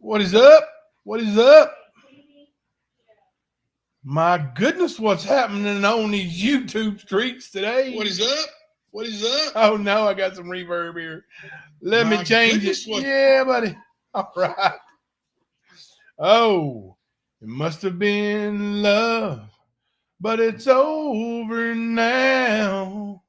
What is up? What is up? My goodness, what's happening on these YouTube streets today? What is up? What is up? Oh no, I got some reverb here. Let me My change goodness, it. what- Yeah, buddy. All right. Oh, it must have been love, but it's over now.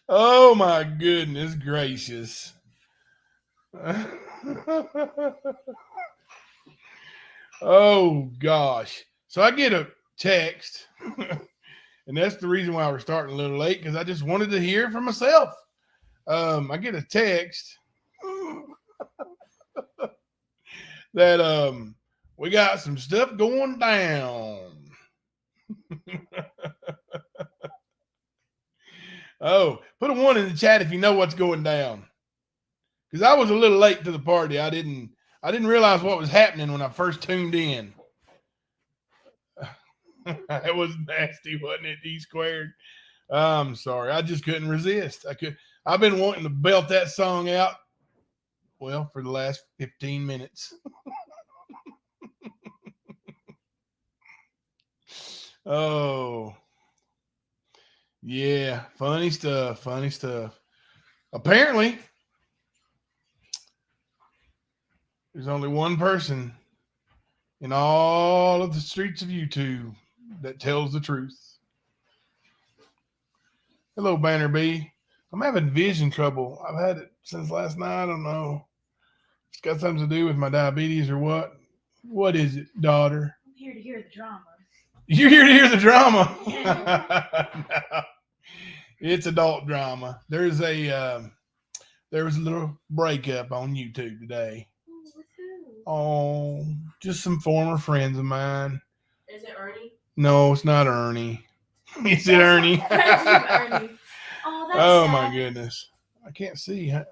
Oh my goodness gracious. Oh gosh. So I get a text, and that's the reason why we're starting a little late, because I just wanted to hear for myself. I get a text that we got some stuff going down. Oh, put a 1 in the chat if you know what's going down. Because I was a little late to the party. I didn't realize what was happening when I first tuned in. It was nasty, wasn't it? D squared. I'm sorry. I just couldn't resist. I've been wanting to belt that song out, well, for the last 15 minutes. Oh. Yeah, funny stuff. Funny stuff. Apparently, there's only one person in all of the streets of YouTube that tells the truth. Hello, Banner B. I'm having vision trouble. I've had it since last night. I don't know. It's got something to do with my diabetes or what. What is it, daughter? I'm here to hear the drama. You're here to hear the drama. Yeah. No, it's adult drama. There was a little breakup on YouTube today. Oh, with who? Oh, just some former friends of mine. Is it Ernie? No, it's not Ernie. Is it Ernie? Ernie. Oh, that's Oh sad. my goodness. I can't see. Do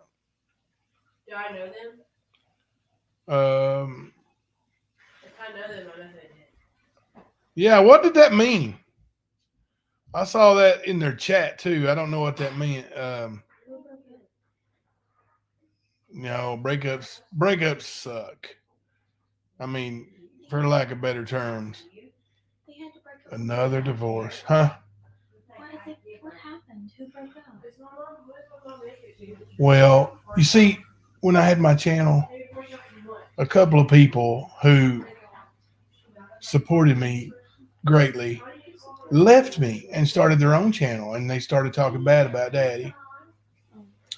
I know them? If I know them, I know who it is. Yeah, what did that mean? I saw that in their chat too. I don't know what that meant. No, breakups suck. I mean, for lack of better terms. They had to break up. Another divorce, huh? What happened? Who broke up? Well, you see, when I had my channel, a couple of people who supported me greatly left me and started their own channel, and they started talking bad about Daddy.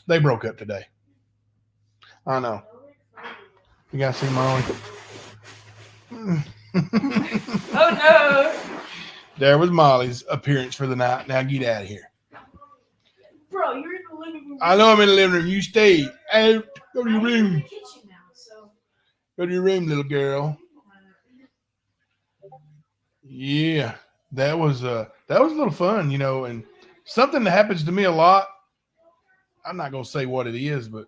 They broke up today. I know. You gotta see Molly. Oh no! There was Molly's appearance for the night. Now get out of here. Bro, you're in the living room. I know I'm in the living room. You stay out. Go to your I'm in the room. kitchen now, so. Go to your room, little girl. Yeah, that was a little fun, you know, and something that happens to me a lot. I'm not gonna say what it is, but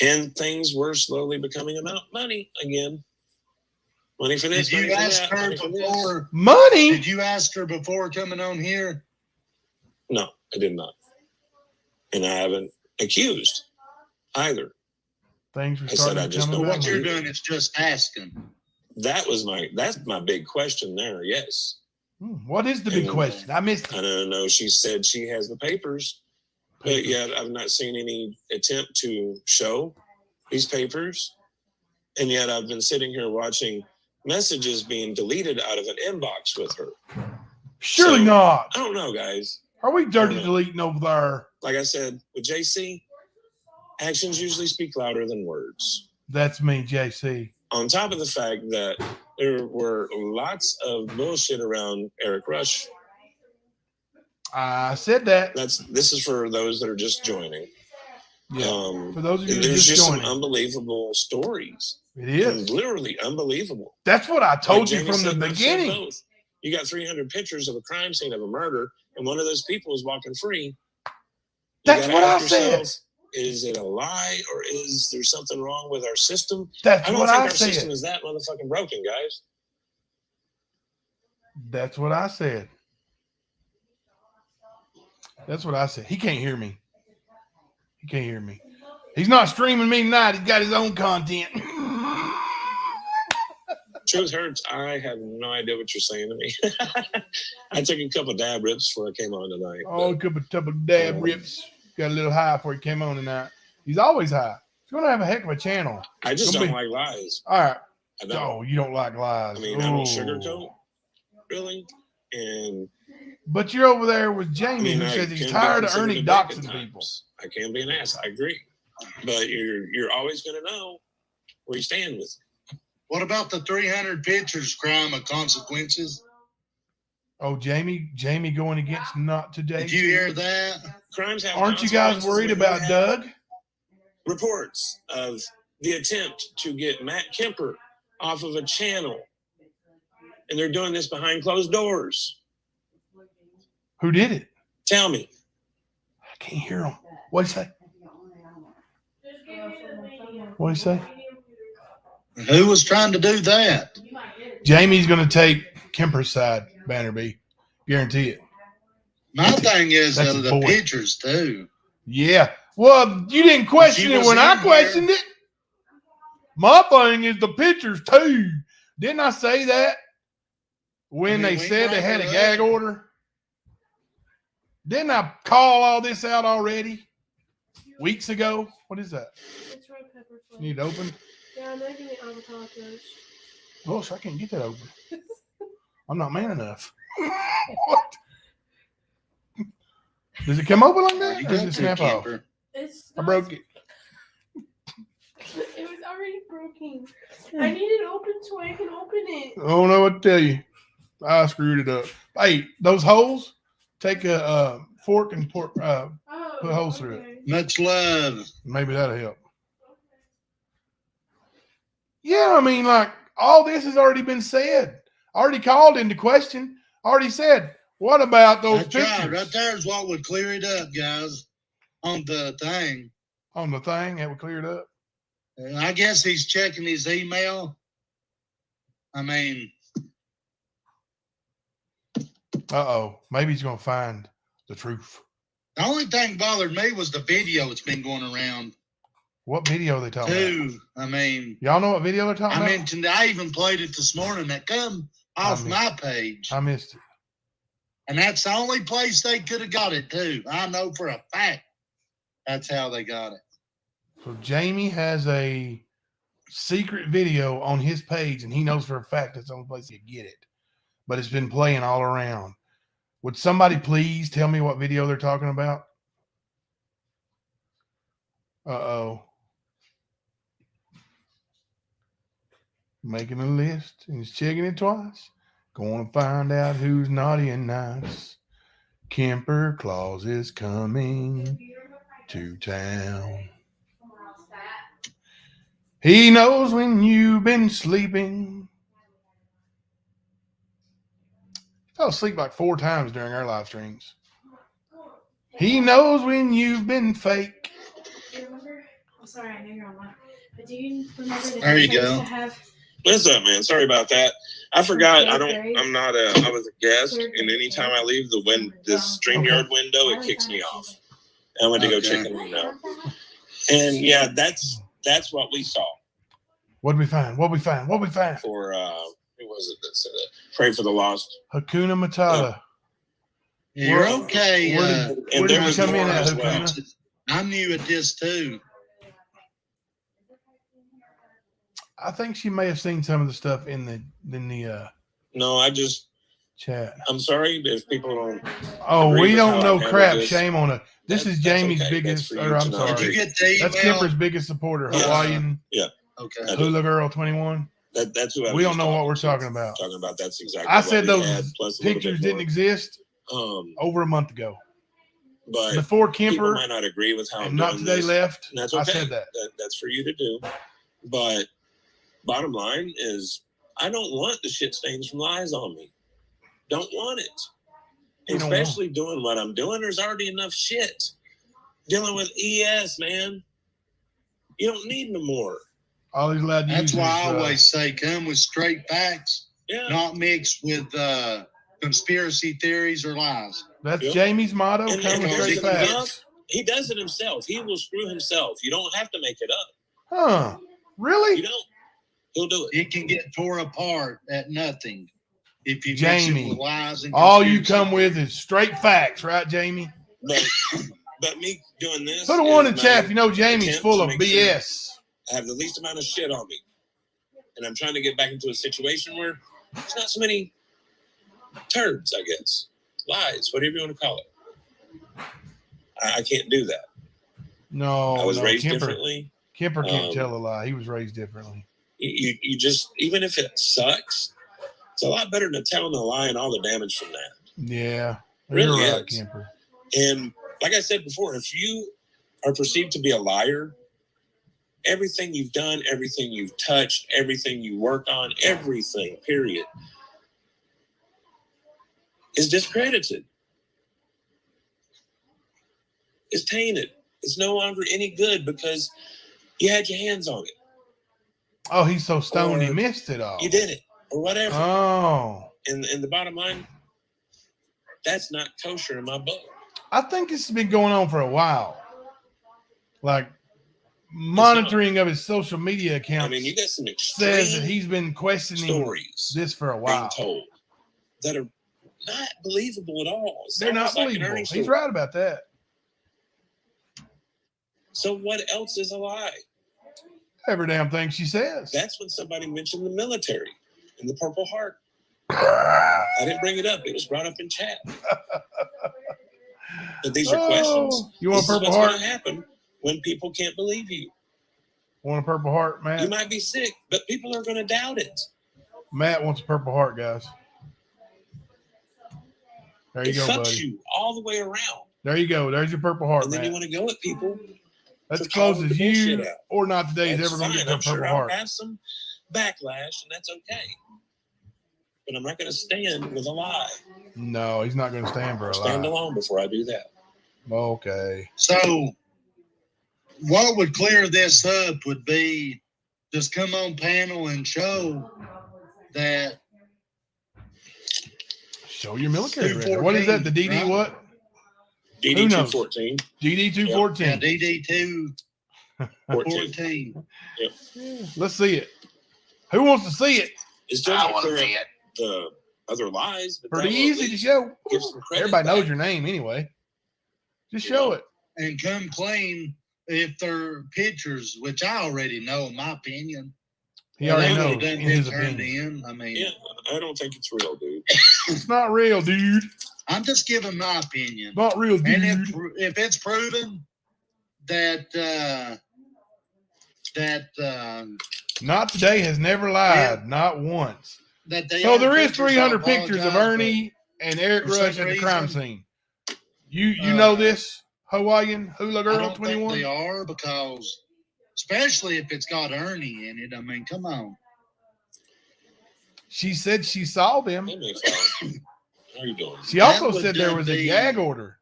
And things were slowly becoming about money again. Money for this. Did you money for ask that, her money for this. before? money. Did you ask her before coming on here? No, I did not. And I haven't accused either. Things were I said starting I to just come know What about. you're doing is just asking. That's my big question there. Yes. What is the big And- question? I missed I it. don't know. She said she has the papers, but yet I've not seen any attempt to show these papers. And yet I've been sitting here watching messages being deleted out of an inbox with her. Surely So- not. I don't know, guys. Are we dirty I don't know. deleting over there? Like I said, with JC, actions usually speak louder than words. That's me, JC. On top of the fact that there were lots of bullshit around Eric Rush. I said that. This is for those that are just joining. Yeah. For those of you who are There's just just joining, some unbelievable stories. it is. Literally unbelievable. That's what I told Like you Jamie from the said, I've said beginning. both. You got 300 pictures of a crime scene of a murder, and one of those people is walking free. You That's gotta what I ask said. yourself, is it a lie, or is there something wrong with our system? That's I don't what think I our system said. is that motherfucking broken, guys. That's what I said. That's what I said. He can't hear me. He can't hear me. He's not streaming me tonight. He's got his own content. Truth hurts. I have no idea what you're saying to me. I took a couple dab rips before I came on tonight. Oh, a couple dab rips. Got a little high before he came on tonight. He's always high. He's going to have a heck of a channel. I just don't like lies. All right. I don't. Oh, you don't like lies. I mean, I don't sugarcoat, really. But you're over there with Jamie, who says he's tired of Ernie doxing people. I can be an ass. I agree. But you're always going to know where you stand with me. What about the 300 pictures, crime of consequences? Oh, Jamie going against not today. Did you hear that? Crimes have Aren't you guys worried about Doug? Reports of the attempt to get Matt Kemper off of a channel. And they're doing this behind closed doors. Who did it? Tell me. I can't hear him. What'd he say? What'd he say? Who was trying to do that? Jamie's going to take Kemper's side, Bannerby. Guarantee it. My thing is That's the boy. pictures, too. Yeah. Well, you didn't question it when I questioned it. My thing is the pictures, too. Didn't I say that? When they said they had a gag order? Didn't I call all this out already? Weeks ago? What is that? It's red pepper flakes. You need to open? Yeah, I'm making the avocado toast. Gosh, I can't get that open. I'm not man enough. What? Does it come open like that? You Or does got it to, snap off? Kemper. It's I broke it. It was already broken. I need it open so I can open it. I don't know what to tell you. I screwed it up. Hey, those holes, take a fork and put holes through it. Much love. Maybe that'll help. Yeah, I mean, like, all this has already been said. Already called into question. Already said, what about those That's pictures? right. Right there's what would clear it up, guys. On the thing. On the thing, that would clear it up. I guess he's checking his email. I mean, Uh-oh. Maybe he's going to find the truth. the only thing bothered me was the video that's been going around. What video are they talking about? Too. I mean, Y'all know what video they're talking I about? mentioned I even played it this morning that come off missed my page. I missed it. And that's the only place they could have got it too. I know for a fact that's how they got it. So Jamie has a secret video on his page, and he knows for a fact that's the only place he can get it. But it's been playing all around. Would somebody please tell me what video they're talking about? Uh-oh. Making a list, and he's checking it twice. Going to find out who's naughty and nice. Kemper Claus is coming to town. He knows when you've been sleeping. Fell asleep like 4 times during our live streams. He knows when you've been fake. Do you remember? I'm sorry, I know you're on live. But do you remember that There you I used go. to have What's up, man? Sorry about that. I forgot. I was a guest, Third and grade. anytime I leave the StreamYard window, it kicks me off. I went to go check them out. And yeah, that's what we saw What'd we find? What'd we find? What'd we find? for who was it that said it? Pray for the lost. Hakuna Matata. You're Where- okay. Where did, and where there did you was come in more at, as well. Hakuna? I'm new at this too. I think she may have seen some of the stuff in the No, chat. I'm sorry if people don't. Oh, agree we with don't how I know handled crap. this. Shame on her. This is That's Jamie's okay. biggest, That's for you or to I'm know. Did sorry. you get the That's email? Kemper's biggest supporter, Yeah. Hawaiian Okay. Hula Girl 21. That's who I We was don't know what we're to. talking about. Talking about that's exactly. I what said we those had, plus a little pictures bit didn't more. exist over a month ago. But Before people Kemper might not agree with how I'm and Not doing Today this. left, And that's I okay. said that. That's for you to do. But bottom line is, I don't want the shit stains from lies on me. Don't want it. You don't want Especially doing what I'm doing. There's already enough shit. Dealing with ES, man. You don't need no more. All he's allowed to That's use why is, I always say come with straight facts, Yeah. not mixed with conspiracy theories are lies. That's Yep. Jamie's motto. And Come with the straight reason enough, facts. he does it himself. He will screw himself. You don't have to make it up. Huh? You Really? don't. He'll do it. It can get tore apart at nothing if you mix Jamie, it with lies and all you conspiracy come with is straight facts, right, Jamie? But me doing this. Put a one is in my chat if you know Jamie's attempt full to of make sure BS. I have the least amount of shit on me. And I'm trying to get back into a situation where there's not so many turds, I guess. Lies, whatever you want to call it. I can't do that. No, I was no, raised Kemper, differently. Kemper can't Um, tell a lie. He was raised differently. You just, even if it sucks, it's a lot better than telling a lie and all the damage from that. Yeah, Really you're right, is. Kemper. And like I said before, if you are perceived to be a liar, everything you've done, everything you've touched, everything you work on, everything, period, is discredited. It's tainted. It's no longer any good because you had your hands on it. Oh, he's so stoned he Or missed it all. You did it, or whatever. Oh, And the bottom line, that's not kosher in my book. I think this has been going on for a while. Like monitoring of his social media accounts. I mean, you got some says that extreme he's been questioning stories this for a being while. told that are not believable at all. It's They're not almost like an believable. Ernie He's story. right about that. So what else is a lie? Every damn thing she says. That's when somebody mentioned the military and the Purple Heart. I didn't bring it up. It was brought up in chat. But these are questions. You want This a is Purple what's Heart? going to happen when people can't believe you. Want a Purple Heart, You Matt? might be sick, but people are going to doubt it. Matt wants a Purple Heart, guys. There you It go, fucks buddy. you all the way around. There you go. There's your Purple Heart, And then Matt. you want to go at people. That's for as close calling as the you bullshit out. or not today is That's ever going to fine. get to a I'm sure Purple I'll Heart. have some backlash, and that's okay. But I'm not going to stand with a lie. No, he's not going to stand for I'll a stand lie. alone before I do that. Okay. So, what would clear this up would be just come on panel and show that Show your military record. What is that? The DD right? what? DD Who knows? 214. DD 214. Yeah, DD 14. 214. Let's see it. Who wants to see it? It still doesn't clear up the other lies. But Pretty that will at easy to least show. give some credit Everybody knows back. your name anyway. Just You show know. it. And come clean if they're pictures, which I already know, in my opinion. He already They knows would've done in his been turned opinion. in. I mean, Yeah, I don't think it's real, dude. It's not real, dude. I'm just giving my opinion. Not real, dude. And if it's proven that Not today has never lied, not once. that they So are there is pictures, 300 I pictures of apologize, Ernie and Eric for some Rush at the crime reason, scene. You know uh, this, Hawaiian Hula but I Girl don't think 21? they are, because especially if it's got Ernie in it. I mean, come on. She said she saw them. Hey, Mayflower. How are you doing? She also That would said there was a be- gag order.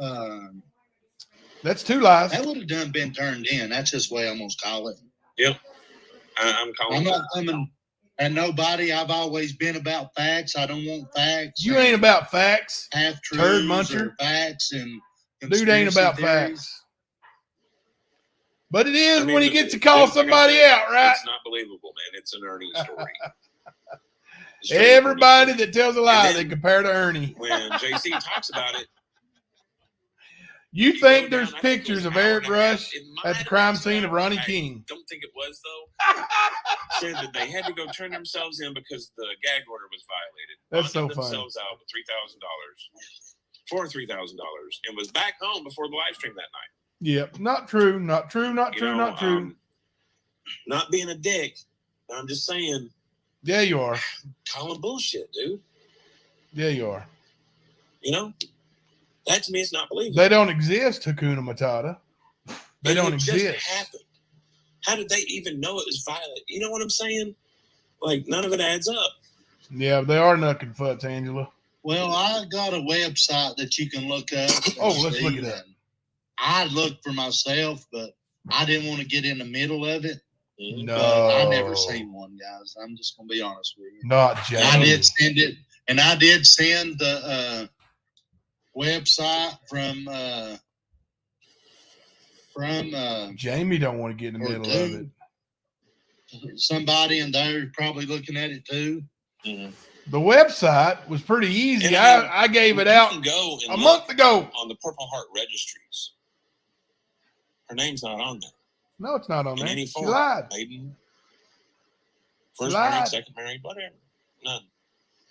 Uh, That's two lies. that would have done been turned in. That's just the way I'm gonna call it. I'm calling I'm it. not coming and nobody. I've always been about facts. I don't want facts. You ain't about facts. half turd truths muncher. or facts and Dude ain't about conspiracy theories. facts. But it is I mean, when he gets to call like I somebody said, out, right? It's not believable, man. It's an Ernie story. It's Everybody Ernie that tells a lie, And they then- compare to Ernie. story. When JC talks about it, You you think go there's down, I think it pictures was of an hour Eric and a half. Rush It might at the have crime been scene of 2 hours. Ronnie I King? don't think it was, though. Said that they had to go turn themselves in because the gag order was violated. That's so Bonded funny. themselves out with $3,000 and was back home before the live stream that night. Yep. Not true. Not true. Not You true. know, Not true. Not being a dick, I'm just saying, Yeah, you are. calling bullshit, dude. Yeah, you are. You know, that to me is not believable. They don't exist, Hakuna Matata. They And don't it just exist. happened. How did they even know it was violent? You know what I'm saying? Like, none of it adds up. Yeah, they are knucking futs, Angela. Well, I got a website that you can look up. and Oh, let's see, look it up. and I looked for myself, but I didn't want to get in the middle of it. Mhm. No. But I never seen one, guys. I'm just gonna be honest with you. Not I Jamie. did send it, And I did send the website from Jamie don't want to get in the or middle of two. it. Somebody in there probably looking at it too. Mhm. The website was pretty easy. And I mean, I gave it You out can go and a look month ago. on the Purple Heart registries. Her name's not on there No, it's not on in there. any She form. lied. Maiden, She first lied. married, second married, whatever. None.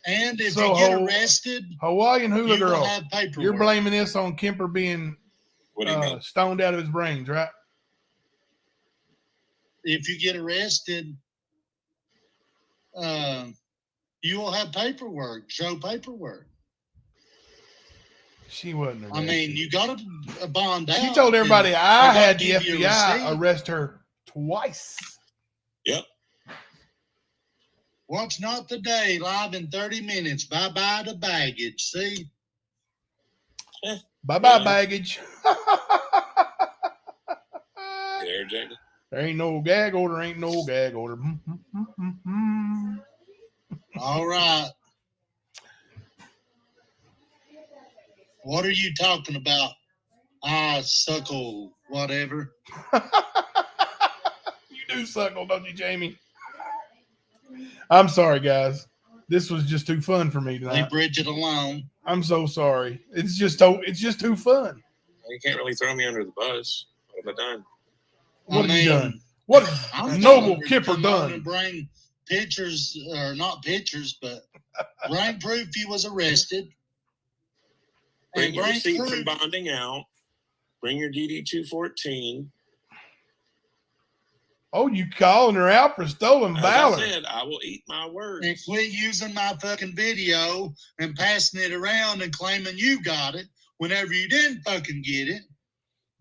And if So you get arrested, Hawaiian hula you will girl, have paperwork. you're blaming this on Kemper being What do you mean? stoned out of his brains, right? If you get arrested, you will have paperwork. Show paperwork. She wasn't arrested. I mean, you got a bond out. She told everybody I had the give you a FBI receipt. arrest her twice. Yep. Watch Not the Day live in 30 minutes. Bye-bye to baggage. See? Bye-bye, Yeah. baggage. There, Jamie. There ain't no gag order. Ain't no gag order. All right. What are you talking about? I suckle whatever. You do suckle, don't you, Jamie? I'm sorry, guys. This was just too fun for me Leave tonight. Bridget alone. I'm so sorry. It's just too fun. You can't really throw me under the bus. What have I done? What have you mean, done? What I'm has Noble telling her to Kipper come on and done? bring pictures, or not pictures, but bring proof he was arrested. Bring And your bring receipt from proof. bonding out. Bring your DD 214. Oh, you calling her out for stolen As valor? I said, I will eat my words. And quit using my fucking video and passing it around and claiming you got it whenever you didn't fucking get it.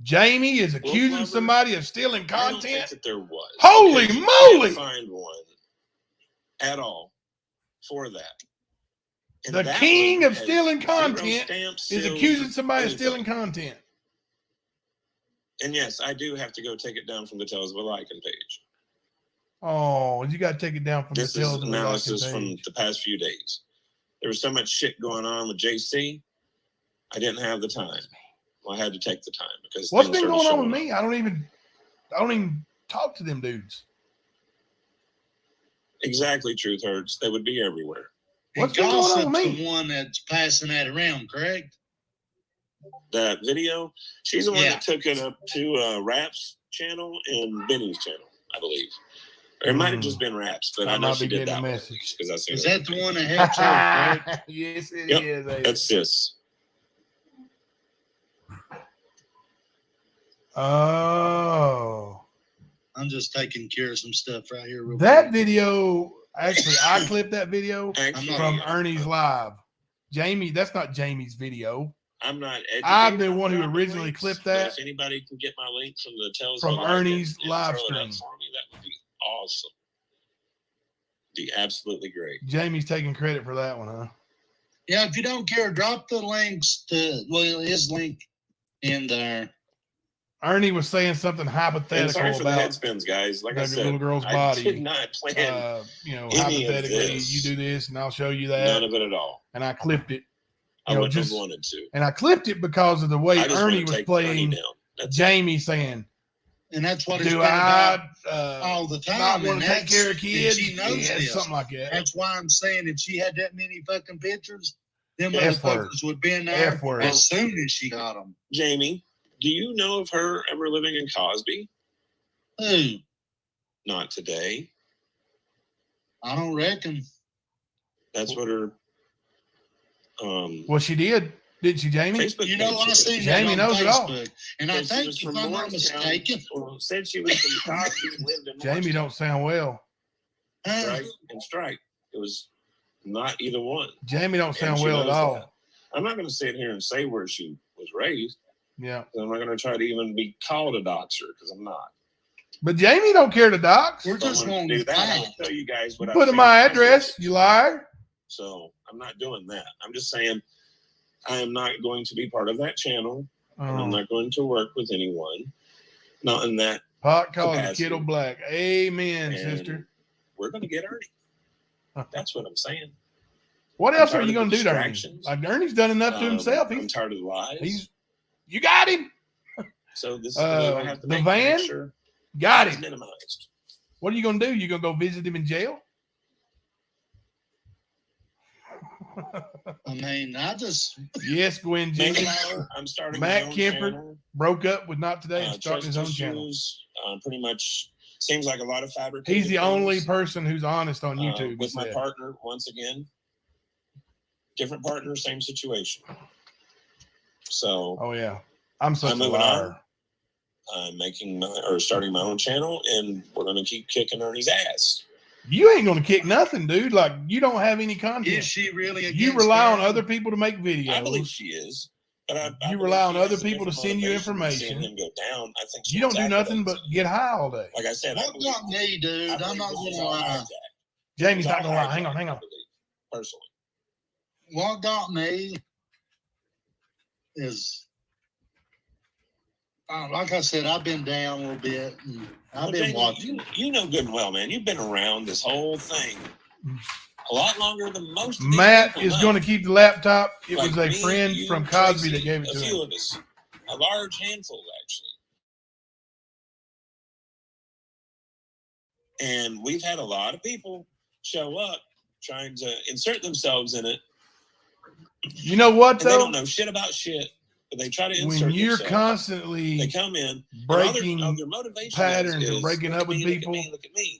Jamie is accusing Lover, somebody of stealing I don't think content. that there was. Holy because you moly! can't find one at all for that. And The that king one of has stealing zero content stamps, is seals, accusing somebody of anything. stealing content. And yes, I do have to go take it down from the Tales of a Lycan page. Oh, you got to take it down from This the is Tales of a Lycan analysis from page. the past few days. There was so much shit going on with JC. I didn't have the time. Well, I had to take the time because What's things been started going on with showing me? up. I don't even talk to them dudes. Exactly, Truth Hurts. They would be everywhere. What's And been going on with Gossip's me? the one that's passing that around, correct? That video, she's the one Yeah. that took it up to Rap's channel and Benny's channel, I believe. Or it might have just been Rap's, but I know might she be did getting that a one message. because I seen Is it. that the one that helps her, correct? Yes, it Yep. is. Abe. That's sis. Oh, I'm just taking care of some stuff right here. Real that quick. video. Actually, I clipped that video Actually, from Ernie's live. Jamie, that's not Jamie's video. I'm not educated. I'm the on one who dropping originally links, clipped but that if anybody can get my link from the Tales from of a Lycan Ernie's and live throw it stream. up for me, that would be awesome. Be absolutely great. Jamie's taking credit for that one, huh? Yeah, if you don't care, drop the links to his link in there. Ernie was saying something And hypothetical sorry for the about head spins, guys. Like I the said, little girl's I body. did not plan any of Hypothetically, this. you do this, and I'll show you that. none of it at all. And I clipped it. I You know, wouldn't just have wanted to. and I clipped it because of the way I just Ernie want to was take Ernie playing down. That's Jamie saying, And that's what it's "Do been about I all the time. not want and to take that's- care of kids?" and she knows Yeah, this. something like that. That's why I'm saying if she had that many fucking pictures, them F word. motherfuckers would be in there F word. as soon as she got them. Jamie, do you know of her ever living in Cosby? Who? Not today. I don't reckon. That's what her Well, she did, didn't she, Jamie? Facebook You know, page I said. seen Jamie that on knows it all. Facebook. And I Said she think, was if from I'm not Morristown. mistaken, Well, said she was from Cosby and lived in Jamie Morristown. don't sound well. Strike and strike. It was not either one. Jamie don't And sound she well at knows all. that. I'm not going to sit here and say where she was raised. Yeah, I'm not going to try to even be called a doxer because I'm not. but Jamie don't care to dox. we're If I just wanted wanting to do that, I facts. would tell you guys what I've Put in seen my on address, Facebook. you liar. So I'm not doing that. I'm just saying I am not going to be part of that channel. And I'm Oh, not going to work with anyone. Not in that. pot calls a capacity. kiddo black. Amen, And sister. we're going to get Ernie. That's what I'm saying. What I'm else are tired you of going the to do to Ernie? distractions. Like Ernie's done enough to himself. I'm tired of the lies. You got him. So this is the move I have to the make van? sure Got it's him. minimized. What are you going to do? You going to go visit him in jail? I mean, Yes, Gwen Jenkins. I'm starting Matt my own Kemper channel. Broke up with Not Today and starting Trust his own issues, channel. pretty much seems like a lot of fabricated. He's the only things. person who's honest on YouTube. With my partner, once again, different partner, same situation. So, oh yeah, I'm such a moving liar. on. I'm starting my own channel, and we're going to keep kicking Ernie's ass. You ain't going to kick nothing, dude. Like, you don't have any content. is she really? You rely on other people to make videos. I believe she is. But you rely on other people to send you information. Him go down. I think you don't do nothing but get high all day. Like I said, what got me, dude? I'm not going to lie. Jamie's not going to lie. Hang on. Personally, what got me is, like I said, I've been down a little bit. And I've been watching. You know good and well, man. You've been around this whole thing a lot longer than most. Matt is going to keep the laptop. It like was a friend from Cosby that gave it to him. A few of us, a large handful actually. And we've had a lot of people show up trying to insert themselves in it. You know what, though? They don't know shit about shit, but they try to insert when you're themselves. Constantly they come in breaking patterns and breaking up with people,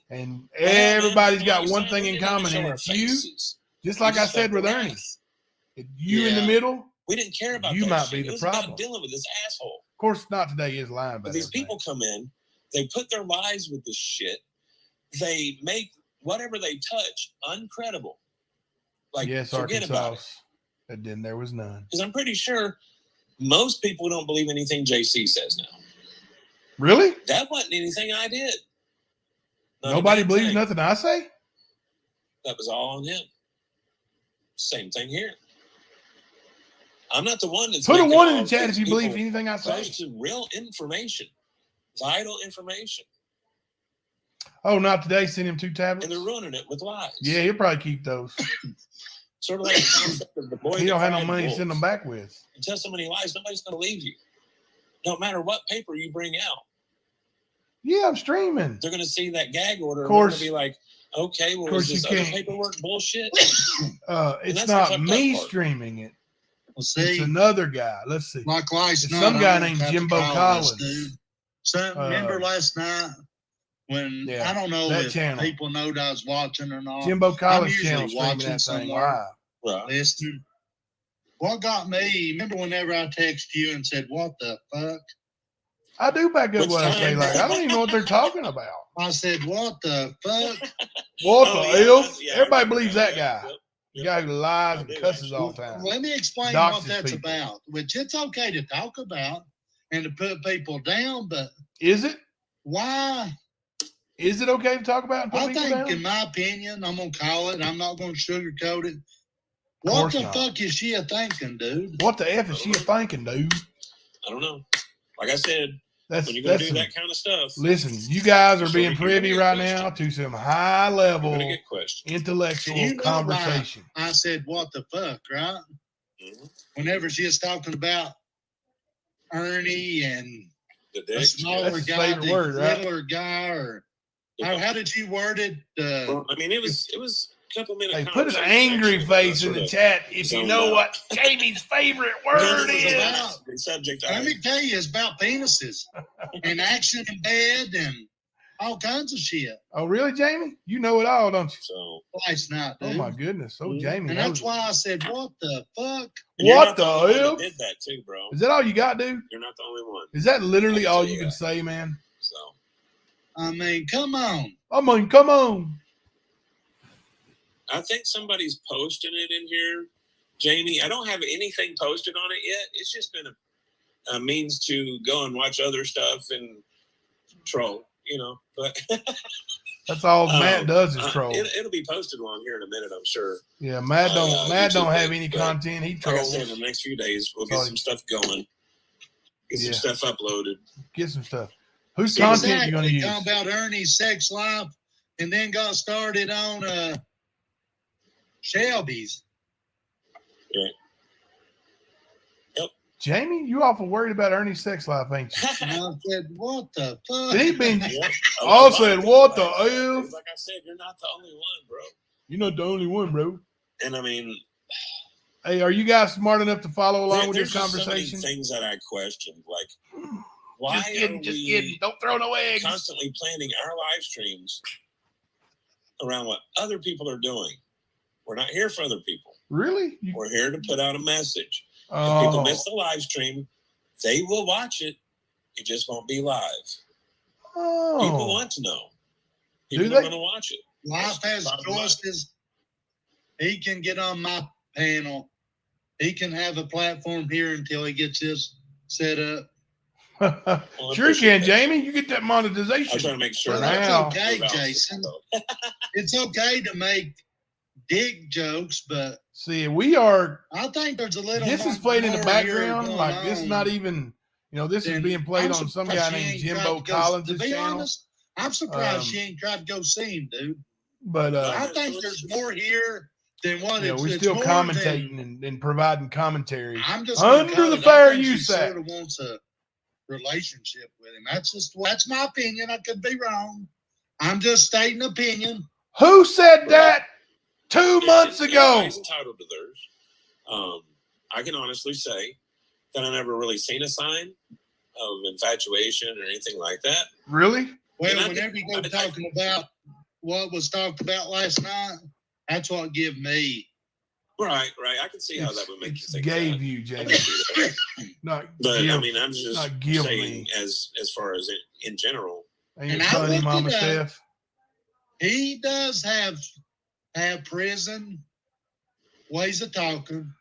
and everybody's got one thing in common, and it's you. Just like I said with Ernie, if you in the middle, we didn't care about you that might shit. be It the was problem. about dealing with this asshole. Of course, Not Today is lying, but these people come in, they put their lives with this shit. They make whatever they touch uncredible. Like, yes, forget Arkansas. about it. And then there was none. Because I'm pretty sure most people don't believe anything JC says now. Really? That wasn't anything I did. Nobody believes nothing I say? That was all on him. Same thing here. I'm not the one that's put a one in the chat if you believe anything I say. Close to real information, vital information. Oh, Not Today. Send him 2 tablets. And they're ruining it with lies. Yeah, he'll probably keep those. Sort of like the concept of the boy. He don't have no money to send them back with. You tell somebody lies, nobody's going to leave you. No matter what paper you bring out. Yeah, I'm streaming. They're going to see that gag order. Of course. And they're going to be like, okay, well, is this other paperwork bullshit? It's not me streaming it. Well, see, it's another guy. Let's see. Like last night, some guy named Jimbo Collins. So remember last night when I don't know if people know that I was watching or not. Jimbo Collins channel watching somewhere. Right. Listening. What got me? Remember whenever I texted you and said, "What the fuck?" I do back up what I say. Like I don't even know what they're talking about. I said, "What the fuck?" What the hell? Everybody believes that guy. The guy who lies and cusses all the time. Let me explain what that's about. Which it's okay to talk about and to put people down, but is it? Why? Is it okay to talk about and put people down? I think, in my opinion, I'm gonna call it. I'm not gonna sugarcoat it. What the fuck is she thinking, dude? What the F is she thinking, dude? I don't know. Like I said, when you're gonna do that kind of stuff. Listen, you guys are being privy right now to some high level intellectual conversation. I said, what the fuck, right? Mm-hmm. Whenever she was talking about Ernie and the smaller guy, the littler guy, or how did you word it? Well, I mean, it was a couple minutes. Hey, put an angry face in the chat if you know what Jamie's favorite word is. Let me tell you, it's about penises and action in bed and all kinds of shit. Oh, really, Jamie? You know it all, don't you? So last night, dude. Oh my goodness. Oh, Jamie. And that's why I said, what the fuck? What the hell? Did that too, bro. Is that all you got, dude? You're not the only one. Is that literally all you can say, man? So I mean, come on. Come on. I think somebody's posting it in here, Jamie. I don't have anything posted on it yet. It's just been a means to go and watch other stuff and troll, you know. But that's all Matt does is troll. It'll be posted on here in a minute, I'm sure. Yeah, Matt don't have any content. He trolls. Like I said, in the next few days, we'll get some stuff going. Get some stuff uploaded. Get some stuff. Whose content you going to use? Talking about Ernie's sex life, and then got started on Shelby's. Yeah. Yep. Jamie, you awful worried about Ernie's sex life, ain't you? And I said, what the fuck? He been Yep. all said, what the Like F? I said, you're not the only one, bro. You're not the only one, bro. And I mean, hey, are you guys smart enough to follow along with this there's just conversation? so many things that I questioned, like why Just kidding, are just we kidding. Don't throw no eggs. constantly planning our live streams around what other people are doing? We're not here for other people. Really? We're here to put out a message. Oh. If people miss the live stream, they will watch it. It just won't be live. Oh. People want to know. People Do are they? going to watch it. Life has choices. He can get on my panel. He can have a platform here until he gets this set up. Well, sure you can, that. Jamie. You get that monetization. I'm trying to make sure. For That's now. okay, Jason. It's okay to make dick jokes, but see, we are. I think there's a little. This is played in the more background. here Like going this is on not even. You know, this is being played on some guy named Jimbo Collins' To be channel. honest, I'm surprised she ain't tried to go see him, dude. But I think there's more here than what yeah, it's. we're it's still more commentating than, and providing commentary. I'm just under the fair she use act. sort of wants a relationship with him. That's my opinion. I could be wrong. I'm just stating opinion. Who said that 2 months ago? Everybody's entitled to theirs. I can honestly say that I never really seen a sign of infatuation or anything like that. Really? Well, whenever you go talking about what was talked about last night, that's what give me. Right. I can see how that would make you think. Gave you, Jamie. Not but give, I mean, I'm just saying as far as in general. Ain't it funny, Mama Steph? He does have prison ways of talking.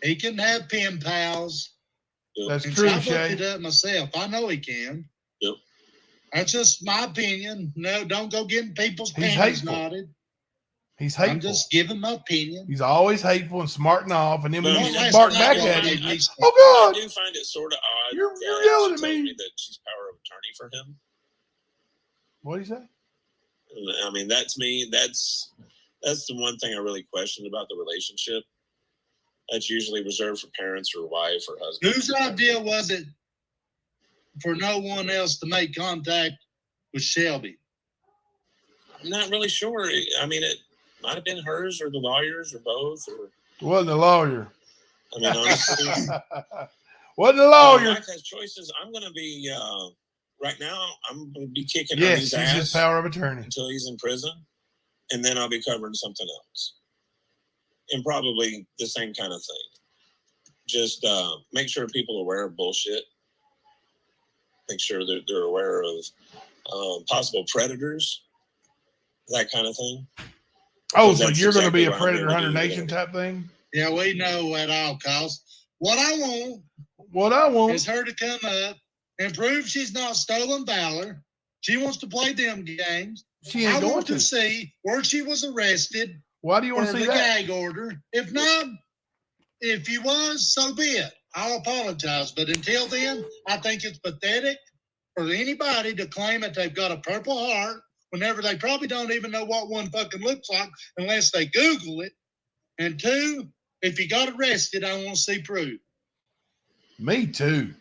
He can have pen pals. That's true, I've Shay. looked it up myself. I know he can. Yep. That's just my opinion. No, don't go getting people's He's panties hateful. knotted. He's hateful. I'm just giving my opinion. He's always hateful and smarting off, and then when you Well, bark back at him, oh God! I do find it sort of odd. You're yelling at me me. That she's power of attorney for him. What do you say? I mean, that's me. That's the one thing I really questioned about the relationship. That's usually reserved for parents or wife or husband. Whose idea was it for no one else to make contact with Shelby? I'm not really sure. I mean, it might have been hers or the lawyers or both. Or it wasn't a lawyer. I mean, honestly, wasn't a lawyer. Life has choices. I'm going to be right now. I'm going to be kicking yes, his he's ass his power of attorney until he's in prison, and then I'll be covering something else, and probably the same kind of thing. Just make sure people are aware of bullshit. Make sure that they're aware of possible predators, that kind of thing. Oh, so you're going to be a Predator Hunter Nation type thing? Yeah, we know at all costs. What I want is her to come up and prove she's not stolen valor. She wants to play them games. She ain't going to see where she was arrested. Why do you want to see the that? gag order? If not, if you was, so be it. I'll apologize. But until then, I think it's pathetic for anybody to claim that they've got a Purple Heart whenever they probably don't even know what one fucking looks like unless they Google it. And two, if you got arrested, I want to see proof. Me too,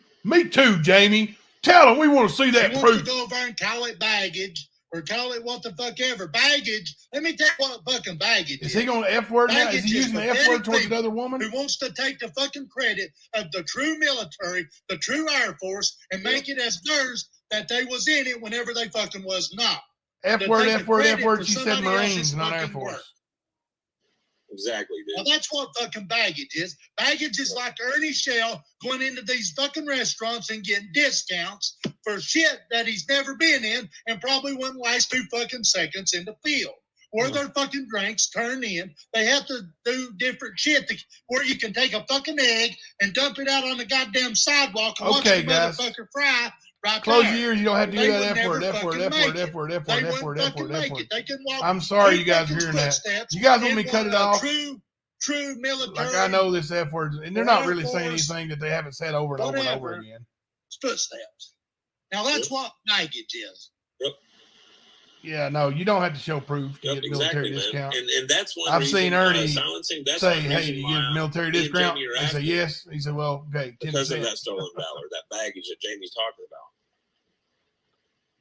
Jamie. Tell them we want to see that proof. To go over and call it baggage or call it what the fuck ever. Baggage. Let me tell you what fucking baggage is. Is he going to F word now? Is he using the F word towards another woman? Who wants to take the fucking credit of the true military, the true Air Force, and make it as theirs that they was in it whenever they fucking was not. F word. She said Marines, not Air Force. Work. Exactly, dude. Well, that's what fucking baggage is. Baggage is like Ernie Shell going into these fucking restaurants and getting discounts for shit that he's never been in and probably wouldn't last 2 fucking seconds in the field. Or their fucking drinks turn in. They have to do different shit where you can take a fucking egg and dump it out on the goddamn sidewalk and watch the motherfucker fry. Right Close there. your ears. You don't have to do that F word. I'm sorry you guys are hearing that. You guys want me to cut it off? True military. Like I know this F word, and they're not really saying anything that they haven't said over and over and over again. Footsteps. Now that's what baggage is. Yep. Yeah, no, you don't have to show proof to Yep, get military exactly, discount. Man. And that's one I've reason seen Ernie silencing. That's say, one "Hey, reason do you why give military me and discount?" Jamie are They say after yes. He said, "Well, okay, 10%." because of that stolen valor, that baggage that Jamie's talking about.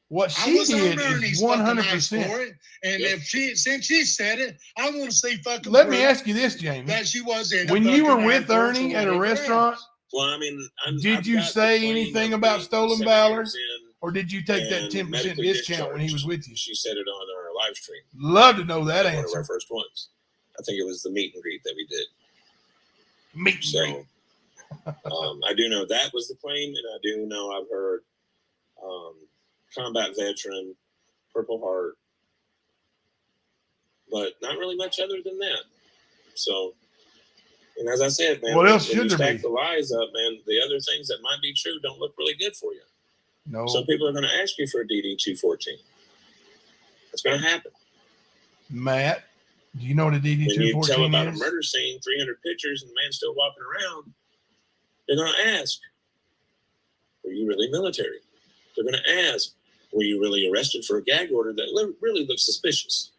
What I she was on did Ernie's is fucking 100%. eyes for it, and Yep. since she said it, I want to see fucking. Let me ask you this, Jamie. that she was in. When a you were fucking with Air Force Ernie or at a whatever restaurant, else. Well, I mean, did I've you got say the claim anything of about being stolen 7 valor? years in Or did you take that and 10% medically discount when he was discharged. with you? She said it on our live stream. Love to know that One of answer. our first ones. I think it was the meet and greet that we did. Meet and greet. So, I do know that was the claim, and I do know I've heard combat veteran, Purple Heart, but not really much other than that. So, and as I said, man, What else when you should there stack be? the lies up, man, the other things that might be true don't look really good for you. No. So people are going to ask you for a DD-214. That's going to happen. Matt, do you know what a When you tell DD-214 about a is? murder scene, 300 pictures, and the man's still walking around, they're going to ask, were you really military? They're going to ask, were you really arrested for a gag order that really looks suspicious?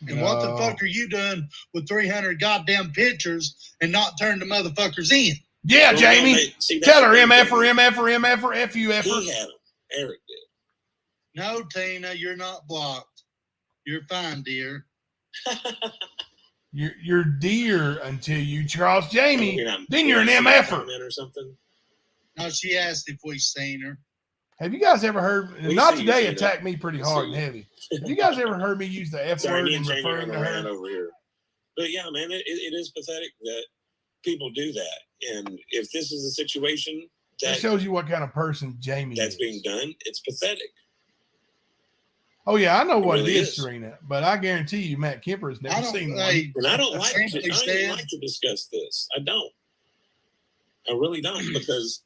And what the fuck are you doing with 300 goddamn pictures and not turn the motherfuckers in? Yeah, Well, Jamie. Tell her MF or MF or MF or FUF. He had them. Eric did. No, Tina, you're not blocked. You're fine, dear. You're dear until you cross Jamie. I mean, then you're an MFer. Or something. No, she asked if we seen her. Have you guys ever heard? We Not see today. you, Attacked me pretty hard and heavy. Have you guys ever heard me use the F Sorry, word me in and Jamie are referring on to a her? rant over here. But yeah, man, it is pathetic that people do that. And if this is a situation That shows you what kind of person Jamie that's is. being done, it's pathetic. Oh yeah, I know what really it is, is. Serena. But I guarantee you, Matt Kemper has never seen one. And I don't like to discuss this. I don't. I really don't, because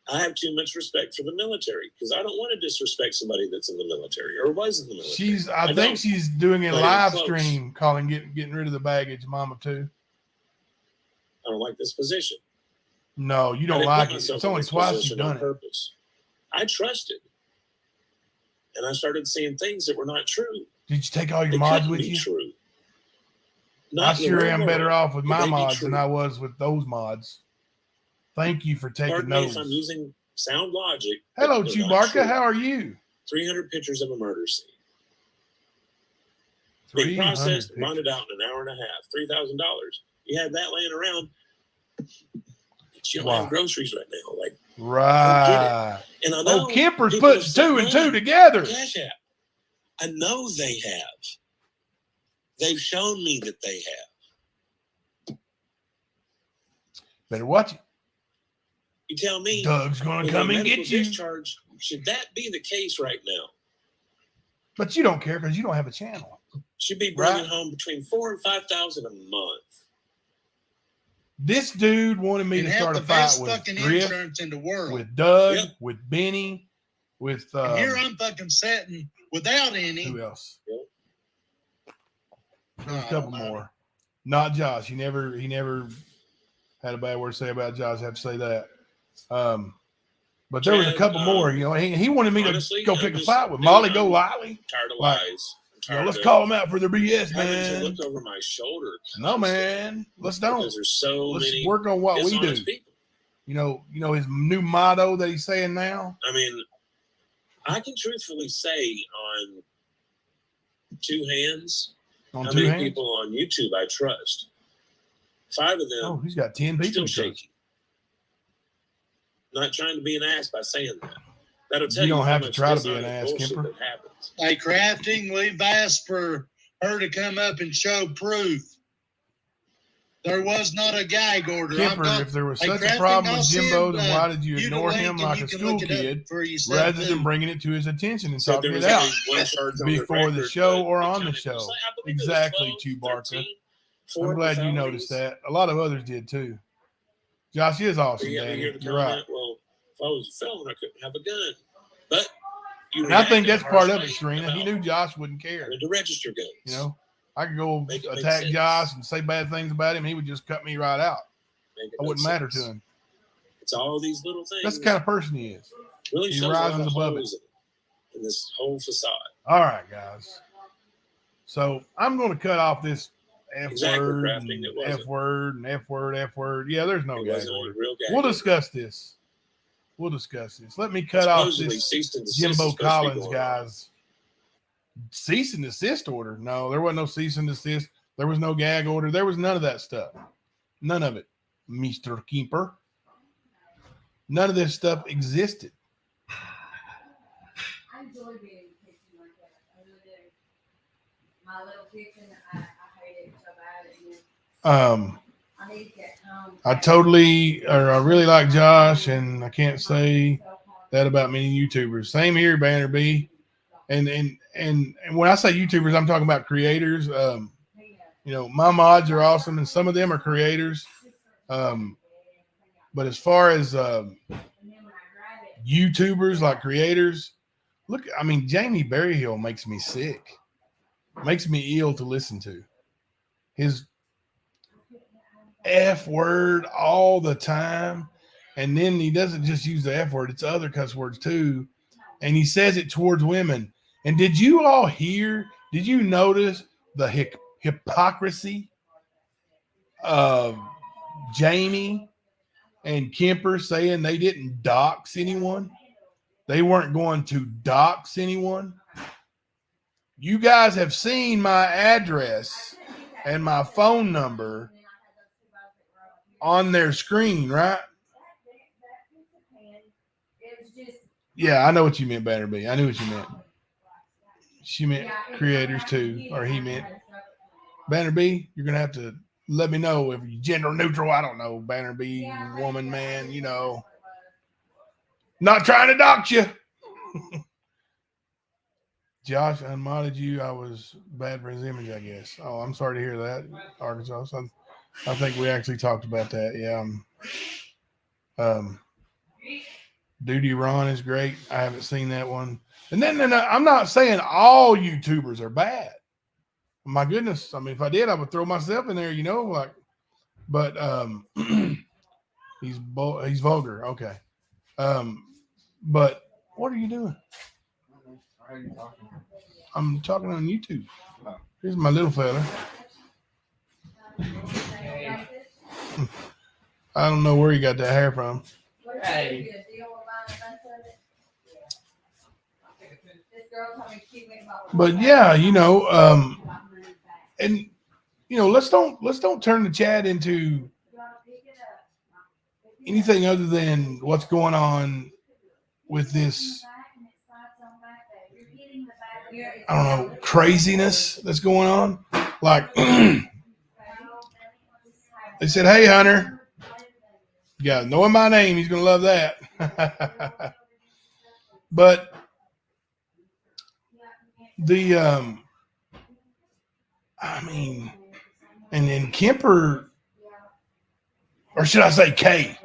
I have too much respect for the military, because I don't want to disrespect somebody that's in the military or was in the military. I think she's doing a live close. stream calling getting rid of the baggage, Mama too. I don't like this position. No, you don't like it. It's only twice you've done it. Purpose. I trusted, and I started seeing things that were not true. Did you take all your mods with you? True. I sure am better off with my mods than I was with those mods. Thank you for taking those. If I'm using sound logic. Hello, Chewbacca. How are you? 300 pictures of a murder scene. Being processed, bonded out in an hour and a half. $3,000. You had that laying around. You don't have groceries right now. Like, right. And I know Kemper's putting two and two together. Cash App. I know they have. They've shown me that they have. Better watch it. You tell me. Doug's going to come and get you. Discharge, should that be the case right now? But you don't care because you don't have a channel. Should be bringing home between $4,000 and $5,000 a month. This dude wanted me to start a fight with Griff, in the world. with Doug, with Benny, with and here I'm fucking sitting without any. Who else? There's a couple more. Not Josh. He never had a bad word to say about Josh. I have to say that. But there was a couple more. You know, he wanted me to go pick a fight with Molly Go Lively. Tired of lies. Let's call them out for their BS, man. Look over my shoulder. No, man. Let's don't. Because there's so Let's many work on what we do. People. You know his new motto that he's saying now. I mean, I can truthfully say on two hands how many people on YouTube I trust. 5 of them. Oh, he's got 10 people. Still shaky. Not trying to be an ass by saying that. That'll tell you don't have to try to be an ass, Kemper. Hey, Crafting, we've asked for her to come up and show proof. There was not a gag order. Kemper, if there was such a problem with Jimbo, then why did you ignore him like a school kid rather than bringing it to his attention and talking it out before the show or on the show? Exactly, Chewbacca. I'm glad you noticed that. A lot of others did too. Josh is awesome, Danny. You're right. Well, if I was a felon, I couldn't have a gun. But and I think that's part of it, Serena. He knew Josh wouldn't care. To register guns. You know, I could go attack Josh and say bad things about him. He would just cut me right out. I wouldn't matter to him. It's all these little things. That's the kind of person he is. Really he rises above it. in this whole facade. All right, guys. So I'm going to cut off this F word, crafting, and it wasn't. F word, and F word, F word. Yeah, there's no It gag wasn't order. a real gag We'll order. discuss this. We'll discuss this. Let me cut off Supposedly this cease and desist is Jimbo supposed to be Collins, going on. guys. Cease and desist order. No, there wasn't no cease and desist. There was no gag order. There was none of that stuff. None of it, Mr. Keeper. None of this stuff existed. I enjoy being in the kitchen like that. I really do. My little kitchen, I hate it so bad. I need to get home. I really like Josh, and I can't say that about many YouTubers. Same here, Banner B. And when I say YouTubers, I'm talking about creators. My mods are awesome, and some of them are creators. But as far as YouTubers, like creators, Jamie Berryhill makes me sick. Makes me ill to listen to. His F word all the time. And then he doesn't just use the F word, it's other cuss words too. And he says it towards women. And did you notice the hypocrisy of Jamie and Kemper saying they didn't dox anyone? They weren't going to dox anyone. You guys have seen my address and my phone number on their screen, right? Yeah, I know what you meant, Banner B. I knew what you meant. She meant creators too, or he meant. Banner B, you're going to have to let me know if you're gender neutral. I don't know, Banner B, woman, man, Not trying to dox you. Josh unmodded you. I was bad for his image, I guess. Oh, I'm sorry to hear that, Arkansas. I think we actually talked about that. Yeah. Duty Ron is great. I haven't seen that one. And then I'm not saying all YouTubers are bad. My goodness. If I did, I would throw myself in there, but he's vulgar. Okay. But what are you doing? I'm talking on YouTube. Here's my little fella. I don't know where you got that hair from. Hey. But yeah, and let's don't turn the chat into anything other than what's going on with this, I don't know, craziness that's going on. Like they said, hey Hunter, yeah, knowing my name, he's gonna love that. But and then Kemper, or should I say K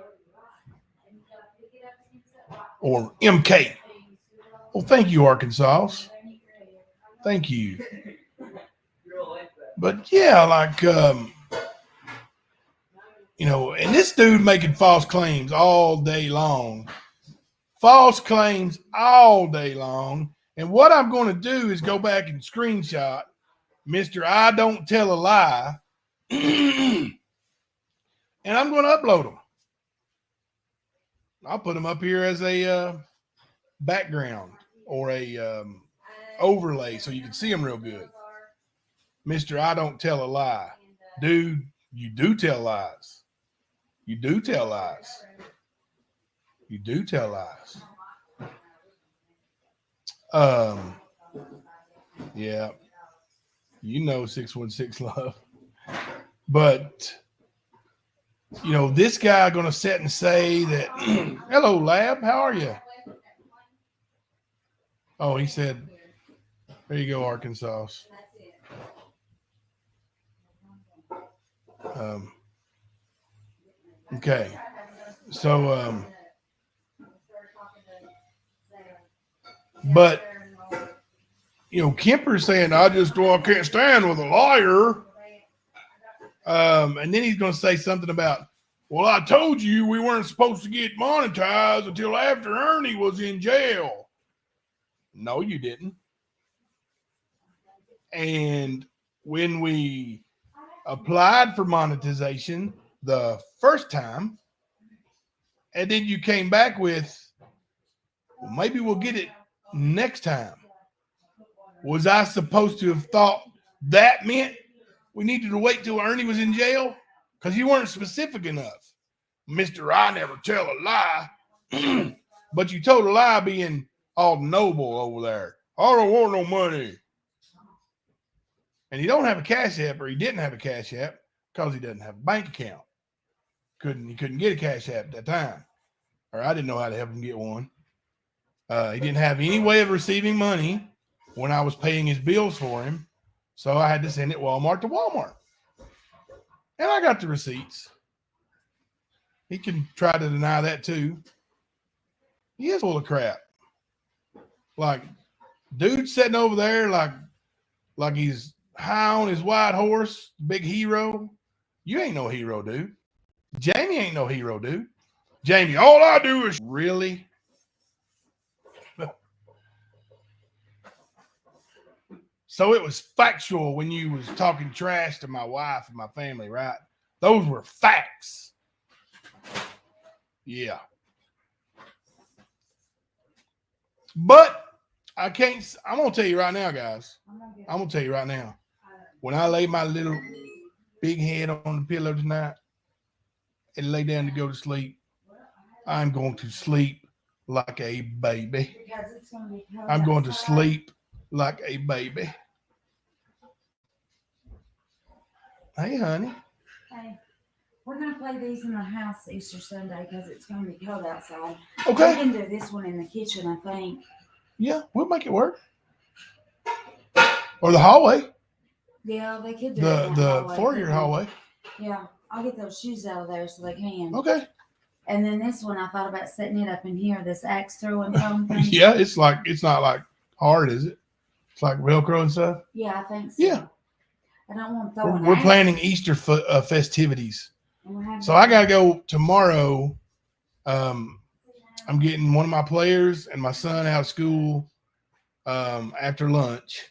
or MK? Well, thank you, Arkansas. Thank you. But yeah, and this dude making false claims all day long. False claims all day long. And what I'm going to do is go back and screenshot Mr. I Don't Tell a Lie. And I'm going to upload them. I'll put them up here as a background or a overlay so you can see them real good. Mr. I Don't Tell a Lie. Dude, you do tell lies. You do tell lies. You do tell lies. Yeah. 616 love. But this guy gonna sit and say that hello lab, how are you? Oh, he said, there you go, Arkansas. Okay. So but Kemper's saying I can't stand with a liar. And then he's going to say something about, well, I told you we weren't supposed to get monetized until after Ernie was in jail. No, you didn't. And when we applied for monetization the first time, and then you came back with, well, maybe we'll get it next time. Was I supposed to have thought that meant we needed to wait till Ernie was in jail? Because you weren't specific enough. Mr. I never tell a lie. But you told a lie being all noble over there. I don't want no money. And he don't have a cash app, or he didn't have a cash app because he doesn't have a bank account. He couldn't get a cash app at that time. Or I didn't know how to help him get one. He didn't have any way of receiving money when I was paying his bills for him. So I had to send it Walmart to Walmart. And I got the receipts. He can try to deny that too. He is full of crap. Like, dude sitting over there like he's high on his white horse, big hero. You ain't no hero, dude. Jamie ain't no hero, dude. Jamie, all I do is really. So it was factual when you was talking trash to my wife and my family, right? Those were facts. Yeah. But I'm going to tell you right now, guys. I'm going to tell you right now. When I lay my little big head on the pillow tonight and lay down to go to sleep, I'm going to sleep like a baby. I'm going to sleep like a baby. Hey, honey. Hey, we're going to play these in the house Easter Sunday because it's going to be cold outside. Okay. We can do this one in the kitchen, I think. Yeah, we'll make it work. Or the hallway. Yeah, they could do the four-year hallway. Yeah, I'll get those shoes out of there so they can. Okay. And then this one, I thought about setting it up in here, this axe throwing foam thing. Yeah, it's not like hard, is it? It's like Velcro and stuff. Yeah, I think so. Yeah. I don't want to throw We're planning Easter festivities. So I got to go tomorrow. I'm getting one of my players and my son out of school after lunch.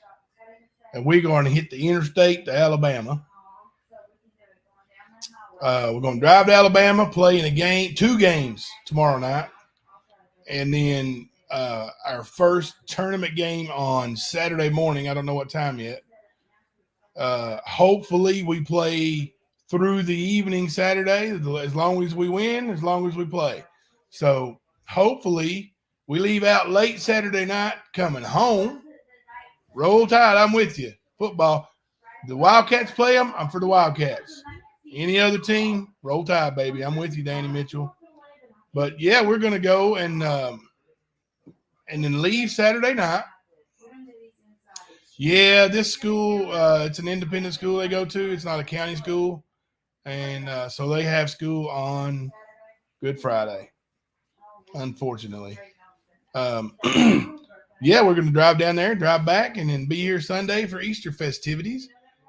And we're going to hit the interstate to Alabama. We're going to drive to Alabama, play in a game, 2 games tomorrow night. And then our first tournament game on Saturday morning. I don't know what time yet. Hopefully we play through the evening Saturday, as long as we win, as long as we play. So hopefully we leave out late Saturday night coming home. Roll Tide, I'm with you. Football. The Wildcats play them, I'm for the Wildcats. Any other team, Roll Tide, baby. I'm with you, Danny Mitchell. But yeah, we're gonna go and then leave Saturday night. Yeah, this school, it's an independent school they go to. It's not a county school. And so they have school on Good Friday, unfortunately. Yeah, we're going to drive down there, drive back, and then be here Sunday for Easter festivities.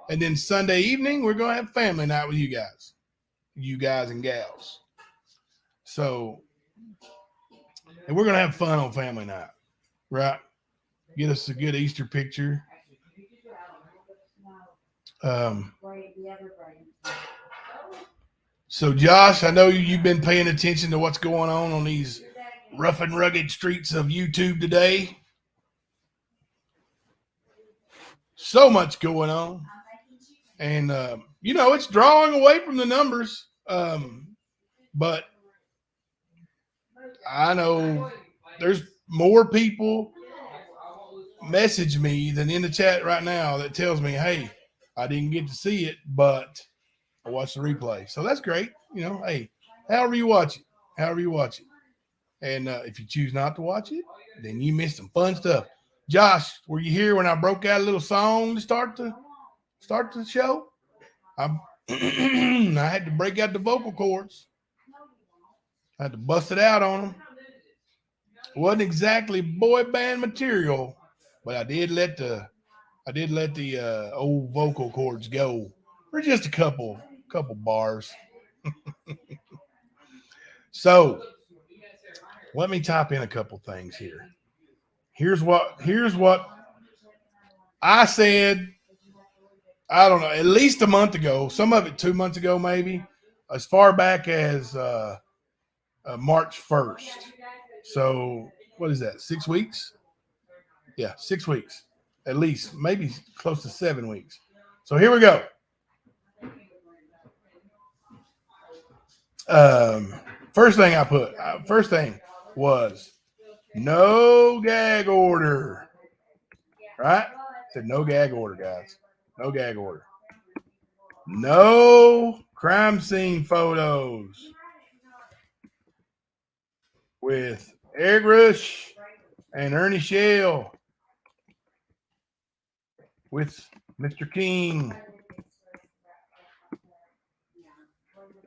And then Sunday evening, we're going to have family night with you guys and gals. So, and we're going to have fun on family night, right? Get us a good Easter picture. So Josh, I know you've been paying attention to what's going on these rough and rugged streets of YouTube today. So much going on. And, it's drawing away from the numbers. But I know there's more people message me than in the chat right now that tells me, hey, I didn't get to see it, but I watched the replay. So that's great. Hey, however you watch it. And if you choose not to watch it, then you missed some fun stuff. Josh, were you here when I broke out a little song to start the show? I had to break out the vocal cords. I had to bust it out on them. It wasn't exactly boy band material, but I did let the old vocal cords go for just a couple bars. So let me type in a couple things here. Here's what I said. I don't know, at least a month ago. Some of it 2 months ago, maybe as far back as March 1st. So what is that? 6 weeks? Yeah, 6 weeks at least, maybe close to 7 weeks. So here we go. First thing was no gag order. Right? Said no gag order, guys. No gag order. No crime scene photos with Eric Rush and Ernie Shell with Mr. King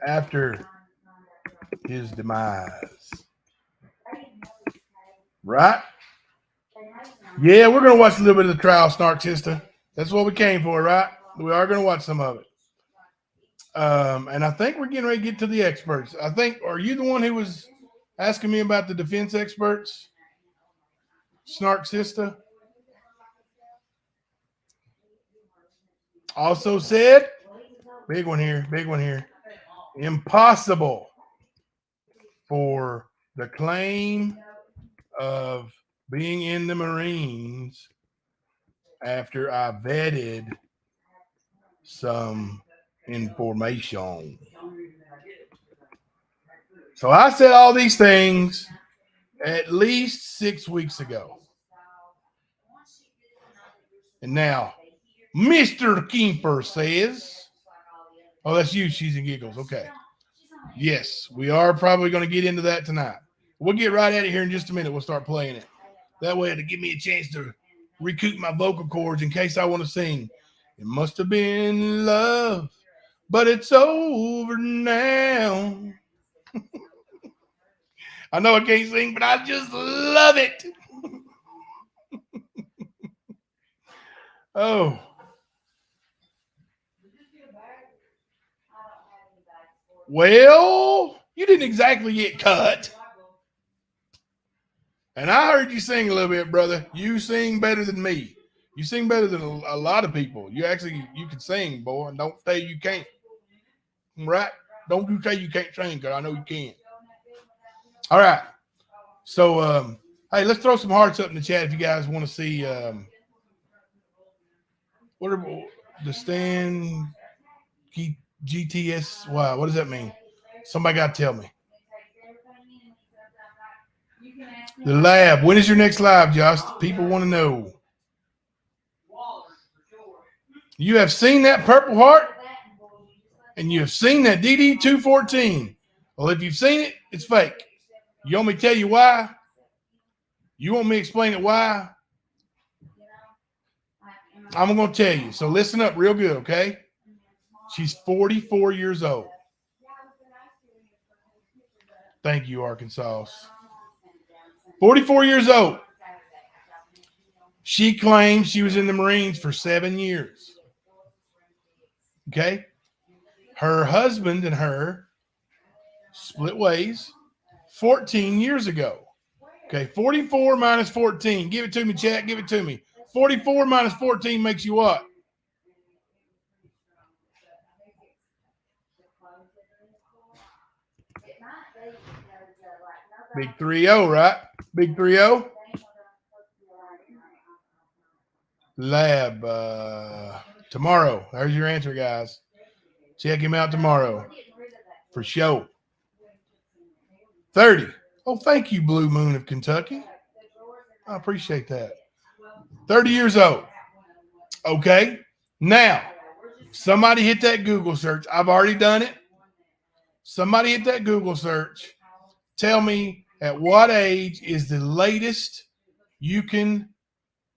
after his demise. Right? Yeah, we're going to watch a little bit of the trial, Snark Sister. That's what we came for, right? We are going to watch some of it. And I think we're getting ready to get to the experts. Are you the one who was asking me about the defense experts? Snark Sister? Also said, big one here, impossible for the claim of being in the Marines after I vetted some information. So I said all these things at least 6 weeks ago. And now, Mr. Kemper says, oh, that's you, She's and Giggles. Okay. Yes, we are probably going to get into that tonight. We'll get right at it here in just a minute. We'll start playing it. That way it'll give me a chance to recoup my vocal cords in case I want to sing. It must have been love, but it's over now. I know I can't sing, but I just love it. Oh. Well, you didn't exactly get cut. And I heard you sing a little bit, brother. You sing better than me. You sing better than a lot of people. You can sing, boy, and don't say you can't. Right? Don't you say you can't sing, because I know you can. All right. So, hey, let's throw some hearts up in the chat if you guys want to see what are the stand GTS. Wow, what does that mean? Somebody got to tell me. The lab. When is your next live, Josh? People want to know. You have seen that Purple Heart, and you have seen that DD214. Well, if you've seen it, it's fake. You want me to tell you why? You want me to explain it why? I'm going to tell you. So listen up real good, okay? She's 44 years old. Thank you, Arkansas. 44 years old. She claims she was in the Marines for 7 years. Okay? Her husband and her split ways 14 years ago. Okay, 44 minus 14. Give it to me, chat. Give it to me. 44 minus 14 makes you what? Big 3-0, right? Big 3-0. Lab tomorrow. There's your answer, guys. Check him out tomorrow for sure. 30. Oh, thank you, Blue Moon of Kentucky. I appreciate that. 30 years old. Okay. Now, somebody hit that Google search. I've already done it. Somebody hit that Google search. Tell me at what age is the latest you can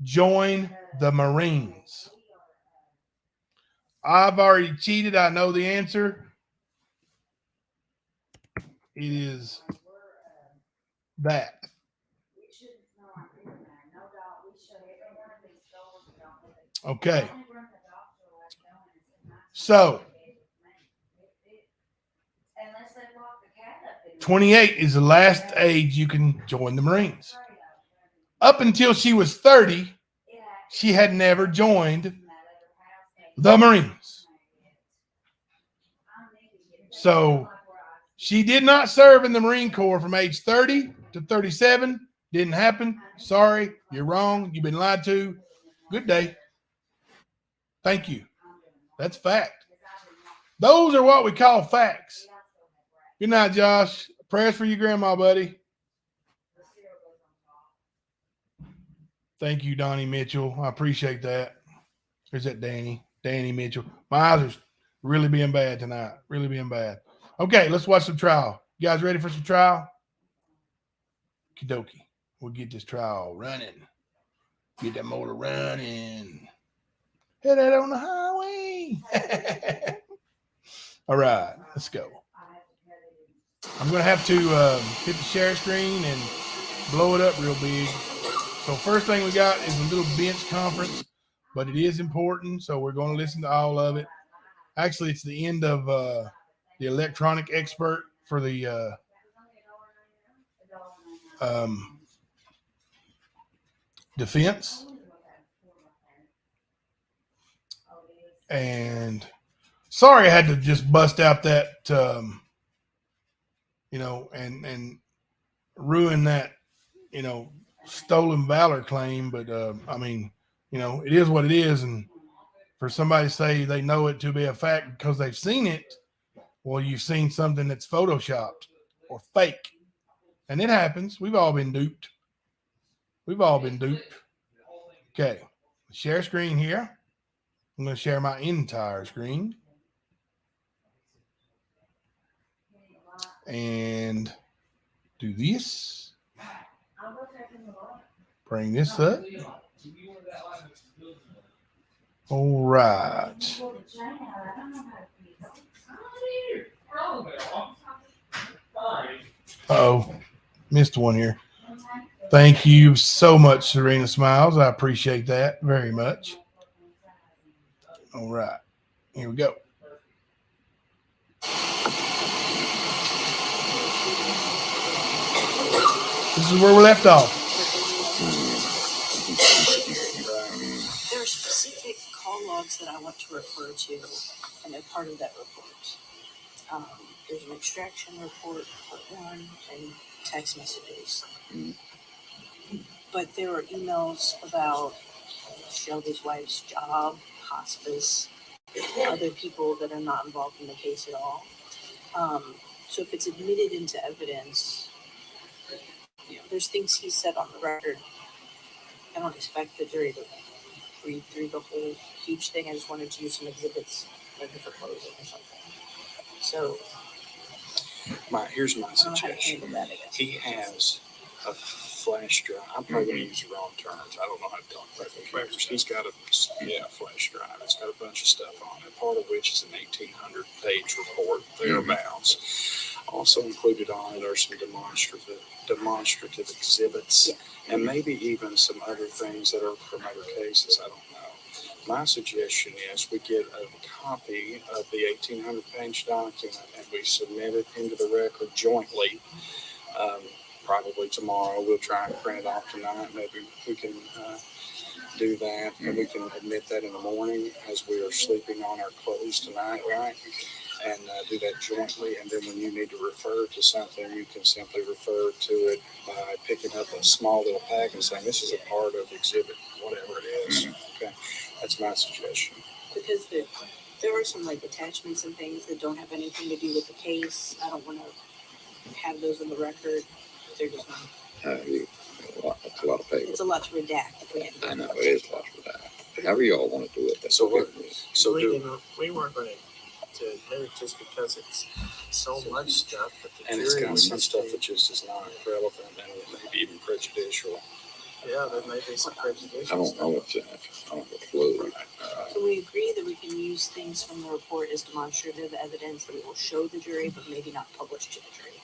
join the Marines? I've already cheated. I know the answer. It is that. Okay. So, 28 is the last age you can join the Marines. Up until she was 30, she had never joined the Marines. So she did not serve in the Marine Corps from age 30 to 37. Didn't happen. Sorry, you're wrong. You've been lied to. Good day. Thank you. That's fact. Those are what we call facts. Good night, Josh. Prayers for your grandma, buddy. Thank you, Donnie Mitchell. I appreciate that. There's that Danny Mitchell. My eyes are really being bad tonight. Really being bad. Okay, let's watch some trial. You guys ready for some trial? Kidoki. We'll get this trial running. Get that motor running. Head out on the highway. All right, let's go. I'm going to have to hit the share screen and blow it up real big. So first thing we got is a little bench conference, but it is important, so we're going to listen to all of it. Actually, it's the end of the electronic expert for the defense. And sorry I had to just bust out that, and ruin that, stolen valor claim. But, it is what it is. And for somebody to say they know it to be a fact because they've seen it, well, you've seen something that's photoshopped or fake. And it happens. We've all been duped. Okay. Share screen here. I'm going to share my entire screen. And do this. Bring this up. All right. Uh-oh. Missed one here. Thank you so much, Serena Smiles. I appreciate that very much. All right. Here we go. This is where we left off. There are specific call logs that I want to refer to, and they're part of that report. There's an extraction report, part 1, and text messages. But there are emails about Shelby's wife's job, hospice, other people that are not involved in the case at all. So if it's admitted into evidence, there's things he said on the record. I don't expect the jury to read through the whole huge thing. I just wanted to use some exhibits, maybe for closing or something. So, here's my suggestion. He has a flash drive. I'm probably going to use the wrong terms. I don't know how to talk about computers. He's got a flash drive. It's got a bunch of stuff on it, part of which is an 1,800-page report, thereabouts. Also included on it are some demonstrative exhibits, and maybe even some other things that are from other cases. I don't know. My suggestion is we get a copy of the 1,800-page document and we submit it into the record jointly. Probably tomorrow. We'll try and print it off tonight. Maybe we can do that, and we can admit that in the morning as we are sleeping on our clothes tonight, right? And do that jointly. And then when you need to refer to something, you can simply refer to it by picking up a small little pack and saying, this is a part of exhibit, whatever it is. Okay, that's my suggestion. Because there are some attachments and things that don't have anything to do with the case. I don't want to have those in the record. They're just not. It's a lot of paper. It's a lot to redact. I know, it is a lot to redact. However you all want to do it. That's we weren't going to admit it just because it's so much stuff. And it's got some stuff that just is not relevant and maybe even prejudicial. Yeah, there may be some prejudicial. I don't know what's in it. I don't have a clue. Can we agree that we can use things from the report as demonstrative evidence that we will show the jury, but maybe not publish to the jury?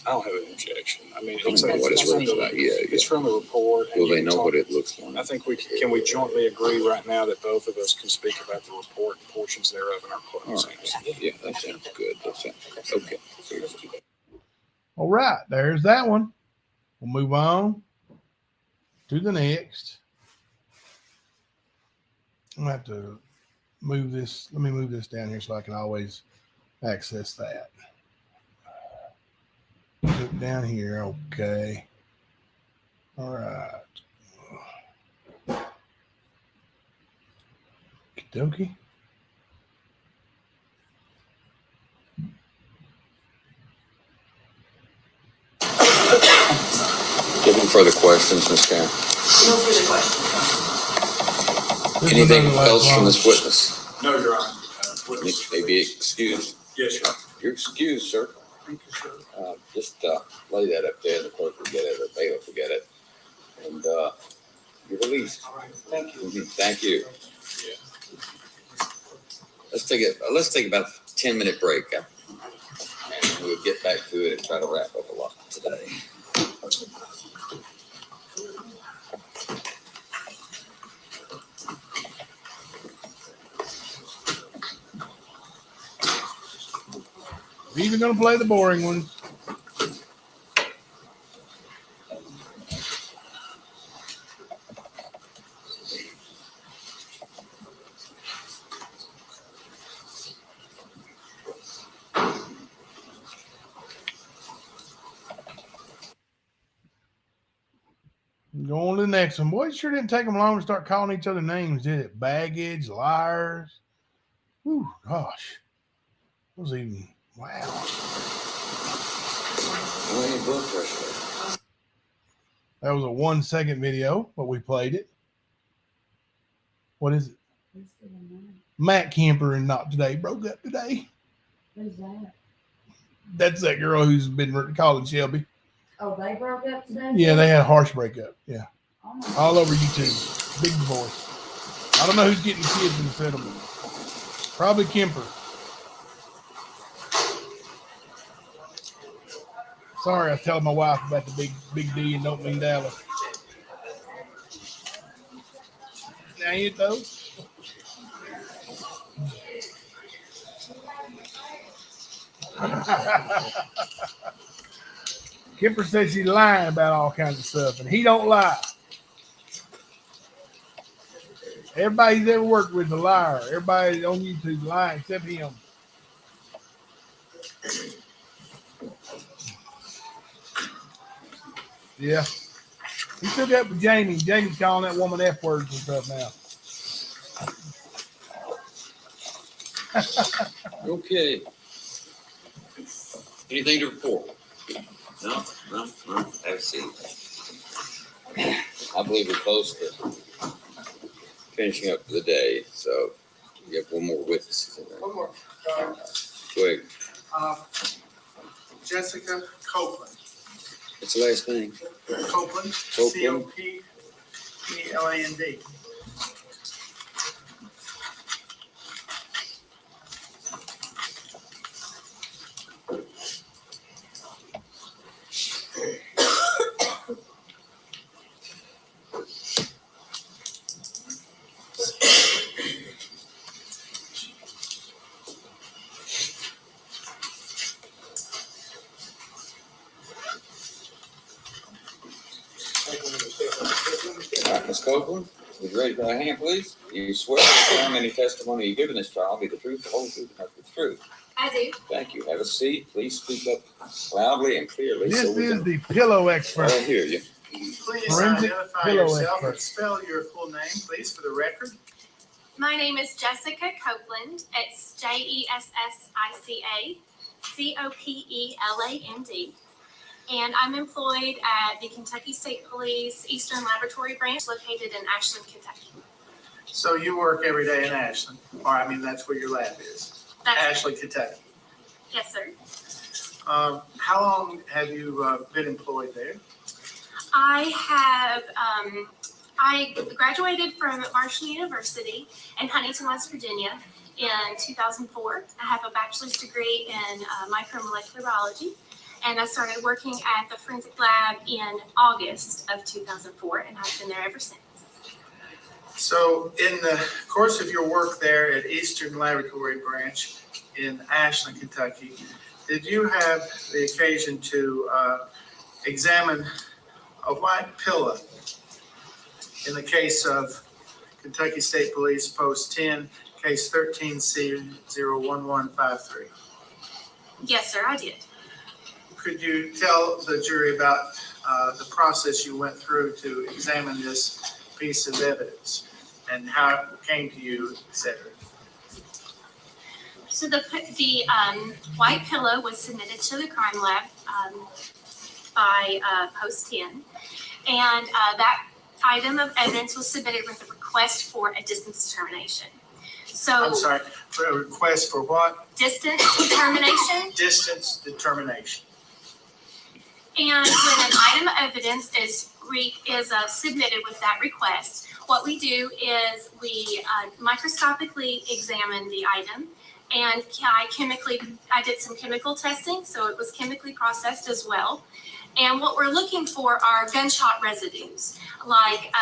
I don't have an objection. I mean, it's what it looks like. It's from a report. Well, they know what it looks like. I think can we jointly agree right now that both of us can speak about the report and portions thereof in our closing? Right. Yeah, that sounds good. That sounds okay. All right, there's that one. We'll move on to the next. I'm going to have to move this. Let me move this down here so I can always access that. Look down here. Okay. All right. Okey-dokey. Any further questions, Ms. Karen? No further questions. Anything else from this witness? No, Your Honor. May be excused. Yes, Your Honor. You're excused, sir. Thank you, sir. Just lay that up there. The clerk will get it, or bailiff will get it. And you're released. All right. Thank you. Thank you. Let's take about a 10-minute break. And we'll get back to it and try to wrap up a lot today. We're even going to play the boring ones. Go on to the next one. Boy, it sure didn't take them long to start calling each other names, did it? Baggage, liars. Whew, gosh. It was even, wow. That was a 1-second video, but we played it. What is it? Matt Kemper and Not Today broke up today. Who's that? That's that girl who's been calling Shelby. Oh, they broke up today? Yeah, they had a harsh breakup. Yeah. Oh my All over YouTube. Big divorce. I don't know who's getting the kids in the settlement. Probably Kemper. Sorry, I was telling my wife about the big D and don't mean Dallas. Now you know. Kemper says she's lying about all kinds of stuff, and he don't lie. Everybody he's ever worked with is a liar. Everybody on YouTube is lying except him. Yeah. He took up with Jamie. Jamie's calling that woman F words and stuff now. Okay. Anything to report? No. Have a seat. I believe we're close to finishing up for the day, so we have one more witness. One more. Go ahead. Jessica Copeland. What's the last name? Copeland. Copeland. Copland. All right, Ms. Copeland, would you raise your hand, please? You swear to affirm any testimony you give in this trial be the truth, the whole truth, and nothing but the truth. I do. Thank you. Have a seat. Please speak up loudly and clearly. This so we is can the pillow expert. all hear you. Please Forensic identify pillow yourself expert. and spell your full name, please, for the record. My name is Jessica Copeland. It's JESSICA COPELAND. And I'm employed at the Kentucky State Police Eastern Laboratory Branch located in Ashland, Kentucky. So you work every day in Ashland, or I mean, that's where your lab is. That's Ashland, Kentucky. Yes, sir. How long have you been employed there? I have, I graduated from Marshall University in Huntington, West Virginia in 2004. I have a bachelor's degree in micromolecular biology, and I started working at the forensic lab in August of 2004, and I've been there ever since. So in the course of your work there at Eastern Laboratory Branch in Ashland, Kentucky, did you have the occasion to examine a white pillow in the case of Kentucky State Police Post 10, case 13C01153. Yes, sir, I did. Could you tell the jury about the process you went through to examine this piece of evidence and how it came to you, etc.? So the white pillow was submitted to the crime lab by Post 10, and that item of evidence was submitted with a request for a distance determination. So I'm sorry, for a request for what? Distance determination. Distance determination. And when an item of evidence is submitted with that request, what we do is we microscopically examine the item, and I did some chemical testing, so it was chemically processed as well. And what we're looking for are gunshot residues, like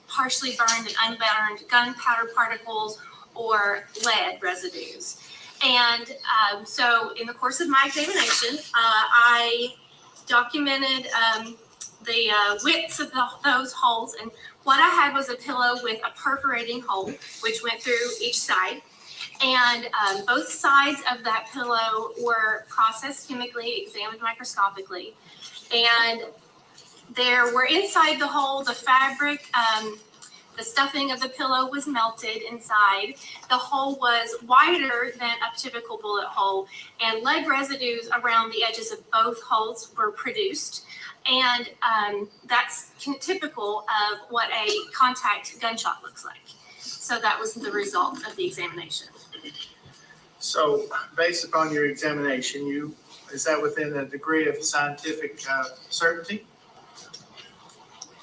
partially burned and unburned gunpowder particles or lead residues. And so in the course of my examination, I documented the widths of those holes, and what I had was a pillow with a perforating hole which went through each side, and both sides of that pillow were processed chemically, examined microscopically, and there were inside the hole the fabric, the stuffing of the pillow was melted inside. The hole was wider than a typical bullet hole, and lead residues around the edges of both holes were produced. And that's typical of what a contact gunshot looks like. So that was the result of the examination. So based upon your examination, is that within a degree of scientific certainty?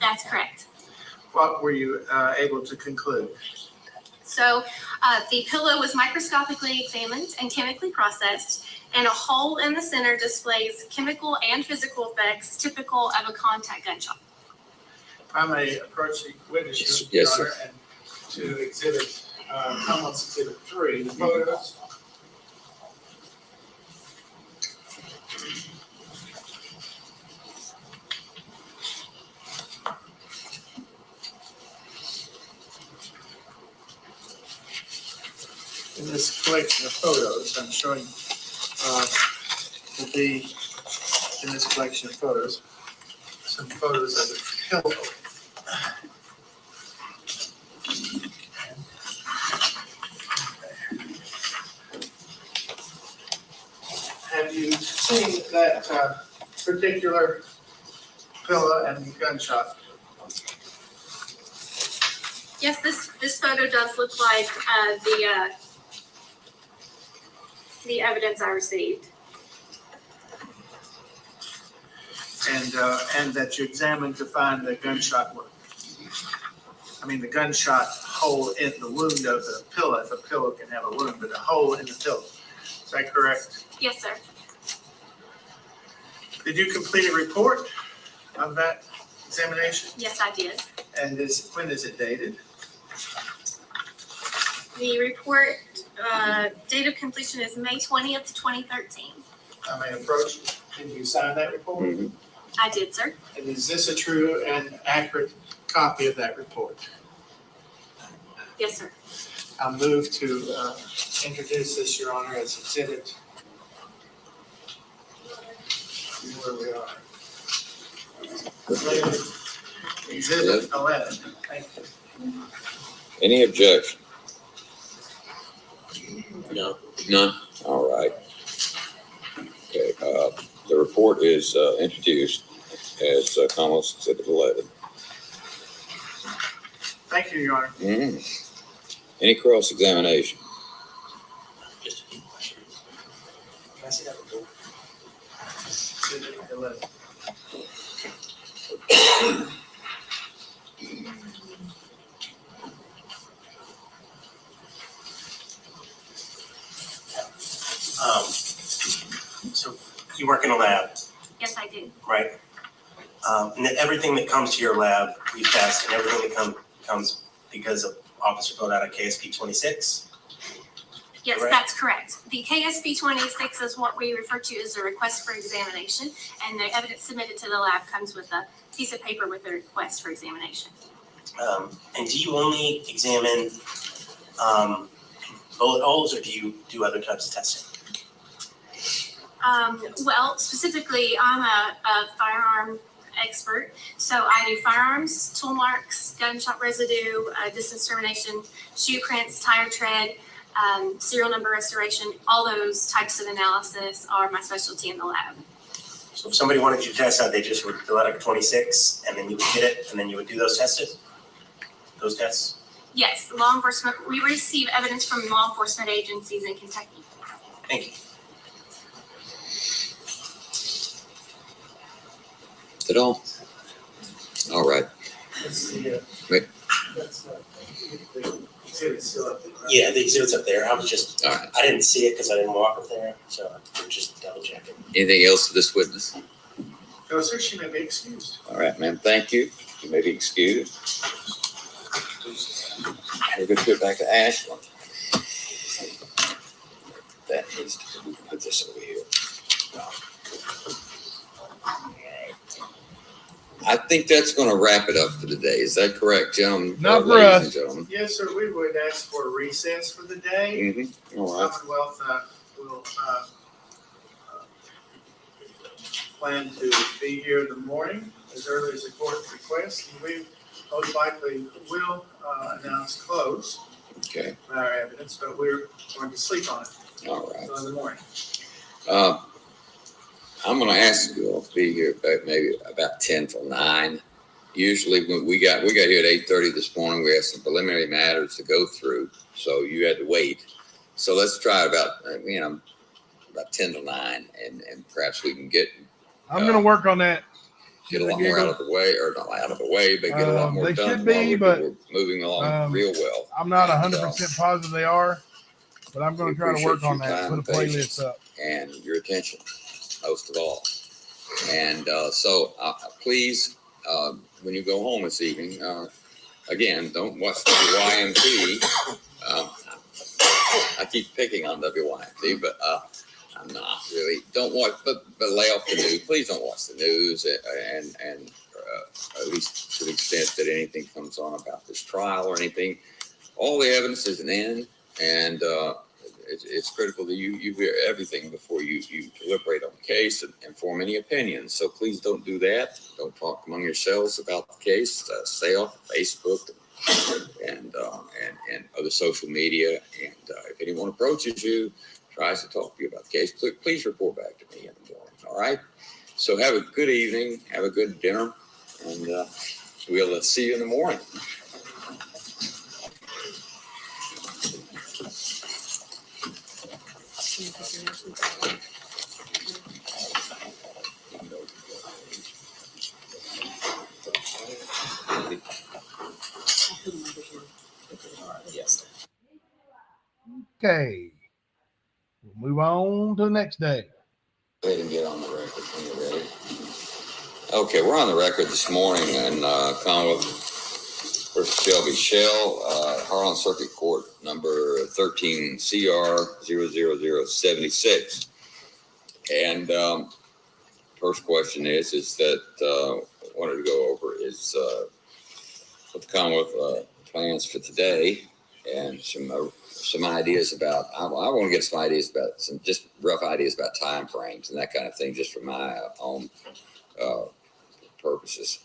That's correct. What were you able to conclude? So the pillow was microscopically examined and chemically processed, and a hole in the center displays chemical and physical effects typical of a contact gunshot. If I may approach the witness, Yes, Your sir. Honor, and to exhibit, Commonwealth's Exhibit 3, the photos. In this collection of photos, I'm showing will be in this collection of photos, some photos of the pillow. Have you seen that particular pillow and gunshot? Yes, this photo does look like the evidence I received. And that you examined to find the gunshot wound. I mean, the gunshot hole in the wound of the pillow. If a pillow can have a wound, but a hole in the pillow. Is that correct? Yes, sir. Did you complete a report of that examination? Yes, I did. And when is it dated? The report date of completion is May 20th, 2013. I may approach. Did you sign that report? Mhm. I did, sir. And is this a true and accurate copy of that report? Yes, sir. I'll move to introduce this, Your Honor, as exhibit. Where we are. Exhibit 11. Thank you. Any objection? No. None? All right. Okay, the report is introduced as Commonwealth's Exhibit 11. Thank you, Your Honor. Mhm. Any cross-examination? Just a few questions. Can I see that report? Exhibit 11. So you work in a lab, Yes, I do. right? And everything that comes to your lab, you test, and everything that comes because an officer filled out a KSP 26. Yes, correct? that's correct. The KSB 26 is what we refer to as a request for examination, and the evidence submitted to the lab comes with a piece of paper with a request for examination. And do you only examine bullet holes, or do you do other types of testing? Well, specifically, I'm a firearm expert, so I do firearms, tool marks, gunshot residue, distance termination, shoe prints, tire tread, serial number restoration. All those types of analysis are my specialty in the lab. So if somebody wanted you to test that, they just would fill out a 26, and then you would get it, and then you would do those tests? Those tests? Yes, law enforcement, we receive evidence from law enforcement agencies in Kentucky. Thank you. At all? All right. That's the, Wait. that's the exhibit's still up there, right? Yeah, the exhibit's up there. I was just, All right. I didn't see it because I didn't walk up there, so I'm just double checking. Anything else for this witness? No, sir, she may be excused. All right, ma'am. Thank you. You may be excused. We're going to go back to Ashland. That needs to be, put this over here. I think that's going to wrap it up for today. Is that correct, gentlemen? Not for Ladies us. and gentlemen. Yes, sir, we would ask for a recess for the day. Mm-hmm. All right. Commonwealth will plan to be here in the morning as early as the court requests. And we most likely will announce close Okay. our evidence, but we're going to sleep on it All right. until in the morning. I'm going to ask you all to be here maybe about 10 till 9. Usually when we got here at 8:30 this morning, we had some preliminary matters to go through, so you had to wait. So let's try about 10 till 9, and perhaps we can get I'm going to work on that. a lot more out of the way, or not out of the way, but get a lot more They done. should be, but we're moving along real well. I'm not And, 100% positive they are, but I'm going we to try to work appreciate on your that. time Put a and patience. playlist up. And your attention, most of all. And so please, when you go home this evening, again, don't watch WYMT. I keep picking on WYMT, but I'm not really. Don't watch, but lay off the news. Please don't watch the news, and at least to the extent that anything comes on about this trial or anything. All the evidence is in, and it's critical that you hear everything before you deliberate on the case and form any opinions. So please don't do that. Don't talk among yourselves about the case. Stay off Facebook and other social media. And if anyone approaches you, tries to talk to you about the case, please report back to me in the morning. All right. So have a good evening. Have a good dinner, and we'll see you in the morning. Yes. Okay. We'll move on to the next day. Go ahead and get on the record when you're ready. Okay, we're on the record this morning in Commonwealth versus Shelby Shell, Harlan Circuit Court number 13 CR 00076. And first question is that I wanted to go over is what the Commonwealth plans for today, and some ideas about. I want to get some ideas about some just rough ideas about time frames and that kind of thing, just for my own purposes.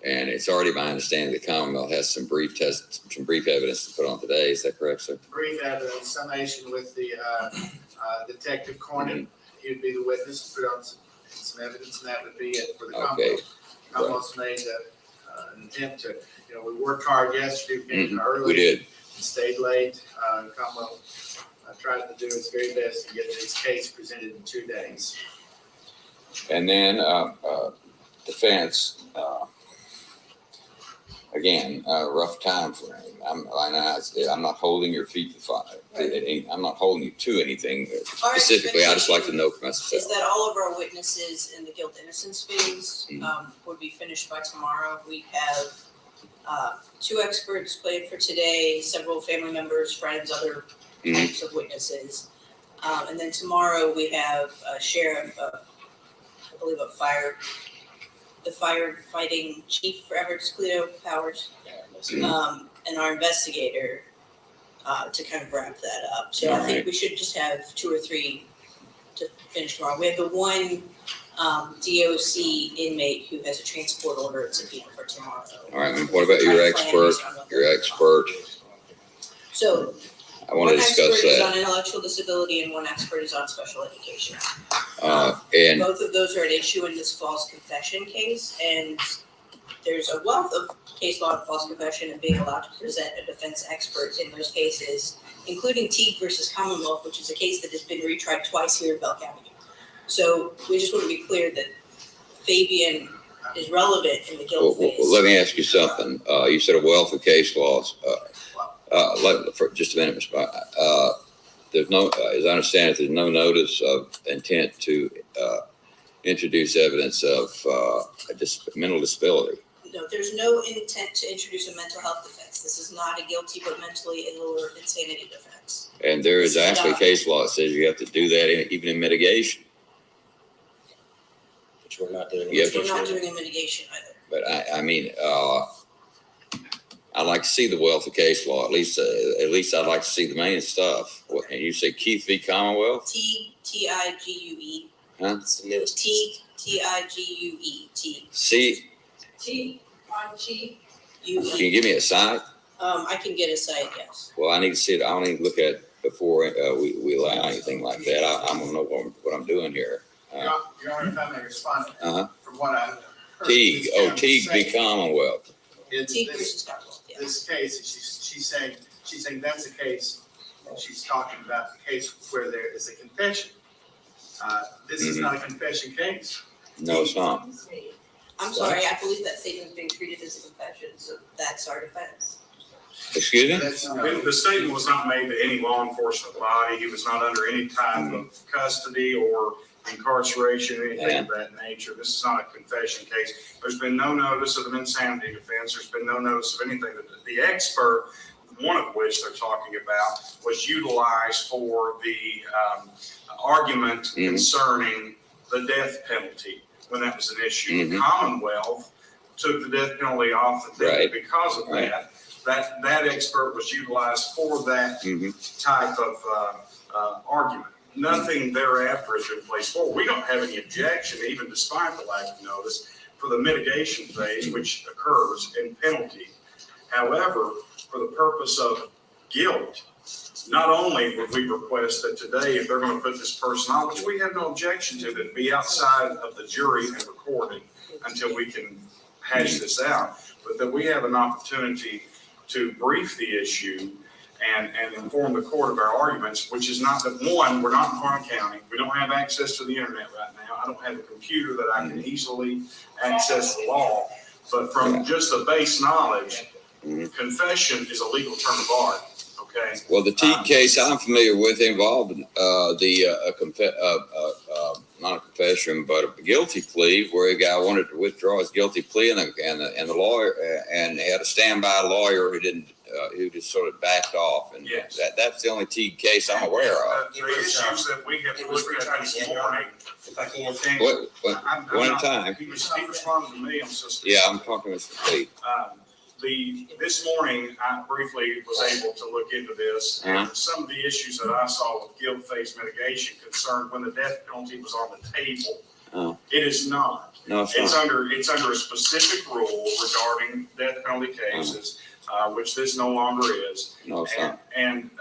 And it's already my understanding the Commonwealth has some brief evidence to put on today. Is that correct, sir? Brief evidence summation with the Detective Cornyn. He would be the witness to put on some evidence, and that would be it for the Commonwealth. Okay. Commonwealth's made an attempt to, we worked hard yesterday, getting early. We did. Stayed late. Commonwealth tried to do its very best to get this case presented in 2 days. And then defense, again, rough time frame. I'm not holding your feet to fire. I'm not holding you to anything specifically. I just like to know for myself. Is that all of our witnesses in the guilt innocence phase would be finished by tomorrow? We have Two experts played for today, several family members, friends, other types of witnesses. And then tomorrow we have a sheriff, I believe the firefighting chief for Everett's Cleo Powers, and our investigator to kind of wrap that up. So I think we should just have 2 or 3 to finish tomorrow. We have the one DOC inmate who has a transport order at subpoena for tomorrow. All right, and what about your expert? So I want to discuss one expert is that. on intellectual disability and one expert is on special education. And Both of those are at issue in this false confession case, and there's a wealth of case law on false confession and being allowed to present a defense expert in those cases, including Teague versus Commonwealth, which is a case that has been retried twice here in Bell County. So we just want to be clear that Fabian is relevant in the guilt phase. well, let me ask you something. You said a wealth of case laws. For just a minute, Ms. There's no, as I understand it, there's no notice of intent to introduce evidence of mental disability. No, there's no intent to introduce a mental health defense. This is not a guilty but mentally ill or insanity defense. And there is actually case law that says you have to do that even in mitigation. Which we're not doing. We're not doing a mitigation either. But I mean, I'd like to see the wealth of case law. At least I'd like to see the main stuff. And you say Keith v. Commonwealth? T-I-G-U-E. Huh? T-I-G-U-E. C. T-I-G-U-E. Can you give me a site? I can get a site, yes. Well, I need to see it. I need to look at it before we allow anything like that. I'm gonna know what I'm doing here. Your Honor, if I may respond, from what I heard. Teague. Oh, Teague v. Commonwealth. Teague versus Commonwealth, yeah. This case, she's saying that's a case, and she's talking about the case where there is a confession. This is not a confession case. No, it's not. I'm sorry, I believe that statement is being treated as a confession, so that's our defense. Excuse me? The statement was not made to any law enforcement body. He was not under any type of custody or incarceration or anything of that nature. This is not a confession case. There's been no notice of an insanity defense. There's been no notice of anything. The expert, one of which they're talking about, was utilized for the argument concerning the death penalty when that was an issue. Commonwealth took the death penalty off the table because of that. That expert was utilized for that type of argument. Nothing thereafter has been placed forward. We don't have any objection, even despite the lack of notice, for the mitigation phase, which occurs in penalty. However, for the purpose of guilt, not only would we request that today, if they're going to put this person on, which we have no objection to, that be outside of the jury and recorded until we can hash this out, but that we have an opportunity to brief the issue and inform the court of our arguments, which is not that, one, we're not in Harlan County. We don't have access to the internet right now. I don't have a computer that I can easily access the law. But from just the base knowledge, confession is a legal term of art. Okay. Well, the Teague case I'm familiar with involved not a confession, but a guilty plea where a guy wanted to withdraw his guilty plea, and the lawyer and he had a standby lawyer who didn't. Who just sort of backed off, and that's the only Teague case I'm aware of. The issues that we have looked at this morning. If I can. One at a time. He responded to me. I'm so sorry. Yeah, I'm talking with Steve. This morning, I briefly was able to look into this, and some of the issues that I saw with guilt phase mitigation concerned when the death penalty was on the table. It is not. No, it's not. It's under a specific rule regarding death penalty cases, which this no longer is. No, it's not. And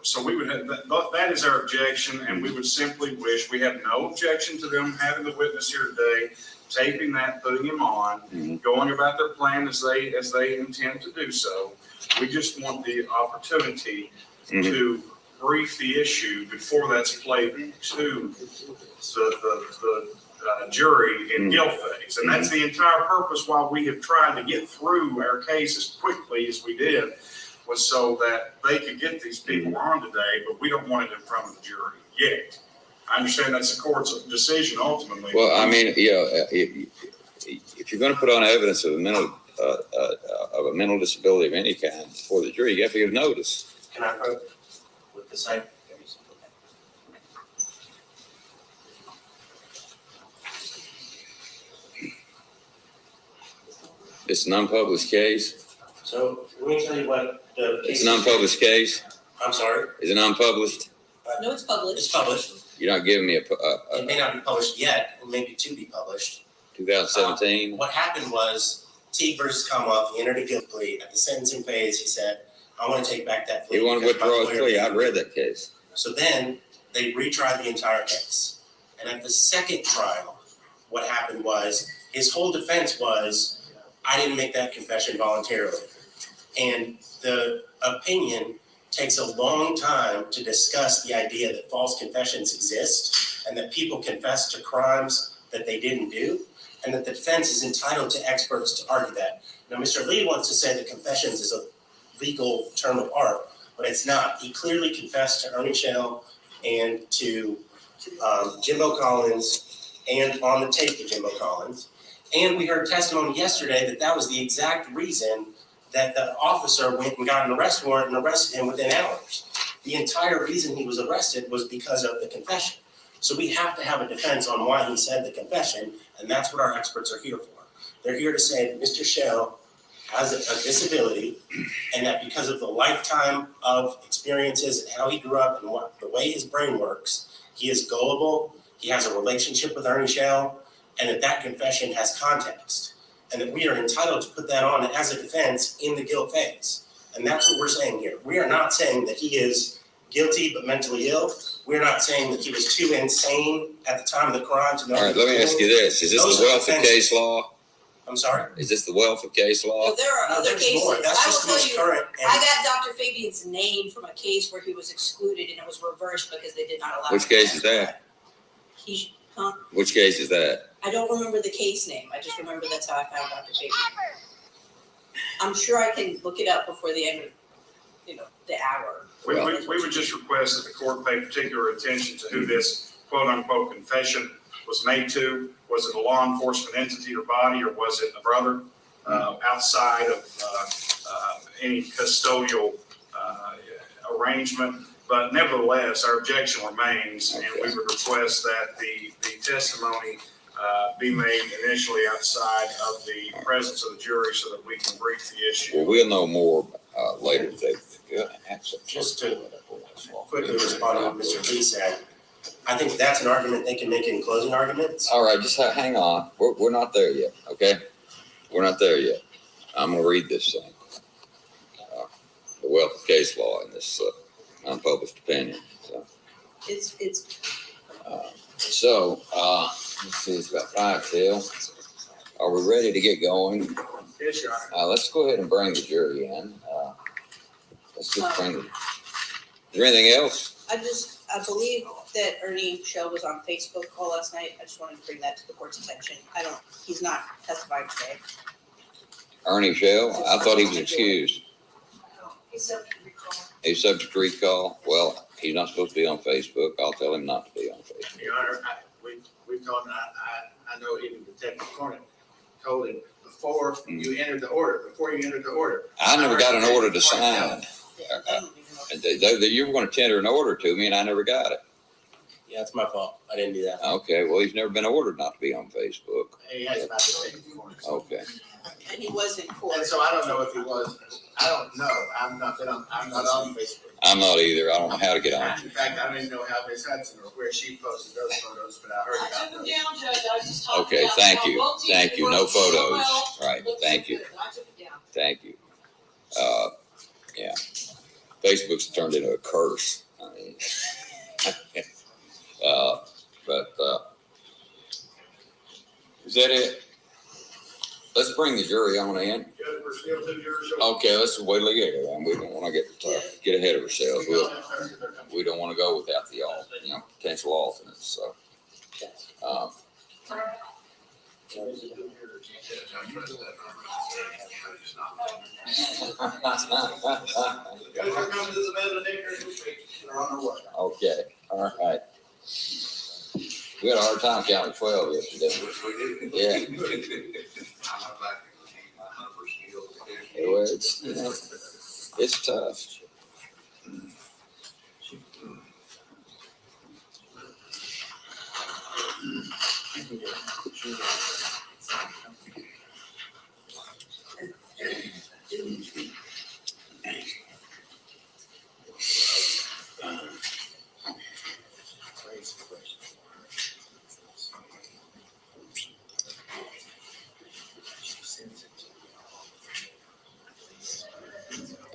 so we would have, that is our objection, and we would simply wish, we have no objection to them having the witness here today, taping that, putting him on, going about their plan as they intend to do so. We just want the opportunity to brief the issue before that's played to the jury in guilt phase. And that's the entire purpose why we have tried to get through our case as quickly as we did, was so that they could get these people on today, but we don't want it in front of the jury yet. I understand that's the court's decision ultimately. Well, I mean, if you're going to put on evidence of a mental of a mental disability of any kind before the jury, you have to give notice. Can I approach with the site? It's an unpublished case. So let me tell you what the case. It's an unpublished case. I'm sorry. Is it unpublished? No, it's published. It's published. You're not giving me It may not be published yet. It may be to be published. 2017. What happened was Teague versus Commonwealth, he entered a guilty plea. At the sentencing phase, he said, I want to take back that plea. He wanted to because my withdraw his lawyer- plea. I read that case. So then they retried the entire case. And at the second trial, what happened was his whole defense was, I didn't make that confession voluntarily. And the opinion takes a long time to discuss the idea that false confessions exist and that people confess to crimes that they didn't do, and that the defense is entitled to experts to argue that. Now, Mr. Lee wants to say that confessions is a legal term of art, but it's not. He clearly confessed to Ernie Shell and to Jimbo Collins, and on the tape to Jimbo Collins. And we heard testimony yesterday that that was the exact reason that the officer went and got an arrest warrant and arrested him within hours. The entire reason he was arrested was because of the confession. So we have to have a defense on why he said the confession, and that's what our experts are here for. They're here to say that Mr. Shell has a disability, and that because of the lifetime of experiences and how he grew up and the way his brain works, he is gullible, he has a relationship with Ernie Shell, and that confession has context. And that we are entitled to put that on as a defense in the guilt phase. And that's what we're saying here. We are not saying that he is guilty but mentally ill. We're not saying that he was too insane at the time of the crime to know. All right, let me ask you this. Is this the wealth of case law? I'm sorry? Is this the wealth of case law? No, there are No, other there's cases. more. That's I just will the tell most you, current. I got Dr. Fabian's name from a case where he was excluded and it was reversed because they did not allow. Which case is that? Which case is that? I don't remember the case name. I just remember that's how I found Dr. Fabian. I'm sure I can look it up before the end of, the hour. We would just request that the court pay particular attention to who this quote unquote confession was made to. Was it a law enforcement entity or body, or was it a brother outside of any custodial arrangement? But nevertheless, our objection remains, and we would request that the testimony be made initially outside of the presence of the jury so that we can brief the issue. Well, we'll know more later today. Just to quickly respond to what Mr. Lee said, I think that's an argument they can make in closing arguments. All right, just hang on. We're not there yet, okay? We're not there yet. I'm going to read this thing. The wealth of case law in this unpublished opinion. So, let's see, it's about 5 till. Are we ready to get going? Yes, Your Honor. Let's go ahead and bring the jury in. Let's just bring it. Is there anything else? I believe that Ernie Shell was on Facebook call last night. I just wanted to bring that to the court's attention. He's not testifying today. Ernie Shell? I thought he was excused. He's subject to recall. He's subject to recall. Well, he's not supposed to be on Facebook. I'll tell him not to be on Facebook. Your Honor, we told him, I know even Detective Cornick told him before you entered the order. I never got an order to sign. You were going to tender an order to me, and I never got it. Yeah, it's my fault. I didn't do that. Okay, well, he's never been ordered not to be on Facebook. He has about Detective Cornick. Okay. And he was in court. And so I don't know if he was, I don't know. I'm not on Facebook. I'm not either. I don't know how to get on. In fact, I don't even know how Miss Hudson or where she posted those photos, but I heard I about took them those. down, Judge. I was just talking Okay, about thank how you. well team Thank you. worked No so photos. well. Right, Looked thank so you. good. I took it down. Thank you. Yeah. Facebook's turned into a curse. I mean, is that it? Let's bring the jury on in. We're still to yours. Okay, let's wait till they get here. We don't want to get ahead of ourselves. We don't want to go without the potential alternates. So, okay, all right. We had a hard time counting 12 yesterday. Yeah. Well, it's, you know, it's tough.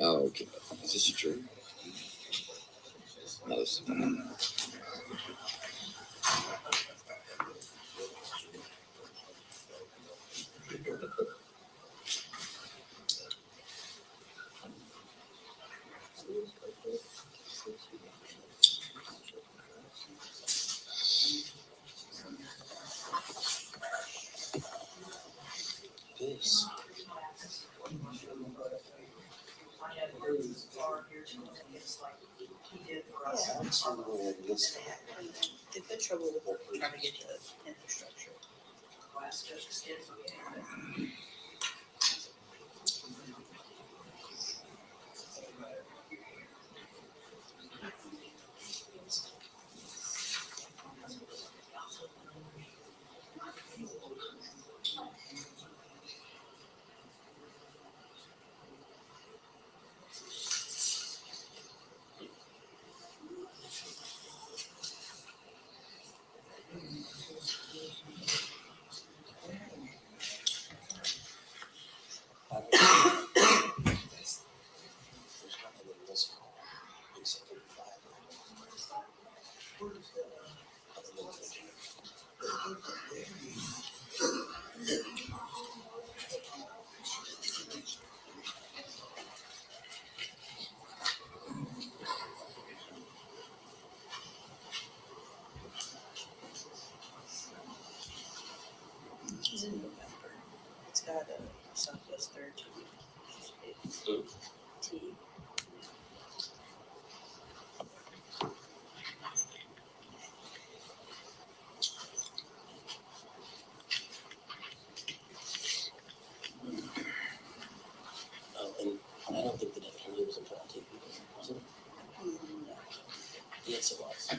Oh, okay. Is this true? No, this is not. This. They've had trouble trying to get to infrastructure. It's in November. It's got a Southwest 3rd T. Oh, and I don't think the Death Penalty was in front of TV, was it? No. Yes, it was.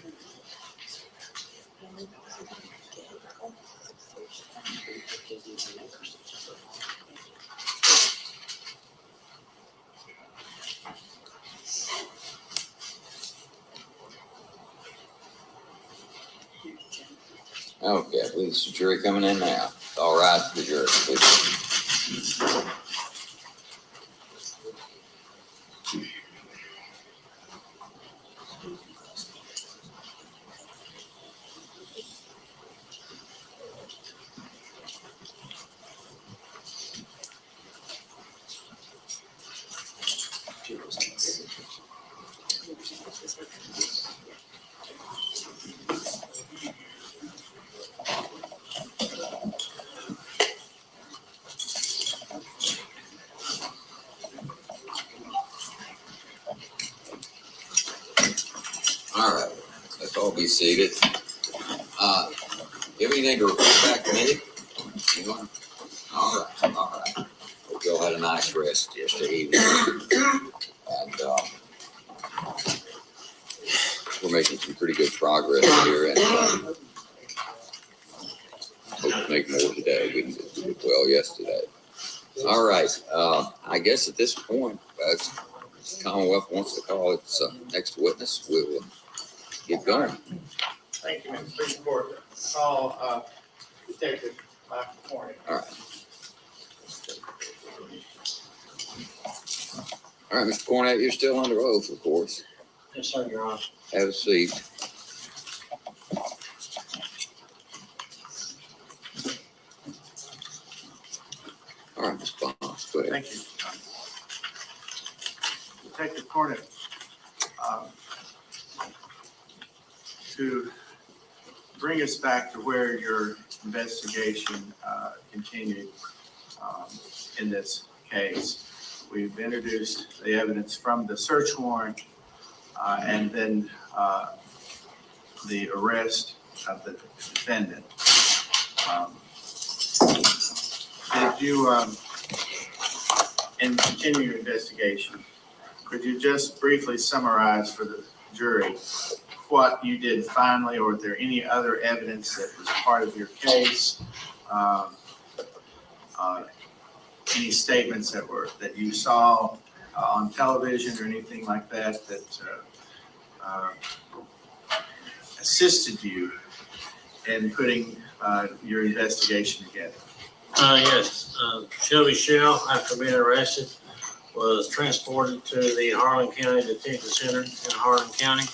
Okay, I believe it's the jury coming in now. All right, the jury, please. All right, let's all be seated. You have anything to report back to me? Anyone? All right. Hope you all had a nice rest yesterday evening. And we're making some pretty good progress here, and hope to make more today. We did well yesterday. All right. I guess at this point, Commonwealth wants to call its next witness. We'll get going. Thank you, Mr. Police Court. Call, Detective Michael Corning. All right. All right, Mr. Cornett, you're still under oath, of course. Yes, sir, Your Honor. Have a seat. All right, Ms. Bonds, go ahead. Thank you. Detective Cornett, to bring us back to where your investigation continued in this case, we've introduced the evidence from the search warrant and then the arrest of the defendant. Did you and continue your investigation, could you just briefly summarize for the jury what you did finally, or is there any other evidence that was part of your case? Any statements that you saw on television or anything like that assisted you in putting your investigation together? Yes. Shelby Shell, after being arrested, was transported to the Harlan County Detention Center in Harlan County.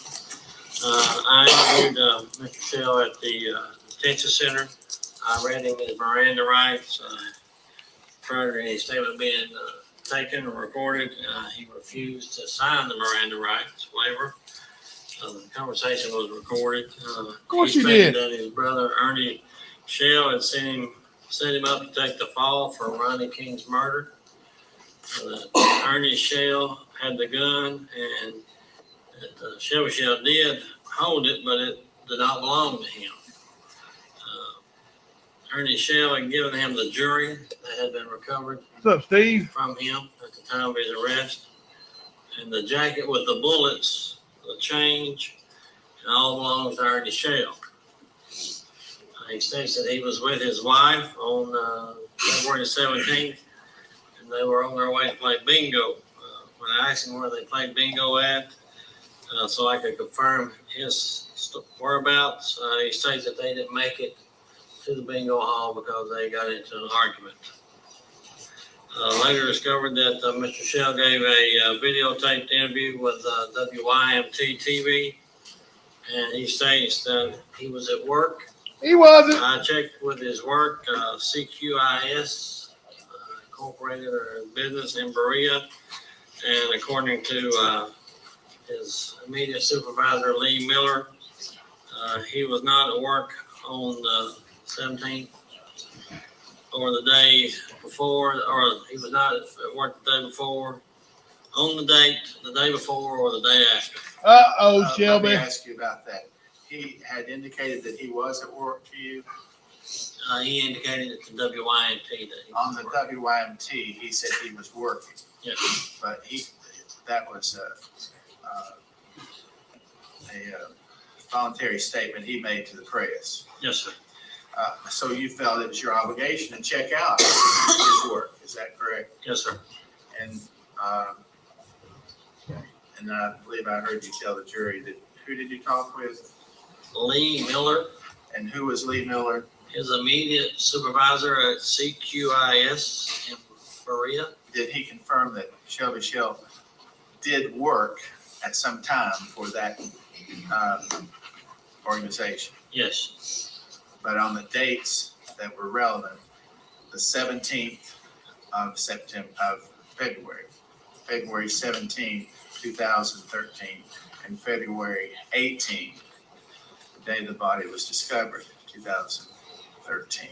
I interviewed Mr. Shell at the detention center. I read him his Miranda rights prior to any statement being taken or recorded. He refused to sign the Miranda rights waiver. The conversation was recorded. Of course he you stated did. that his brother Ernie Shell had set him up to take the fall for Ronnie King's murder. Ernie Shell had the gun, and Shelby Shell did hold it, but it did not belong to him. Ernie Shell had given him the jury that had been recovered What's up, Steve? from him at the time of his arrest, and the jacket with the bullets, the change, and all belongs to Ernie Shell. He states that he was with his wife on February 17th, and they were on their way to play bingo. When I asked him where they played bingo at, so I could confirm his whereabouts, he states that they didn't make it to the bingo hall because they got into an argument. Later discovered that Mr. Shell gave a videotaped interview with WYMT TV, and he states that he was at work. He wasn't. I checked with his work, CQIS Incorporated, or business in Berea, and according to his immediate supervisor, Lee Miller, he was not at work on the 17th or the day before, or he was not at work the day before, on the date, the day before, or the day after. Shelby. Let me ask you about that. He had indicated that he was at work to you. He indicated it to WYMT that he was On the working. WYMT, he said he was working. Yes. But that was a voluntary statement he made to the press. Yes, sir. So you felt it was your obligation to check out his work. Is that correct? Yes, sir. And I believe I heard you tell the jury that, who did you talk with? Lee Miller, And who was Lee Miller? his immediate supervisor at CQIS in Berea. Did he confirm that Shelby Shell did work at some time for that organization? Yes. But on the dates that were relevant, the 17th of February 17, 2013, and February 18, the day the body was discovered, 2013.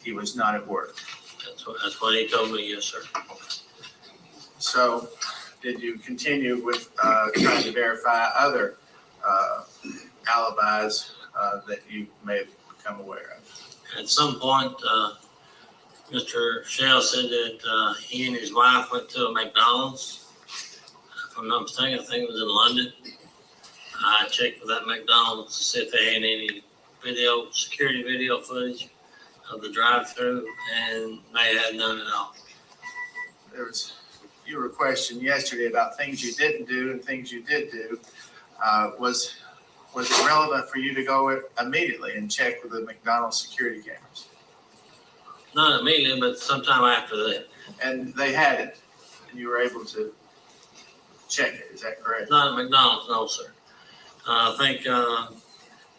He was not at work. That's what he told me, yes, sir. So did you continue with trying to verify other alibis that you may have become aware of? At some point, Mr. Shell said that he and his wife went to a McDonald's. If I'm not mistaken, I think it was in London. I checked with that McDonald's to see if they had any security video footage of the drive-through, and they had none at all. You were questioned yesterday about things you didn't do and things you did do. Was it relevant for you to go immediately and check with the McDonald's security cameras? Not immediately, but sometime after that. And they had it, and you were able to check it, is that correct? Not at McDonald's, no, sir. I think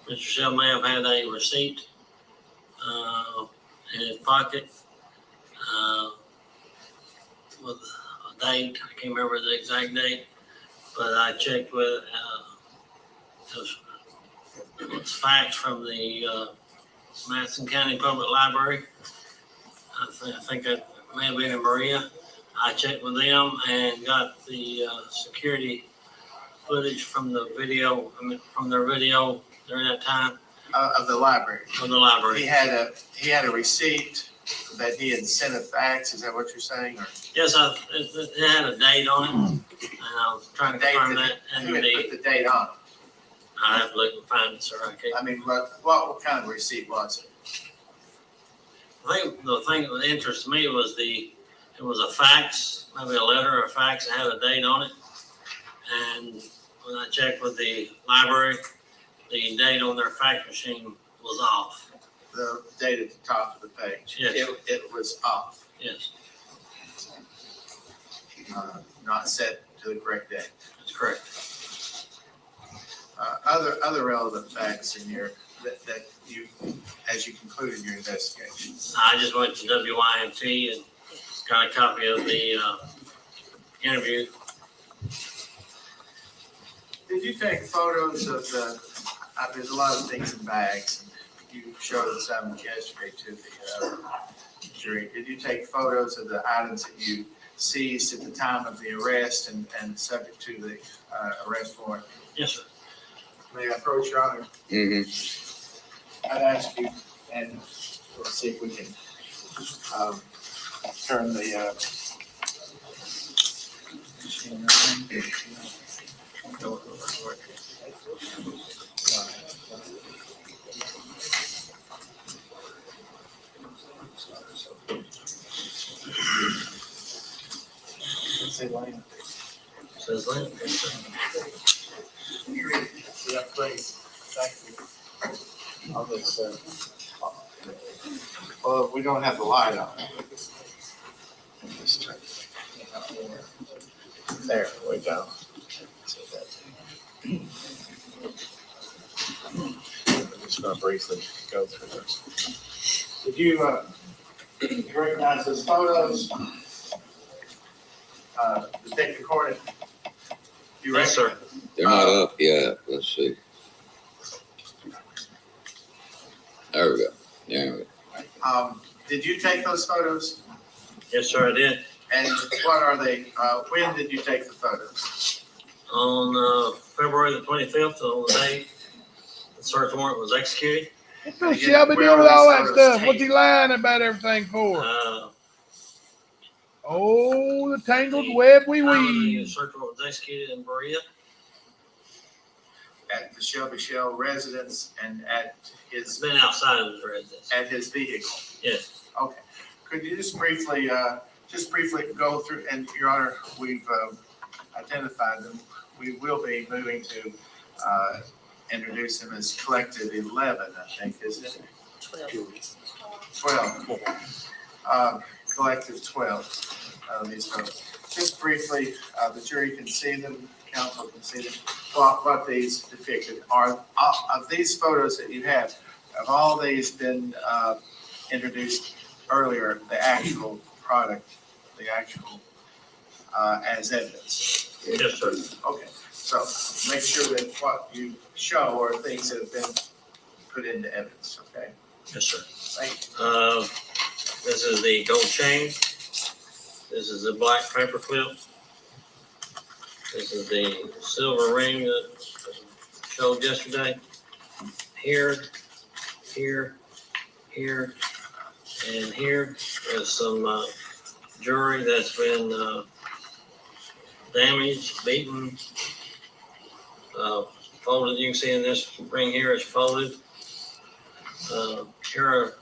Mr. Shell may have had a receipt in his pocket with a date. I can't remember the exact date, but I checked with it was faxed from the Madison County Public Library. I think that may have been in Berea. I checked with them and got the security footage from the video, from their video during that time. Of the library. Of the library. He had a receipt that he had sent a fax, is that what you're saying? Or Yes, it had a date on it, and I was trying to confirm that. And who had put the date on it? I have to look and find it, sir. I can't. I mean, what kind of receipt was it? I think the thing that interested me was it was a fax, maybe a letter or a fax that had a date on it. And when I checked with the library, the date on their fax machine was off. The date at the top of the page? Yes. It was off, Yes, not set to the correct date. that's correct. Other relevant facts in your, that you, as you concluded your investigation? I just went to WYMT and got a copy of the interview. Did you take photos of there's a lot of things in bags, and you showed some yesterday to the jury. Did you take photos of the items that you seized at the time of the arrest and subject to the arrest warrant? Yes, sir. May I approach, Your Honor? Mm-hmm. I'd ask you, and we'll see if we can turn the machine Says Lane. Yeah, please. Thank you. I'll just, well, we don't have the light on. There we go. I'm just going to briefly go through this. Did you recognize those photos? Detective Cornett? Yes, sir. They're not up yet. Let's see. There we go. There we go. Did you take those photos? Yes, sir, I did. And what are they? When did you take the photos? On February the 25th, on the day the search warrant was executed. What's Shelby doing with all that stuff? What's he lying about everything for? Oh, the tangled web we The weave. search warrant was executed in Berea. At the Shelby Shell residence and at It's his been outside of his residence. at his vehicle. Yes. Okay. Could you just briefly go through, and Your Honor, we've identified them. We will be moving to introduce them as collective 11, I think, isn't it? 12. Collective 12 of these photos. Just briefly, the jury can see them, counsel can see them, what these depicted are. Of these photos that you have all these been introduced earlier, the actual product, the actual as evidence? Yes, sir. Okay, so make sure that what you show are things that have been put into evidence, okay? Yes, sir. Thank you. This is the gold chain. This is the black paper clip. This is the silver ring that was showed yesterday. Here, here, here, and here is some jewelry that's been damaged, beaten, folded. You can see in this ring here is folded. Here,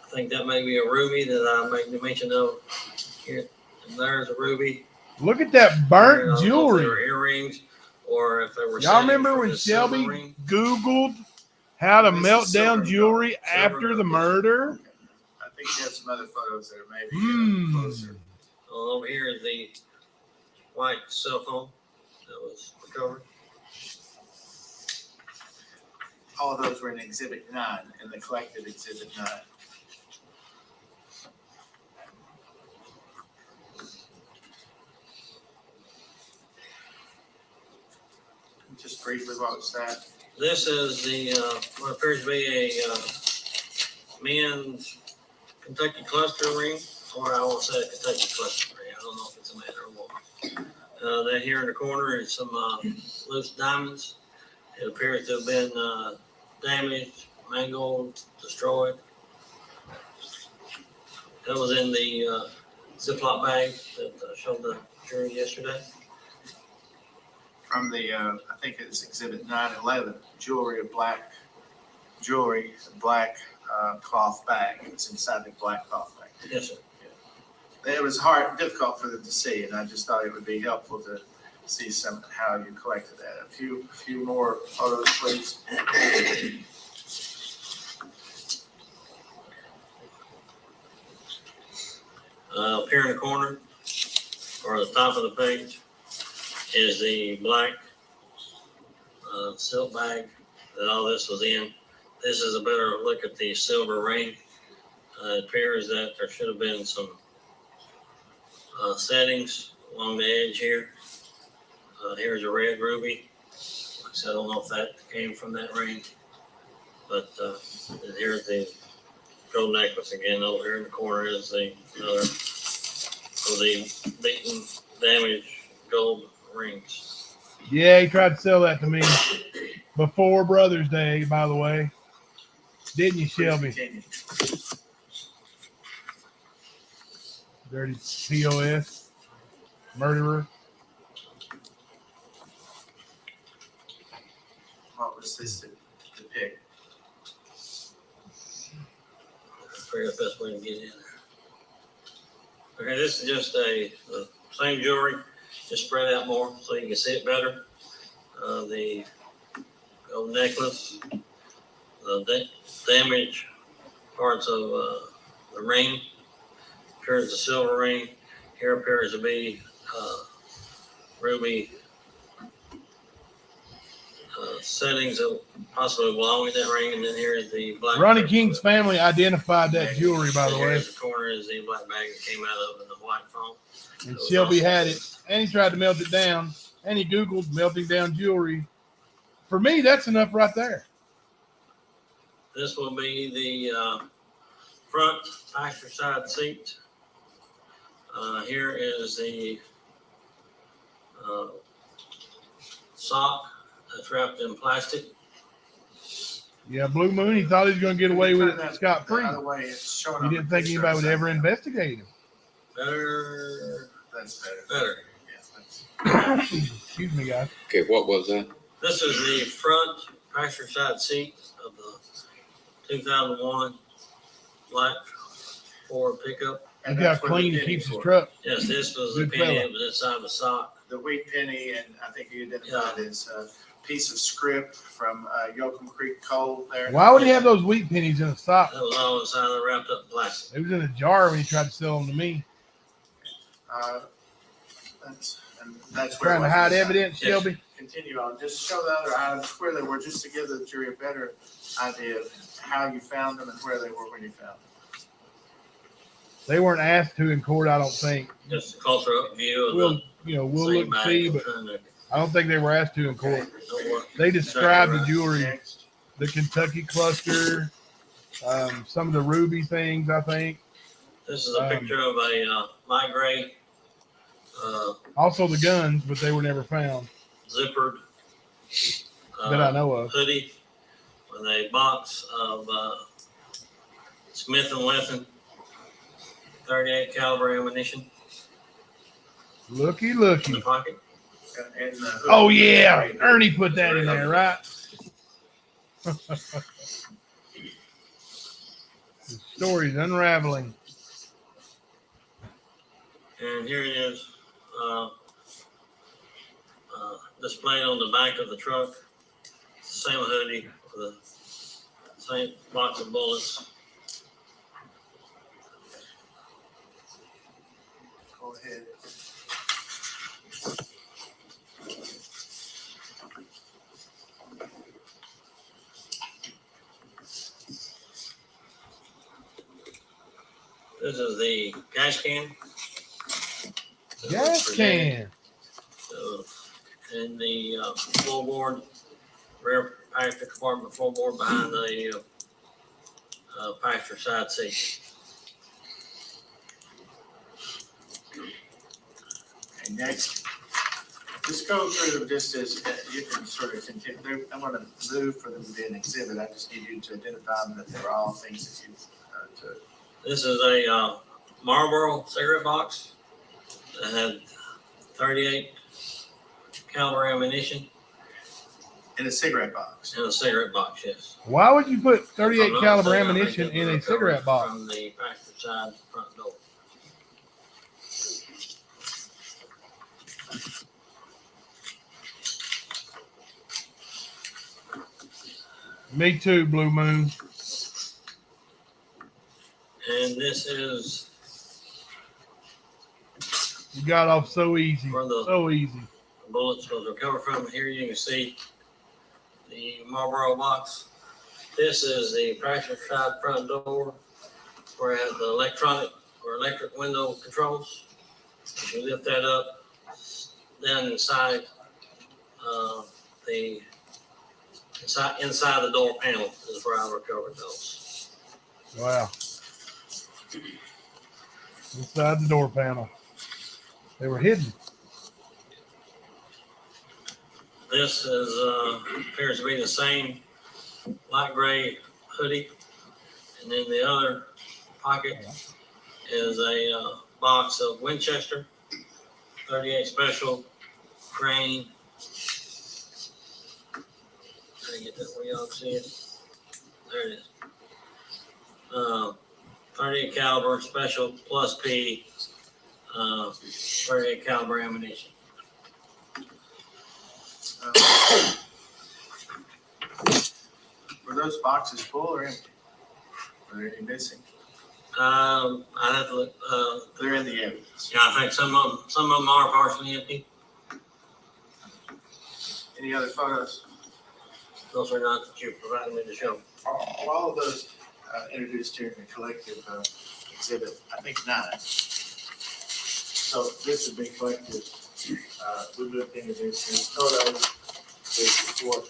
I think that may be a ruby that I made mention of. Here, and there's a ruby. Look at that burnt jewelry. If they were earrings, or if they were. Y'all remember when Shelby Googled how to melt down jewelry after the murder? I think you have some other photos that are maybe closer. Over here is the white cell phone that was recovered. All of those were in Exhibit 9, in the collective Exhibit 9. Just briefly, what was that? This is the what appears to be a men's Kentucky cluster ring, or I won't say a Kentucky cluster ring. I don't know if it's a man or a woman. That here in the corner is some loose diamonds. It appears to have been damaged, mangled, destroyed. That was in the Ziploc bag that I showed the jury yesterday. From the, I think it's exhibit 911, jewelry, black cloth bag. It's inside the black cloth bag. Yes, sir. It was difficult for them to see, and I just thought it would be helpful to see how you collected that. A few more photos, please. Up here in the corner, or the top of the page, is the black silk bag that all this was in. This is a better look at the silver ring. It appears that there should have been some settings along the edge here. Here's a red ruby. So I don't know if that came from that ring, but here's the gold necklace again. Over here in the corner is the other of the beaten, damaged gold rings. Yeah, he tried to sell that to me before Brother's Day, by the way. Didn't you, Shelby? Dirty POS. Murderer. What was this to depict? I figured the best way to get in there. Okay, this is just the same jewelry, just spread out more so you can see it better. The gold necklace, the damaged parts of the ring, appears the silver ring. Here appears to be ruby settings that possibly belong in that ring, and then here is the black. Ronnie King's family identified that jewelry, by the way. Here's the corner is the black bag that came out of in the white phone. And Shelby had it, and he tried to melt it down, and he Googled melting down jewelry. For me, that's enough right there. This will be the front passenger side seat. Here is the sock that's wrapped in plastic. Yeah, Blue Moon, he thought he was going to get away with it scot-free. He didn't think anybody would ever investigate him. Better. That's better. Better. Yeah, Excuse me, guys. Okay, what was that? This is the front passenger side seat of the 2001 black Ford pickup. Look how clean he keeps his truck. Yes, this was the Good penny fella. that was inside the sock. The wheat penny, and I think you identified it as a piece of script from Yoakum Creek Coal there. Why would he have those wheat pennies in a sock? That was all inside the wrapped up in plastic. It was in a jar when he tried to sell them to me. That's Trying to hide evidence, Shelby. Continue on. Just show the other items where they were, just to give the jury a better idea of how you found them and where they were when you found them. They weren't asked to in court, I don't think. Just a closer up view of We'll look and see, but I don't think they were asked to in court. They described the jewelry, the Kentucky cluster, some of the ruby things, I think. This is a picture of a light gray Also the guns, but they were never found zippered that I know of. hoodie with a box of Smith & Wesson 38 caliber ammunition Looky. in the pocket. And Oh, yeah. Ernie put that in there, right? The story's unraveling. And here it is, displayed on the back of the truck. Same hoodie with the same box of bullets. Go ahead. This is the gas can. Gas can. So, in the floorboard, rear passenger compartment floorboard behind the passenger side seat. And next, just go through just as you can sort of continue. I'm going to move for them to be an exhibit. I just need you to identify them, that they're all things that you took. This is a Marlboro cigarette box that had 38 caliber ammunition In a cigarette box. in a cigarette box, yes. Why would you put 38 If I'm not caliber mistaken, I think ammunition it in was a cigarette recovered box? from the passenger side front door. Me too, Blue Moon. And this is You got off so easy. where the So easy. bullets was recovered from. Here you can see the Marlboro box. This is the passenger side front door where it has the electric window controls. If you lift that up, then inside the inside the door panel is where I recovered those. Wow. Inside the door panel. They were hidden. This is appears to be the same light gray hoodie, and then the other pocket is a box of Winchester 38 Special grain. Try to get that where y'all can see it. There it is. 38 caliber special plus P 38 caliber ammunition. Were those boxes full or empty? Were there any missing? I'd have to look. They're in the evidence. Yeah, I think some of them are partially empty. Any other photos? Those are not that you provided me to show. Are all of those introduced here in the collective exhibit? I think 9. So this has been collected. We moved into this photo. This report.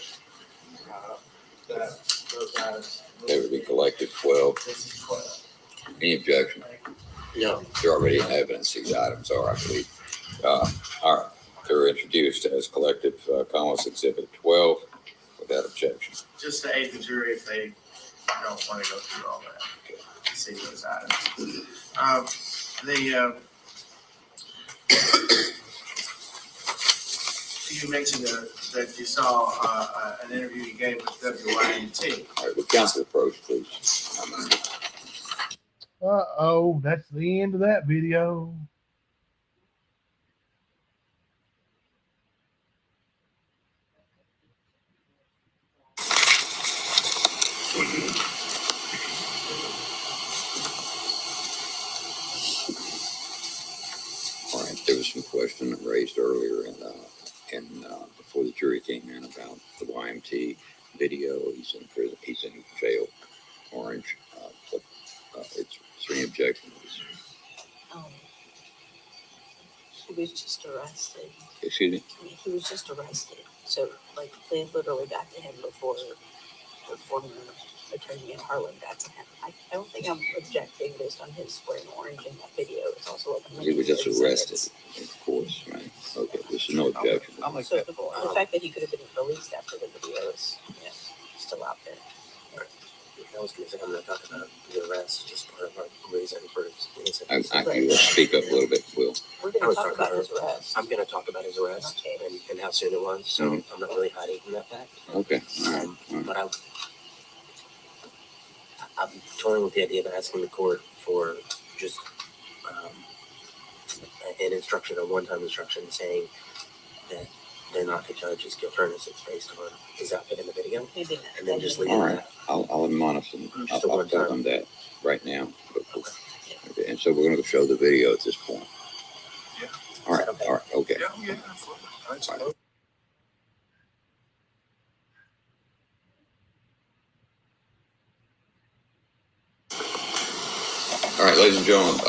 Those items. They would be collected 12. This is 12. Any objection? No. They're already in evidence, these items are, I believe. All right, they're introduced as collective Commerce Exhibit 12 without objection. Just to aid the jury if they don't want to go through all that to see those items. You mentioned that you saw an interview you gave with WYMT. All right, would counsel approach, please? Uh-oh, that's the end of that video. All right, there was some question raised earlier and before the jury came in about the YMT video. He's in prison. He's in jail. Orange. It's 3 objections. He was just arrested. Excuse me? He was just arrested. So, like, they literally got to him before the former attorney in Harlan got to him. I don't think I'm objecting based on his wearing orange in that video. It's also like He was just arrested, of course, right? Okay, there's no objection. So the fact that he could have been released after the video is, still out there. I was going to say, I'm going to talk about the arrest, just part of our reason for his innocence. You will speak up a little bit, Will. We're going to talk about his arrest. I'm going to talk about his arrest and how soon it was, so I'm not really hiding from that fact. Okay. But I'm toying with the idea of asking the court for just an instruction, a one-time instruction saying that they're not to judge his guilt or innocence based on his outfit in the video. Maybe not. And then just leave it All at right, that. I'll admonish them. Just a I'll tell them that right now. Okay, and so we're going to show the video at this point. Yeah. All right, okay. Yeah, absolutely. All right. All right, ladies and gentlemen,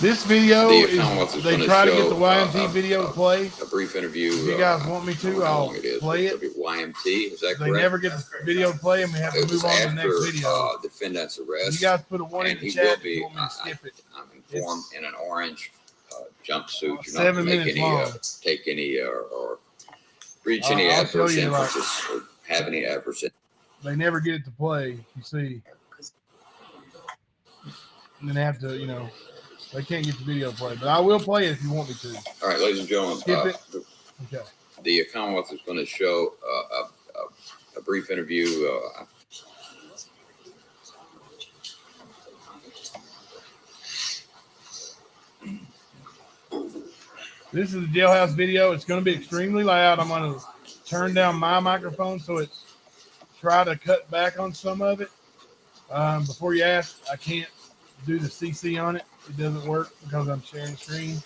this video the is, Commonwealth is they going to try to show, get the YMT video to play. a brief interview. If you guys want me to, I'll play it. YMT, is that They correct? never get the video to play, and we have to It was move on to the next after video. defendant's You arrest. guys put a 1 in And the he chat will if be, you want me to skip it. I'm informed, in an orange jumpsuit. You're not 7 to make minutes any, long. take any, or reach any I'll show adverse you, like- inferences or have any adverse. They never get it to play, you see. And then they have to, They can't get the video played, but I will play it if you want me to. All right, ladies and gentlemen. Skip it. Okay. The Commonwealth is going to show a brief interview. This is the jailhouse video. It's going to be extremely loud. I'm going to turn down my microphone so it's try to cut back on some of it. Before you ask, I can't do the CC on it. It doesn't work because I'm sharing screen. See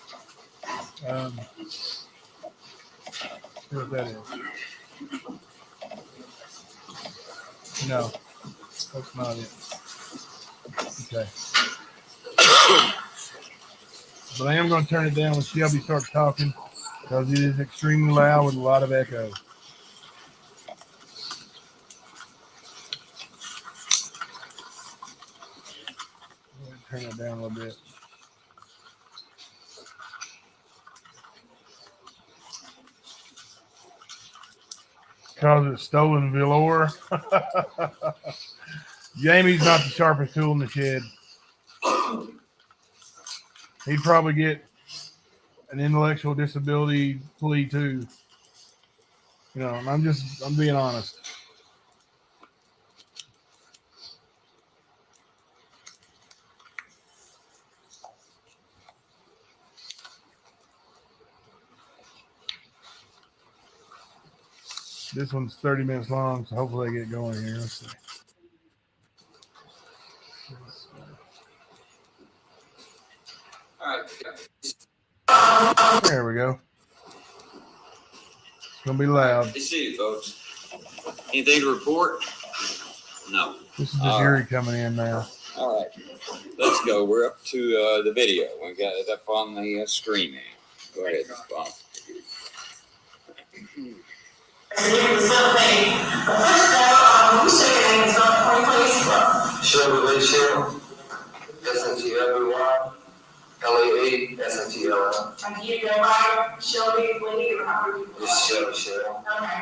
what that is. No, that's not it. Okay. But I am going to turn it down when Shelby starts talking because it is extremely loud with a lot of echo. Turn it down a little bit. Because it's stolen velour. Jamie's not the sharpest tool in the shed. He'd probably get an intellectual disability plea too. You know, and I'm being honest. This one's 30 minutes long, so hopefully I get going here. Let's see. All right. There we go. It's going to be loud. Be seated, folks. Anything to report? No. This is the jury coming in now. All right. Let's go. We're up to the video. We got it up on the screen now. Go ahead, Bob. Shelby Lee Shell, SNTL, LAE, SNTL. And you go by Shelby Lee or how are you? Just Shelby Shell. Okay.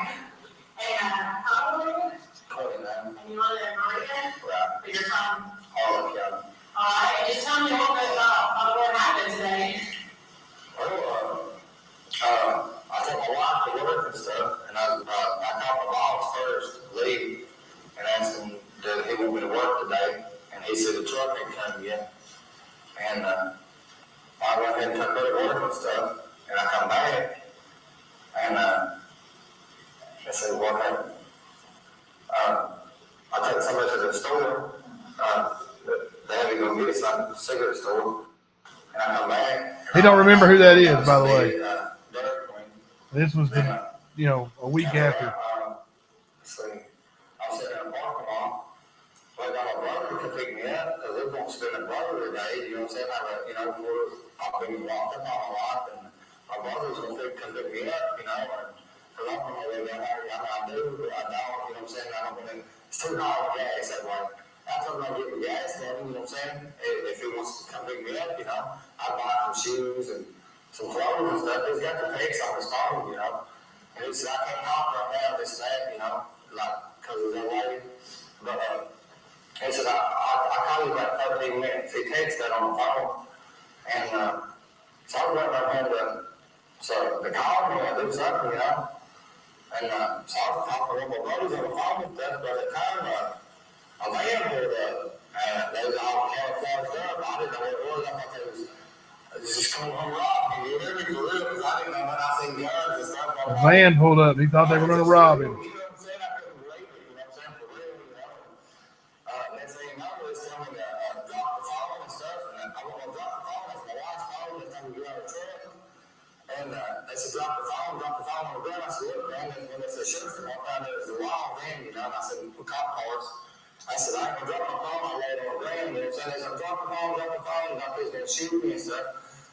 And how old are you? 29. And you live in Oregon? Right. For your time? All County. Alright, just tell me a little bit about what happened today. I took my wife to work and stuff, and I called my boss first, Lee, and asked him did he want me to work today, and he said the truck ain't come yet. And I went ahead and took her to work and stuff, and I come back, and I said, what happened? I took somebody to the store, they had to go get some cigarette store, and I come back. He don't remember who that is, by the way. This was the, a week after. See, I was sitting in the parking lot. Well, I got my brother to pick me up because they're going to spend a brother today. You know what I'm saying? I've been walked up all my life, and my brother's going to come pick me up, because I'm on my way down there. I do, but I don't, you know what I'm saying? I don't want to, it's $2 gas that way. I told him I'd get the gas money, you know what I'm saying? If he wants to come pick me up, I'd buy some shoes and some clothes and stuff. He's got the pics on his phone, And he said, I can't talk right now, this, that, because of the lady. But he said, I'll call you about 13 minutes. He texted that on the phone. And so I went right home so they called me, I do something, And so I was talking with my buddies on the phone and stuff. But at the time, a van pulled up, and they was all camouflaged up. I didn't know what it was. I thought they was just coming home rob me. You hear me? For real, because I didn't know when I seen guns and stuff. A van pulled up. He thought they were going to rob him. You know what I'm saying? I couldn't believe it. You know what I'm saying? For real, Next thing you know, they was telling me to drop the phone and stuff. And I went to drop the phone. It's my wife's phone. They told me to get out of the truck. And they said, drop the phone on the ground. I said, look, man. And when they said, sheriff's department, I found out it was a wrong van, And I said, we cop cars. I said, I ain't gonna drop my phone. I laid it on the ground. You know what I'm saying? They said, drop the phone. And I thought he was gonna shoot me and stuff.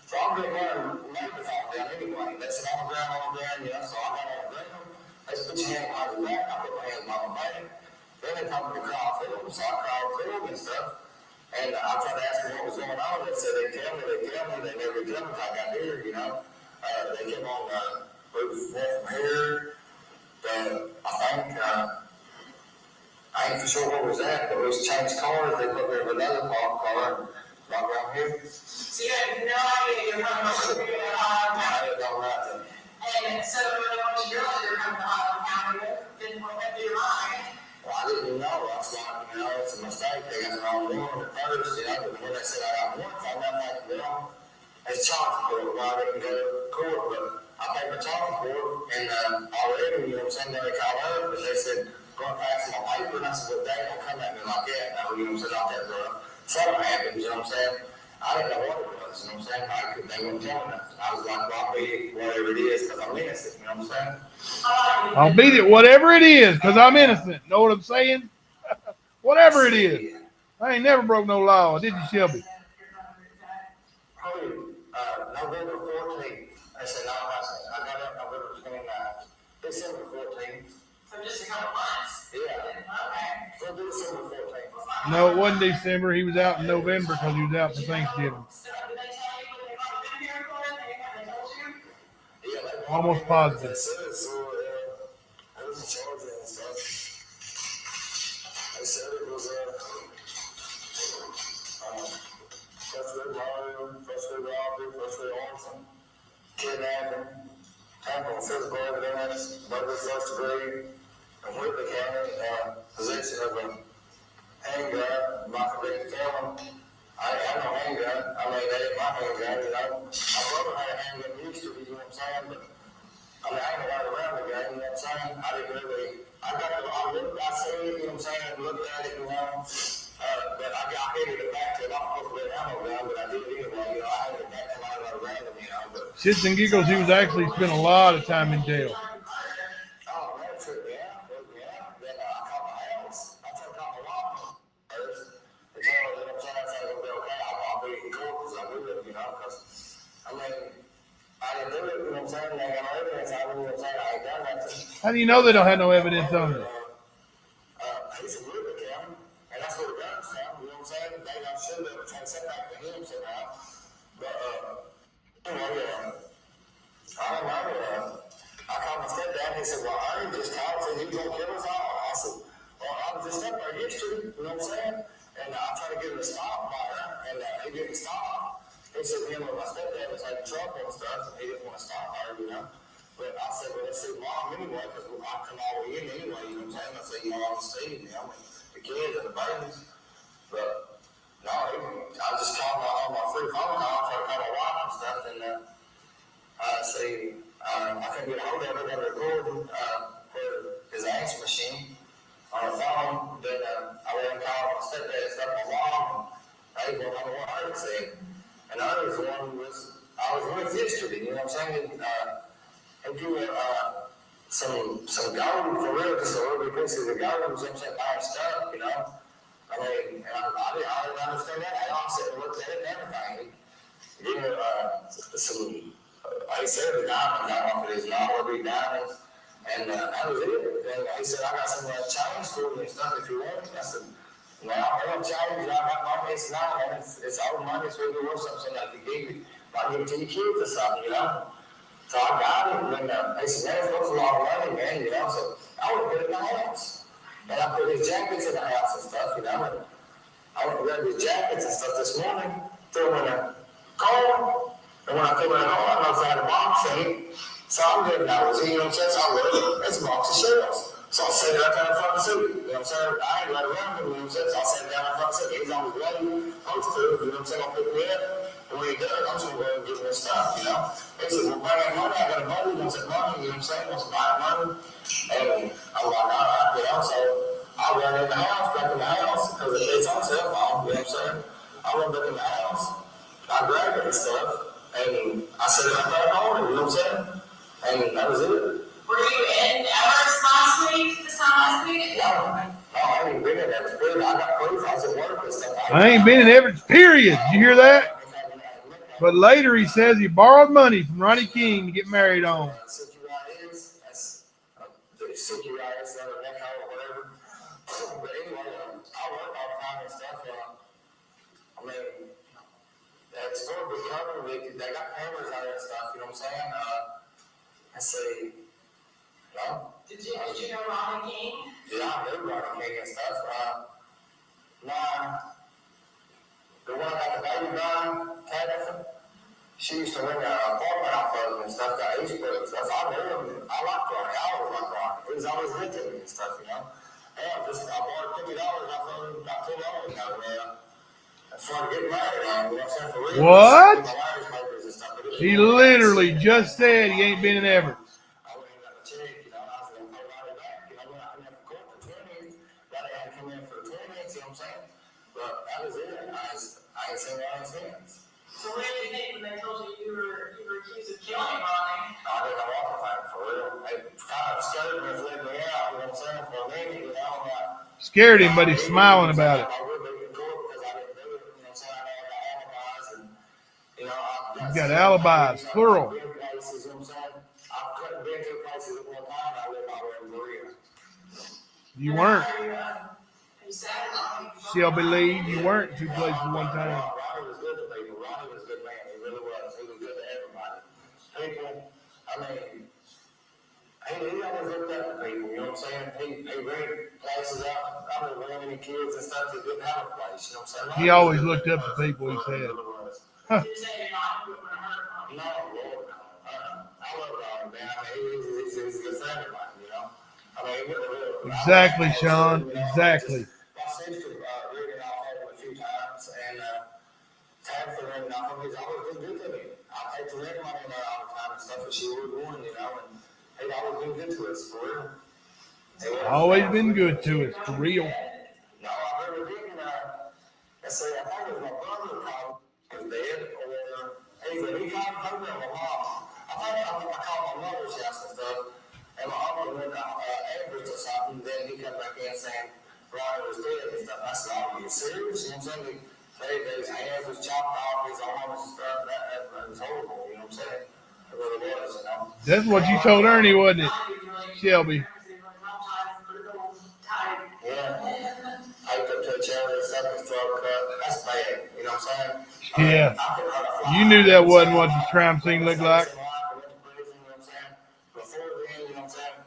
So I'm going to lay the phone down anyway. They said, on the ground, So I got on the ground. They said, put your hand behind your back. I put my hand behind my back. Then they told me to call Phil. So I called Phil and stuff. And I tried to ask them what was going on. They said, they tell me. They never tell me until I got here, They came on, we went from here. I think, I ain't for sure where it was at, but we was changed cars. They put me in another parked car. Like around here? So you had no idea you were coming to Highland County. I didn't know nothing. And so when I was girls, you were coming to Highland County, didn't want that to your mind. Well, I didn't know. I was like, it's a mistake. They got the wrong one at first, but when they said I got one, I got like, it's child support. Well, I didn't go to court, but I paid my child support, and already, Sunday they called up, and they said, go and pass my paper, and I said, well, they don't come at me like that. Now, not that rough. Something happens, I didn't know what it was, they wouldn't tell me nothing. I was like, well, I'll beat it, whatever it is, because I'm innocent, I'll beat it, whatever it is, because I'm innocent. Know what I'm saying? Whatever it is. I ain't never broke no law, did you, Shelby? November 14th. I said, no, I got up November 29th. December 14th. So just a couple months. Yeah. Okay. So December 14th. No, it wasn't December. He was out in November because he was out for Thanksgiving. So did they tell you what they brought them here for? They told you? Yeah, they Almost positive. They said so, I was in charge and stuff. They said it was first degree murder, first degree robbery, first degree arson, kidnapping, tampering physical evidence, murder first degree, and Whitley County, possession of a handgun, not convicted felon. I ain't had no handgun. I mean, that ain't my handgun, My brother had a handgun used to, you know what I'm saying? But I ain't right around the gun, you know what I'm saying? I didn't really, I seen it, you know what I'm saying, looked at it, but I hated it back to it. I'm supposed to be an ammo gun, but I did it anyway, I hated it back to my right around them, but. Shits and giggles, he was actually spent a lot of time in jail. Oh, that took me out, Then I called my house. I took out my wife first. They told me, you know what I'm saying, I said, it'll be okay. I'll be in court because I do it, because, I didn't do it, you know what I'm saying? They got no evidence. I don't know what I'm saying. I ain't done nothing. How do you know they don't have no evidence on it? He's a Woodley County, and that's where the gun's from, you know what I'm saying? They got shit that was trying to send back to him somehow. But, I don't know. I called my stepdad and he said, well, I just called and said, you gonna kill us all? I said, well, I was just up there yesterday, you know what I'm saying? And I tried to get him to stop by her, and he didn't stop. He said, my stepdad was taking trouble and stuff, and he didn't want to stop her, But I said, well, let's see mom anyway, because I come all the way in anyway, you know what I'm saying? I said, I'll see, the kids and the babies. But, no, I just called on my free phone call, tried to call my wife and stuff, and I couldn't get a hold of it. They recorded his answer machine on the phone. Then I went and called my stepdad and stuff, my mom, and they went on what I said. And the other one was, I was with yesterday, you know what I'm saying? He drew some gold for real, just a little bit pieces of gold, was upset buying stuff, I didn't understand that. I said, looked at it and everything. Some. He said the diamond got off of his mouth, every diamond, and that was it. And he said, I got some change for you and stuff if you want it. I said, well, I don't change, I got money, it's not, and it's old money, so we worth something like you give it, might give it to your kids or something, So I got it, and he said, man, it's a lot of money, man, so I would put it in the house. And I put his jackets in the house and stuff, and I went and grabbed his jackets and stuff this morning, threw them in a car. And when I threw it in the car, I noticed I had a box in it. So I'm getting nosy, you know what I'm saying? So I looked, it's a box of shells. So I set it up down in front of the suit, you know what I'm saying? I ain't right around him, you know what I'm saying? So I set it down in front of the suit. He's on his way, supposed to, you know what I'm saying? I'll pick me up. And when he does, I'm just going to go and give him his stuff, He said, well, bring that money. I got a money. He wants that money, you know what I'm saying? He wants to buy money. And I'm like, all right, So I run in the house, back in the house, because it's on cell phone, you know what I'm saying? I run back in the house. I grabbed it and stuff. And I set it up back on it, you know what I'm saying? And that was it. Were you in Everest last week, this time last week? No, I ain't been in Everest, period. I got proof. I was at work and stuff. I ain't been in Everett, period. Did you hear that? But later he says he borrowed money from Ronnie King to get married on. CQIS, that's CQIS, or whatever. But anyway, I work all the time and stuff. It's going to be covered. They got cameras out there and stuff, you know what I'm saying? I say, no. Did you know Ronnie King? Yeah, I knew Ronnie King and stuff. The one I got the baby she used to rent an apartment off of him and stuff down East Brook and stuff. I knew him. I liked Ronnie. I always liked Ronnie. He was always good to me and stuff, you know. Yeah, I borrowed $50 off of him about $2 ago. For getting married, you know what I'm saying? For real. What? My marriage papers and stuff. He literally just said he ain't been in Everett. I went and got a check, you know, and I was going to pay Ronnie back. You know, when I come in for court for 20, Ronnie had to come in for 20, you know what I'm saying? But that was it. I ain't seen Ronnie since. So what did you think when they told you were accused of killing Ronnie? I didn't know what to think, for real. They kind of scared me and let me out, you know what I'm saying, for a minute, you know. Scared him, but he's smiling about it. I would be in court because I didn't do it, you know what I'm saying? I got alibis and, you know, He's got alibis, plural. I couldn't be in two places at one time. I lived all over in Korea. You weren't. You said Ronnie. Shelby Lee, you weren't in two places at one time. Ronnie was good to people. Ronnie was a good man. He really was. He was good to everybody. People, I mean, he always looked up to people, you know what I'm saying? He rented places out. I mean, when any kids and stuff that didn't have a place, you know what I'm saying? He always looked up to people, he said. Huh. You said you're not going to hurt Ronnie. No, Lord, no. I love Ronnie, man. I mean, he's a good friend of mine, you know? I mean, really. Exactly, Sean. Exactly. My sister read it off of him a few times, and Tab for renting off of him. He's always been good to me. I take the rent money all the time and stuff, but she would one, you know, and he's always been good to us, for real. Always been good to us, for real. No, I really didn't. Let's say, I thought it was my brother called his dad, or he called my mom. I called my mother's house and stuff, and my uncle went to Everett or something, then he come back in saying, Ronnie was dead and stuff. I said, are you serious? You know what I'm saying? His hands was chopped off, his arms and stuff. That was horrible, you know what I'm saying? It really was, you know. That's what you told Ernie, wasn't it, Shelby? Yeah. Hyped up to a chair and stuff, his throat cut. That's bad, you know what I'm saying? Yeah. You knew that wasn't what the crime scene looked like. Before then, you know what I'm saying?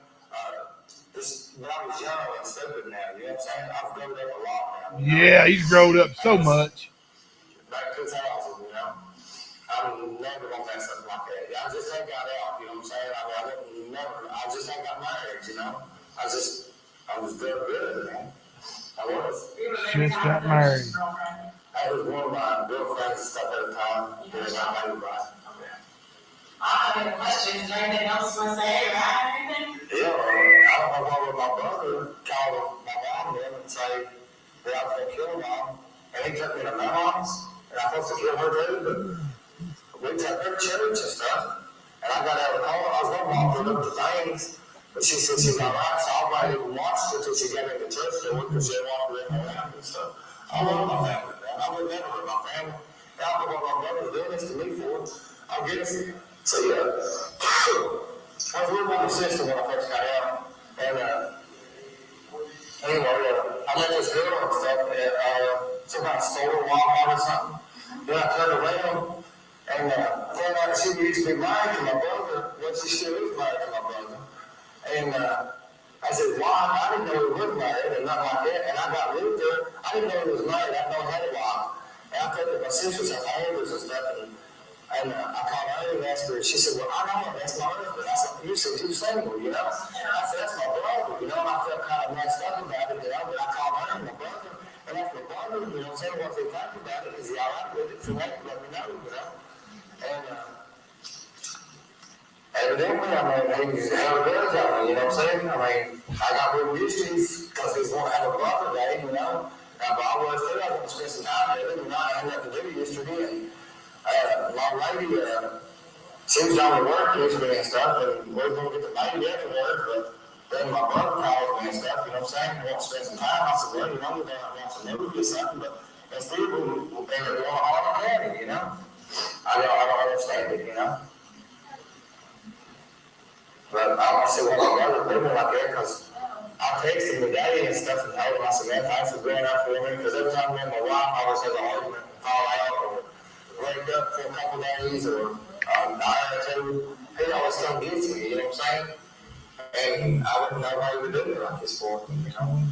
This Bobby's young and stupid now, you know what I'm saying? I've grown up a lot now. Yeah, he's grown up so much. Back to 2000, you know? I would never want that stuff like that. I just ain't got out, you know what I'm saying? I just ain't got married, you know? I was good, man. I was. Just got married. I was one of my girlfriends and stuff at the time. Then I got married, right? I have a question. Is there anything else you want to say or add anything? Yeah, I don't know why my brother called my mom in and say that I was going to kill mom. And he took me to my mom's, and I was supposed to kill her too, but we took her to church and stuff. And I got out of the car. I was going to walk her up the things, but she said she's all right, so I waited and watched her until she got in the church door because she walked her in around and stuff. I love my family, man. I would never hurt my family. I don't know what my brother's doing this to me for. I guess. So, yeah. I was with my sister when I first got out. And, anyway, I met this girl and stuff at some kind of store, Walmart or something. Then I turned around and found out she used to be married to my brother. Well, she still is married to my brother. And I said, why? I didn't know he was married and nothing like that. And I got with her. I didn't know he was married. I didn't know he had a wife. And I took her to my sister's house and stuff. And I called her and asked her. She said, well, I know that's my husband. I said, you said you single, you know? I said, that's my brother, you know? And I felt kind of messed up about it, you know? But I called her and my brother. And that's my brother, you know? Saying what they talked about it. Is he all right with it? So let me know, you know? And evidently, I mean, he's held a grudge on me, you know what I'm saying? I mean, I got real issues because he's going to have a brother day, you know? But I was still going to spend some time with him, and I ended up to do yesterday. My lady, she was on the work yesterday and stuff, and we were going to get the baby afterwards, but then my brother called me and stuff, you know what I'm saying? He wants to spend some time. I said, well, you know, we're going to want some movie or something, but instead we ended up going hard at it, you know? I don't understand it, you know? But I want to see what my brother's doing like that, because I texted him today and stuff and told him, I said, man, thanks for doing that for me, because every time me and my wife always have an argument and fall out, or wake up for a couple days or a night or two, he always come get me, you know what I'm saying? And I wouldn't know why he would do it like this for me, you know?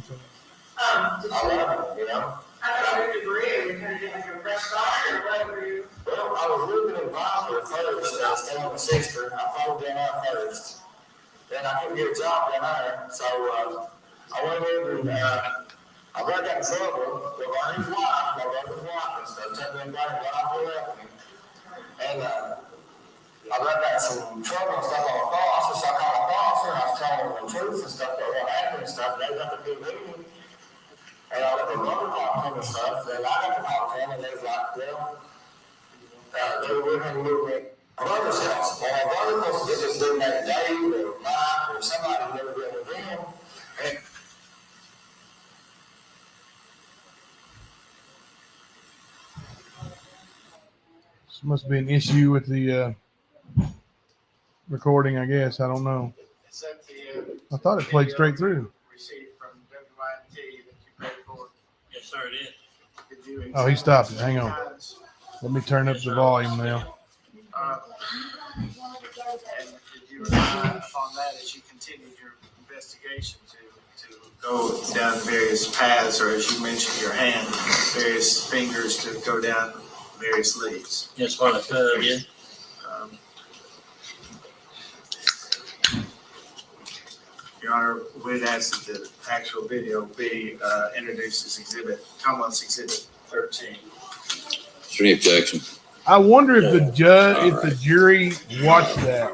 I love him, you know? I got a degree. Are you kind of getting like a fresh start or what were you? Well, I was living in Vine for first. I was telling my sister, I followed them out first. Then I couldn't get a job down there, so I went in and I got in trouble with Ernie's wife, my brother's wife and stuff, took me back right off the left. And I got some trouble and stuff on the cross, so I called my pastor and I was telling them the truth and stuff about what happened and stuff, and they got to be meeting. And I let the brother talk to him and stuff, and I got to talk to him, and they was like, well, they were with him moving. My brother's house. Well, my brother was supposed to just do that Dave or Mike or somebody who never been with him. And this must be an issue with the recording, I guess. I don't know. Is that the I thought it played straight through. receipt from WYMT that you paid for? Yes, sir, it is. Did you Oh, he stopped it. Hang on. times? Let me turn up the volume now. And did you rely upon that as you continued your investigation to go down various paths, or as you mentioned, your hand, various fingers to go down various leads? Yes, what I could, yeah. Your Honor, we'd ask that the actual video be introduced as Commonwealth's Exhibit 13. Is there any objection? I wonder if the judge, if the jury watched that.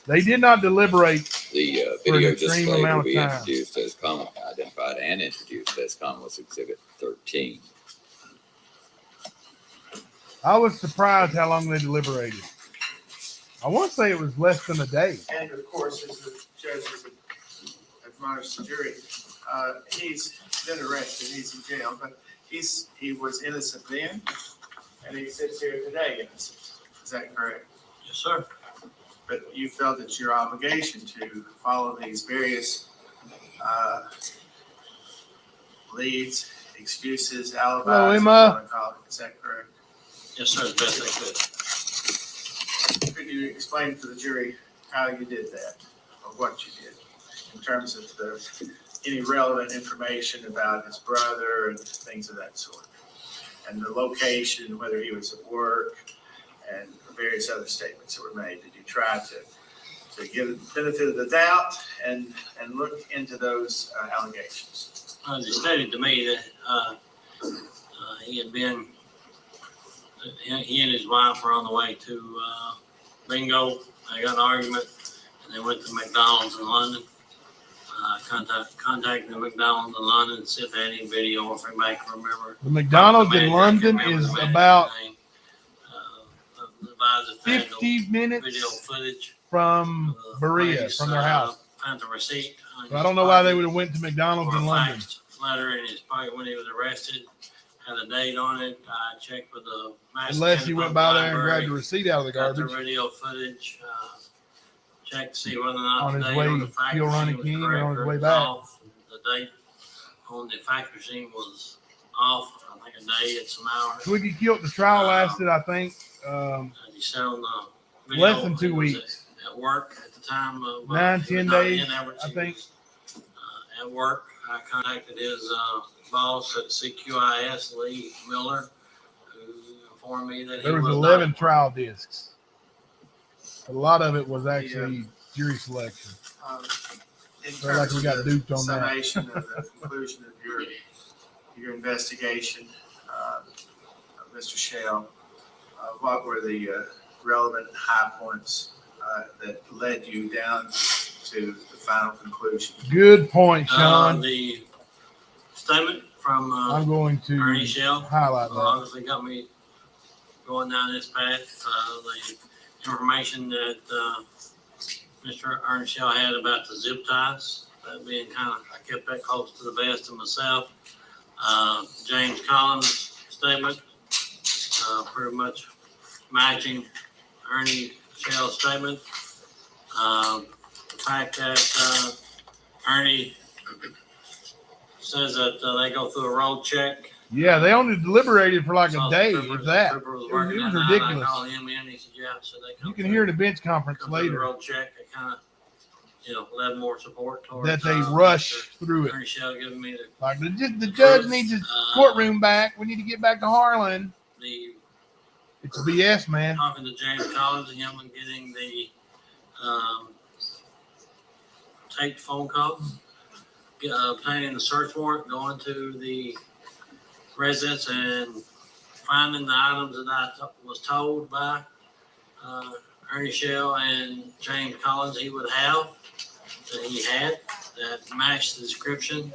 They did not deliberate. The For an video extreme display will amount of be time. introduced as identified and introduced as Commonwealth's Exhibit 13. I was surprised how long they deliberated. I want to say it was less than a day. And of course, as the judge has admonished the jury, he's been arrested, he's in jail, but he was innocent then, and he sits here today innocent. Is that correct? Yes, sir. But you felt it's your obligation to follow these various leads, excuses, alibis. Hello, if you Emma. wanna call it. Is that correct? Yes, sir, as best I could. Could you explain to the jury how you did that, or what you did, in terms of any relevant information about his brother and things of that sort? And the location, whether he was at work, and various other statements that were made. Did you try to give the benefit of the doubt and look into those allegations? He stated to me that he had been, he and his wife were on the way to bingo. They got an argument, and they went to McDonald's in London. Contacted the McDonald's in London to see if they had any video or if anybody can remember. The McDonald's in London is about 50 minutes video footage from Berea, from their house. Found the receipt. So I don't know why they would have went to McDonald's in London. Letter in his pocket when he was arrested, had a date on it. I checked with the Unless he went by there and grabbed the receipt out of the got garbage. the video footage. Checked to see whether or not On the his date way, on the factory Kill Ronnie was King, or correct on his or way it was back. off. The date on the factory scene was off. I think a day and some hours. Twiggy killed. The trial lasted, I think, He said on the video, less than 2 he was weeks. At work at the time of 9-10 not days, in Everett, I he think. was, at work. I contacted his boss at CQIS, Lee Miller, who informed me that There he was was 11 not, trial discs. A lot of it was actually jury selection. In Felt like terms we got of duped the on that. summation of the conclusion of your investigation, Mr. Shale, what were the relevant high points that led you down to the final conclusion? Good point, Sean. the statement from I'm going to Ernie Shell highlight that. obviously got me going down this path. The information that Mr. Ernest Shell had about the zip ties, that being I kept that close to the vest of myself. James Collins' statement, pretty much matching Ernie Shell's statement. The fact that Ernie says that they go through a road check. Yeah, they only deliberated for like a Saw day, the if trooper that. was It working was that night. ridiculous. I called him in. He said, "Yeah." So they come You can through- hear the bench conference come through the later road check. They kind of, led more support towards that they rushed through it. Ernie Shell giving me Like the judge needs his courtroom back. We need to get back to Harlan. the It's BS, man. talking to James Collins and him and getting the taped phone call, obtaining the search warrant, going to the residence and finding the items that I was told by Ernie Shell and James Collins he would have, that he had, that matched the description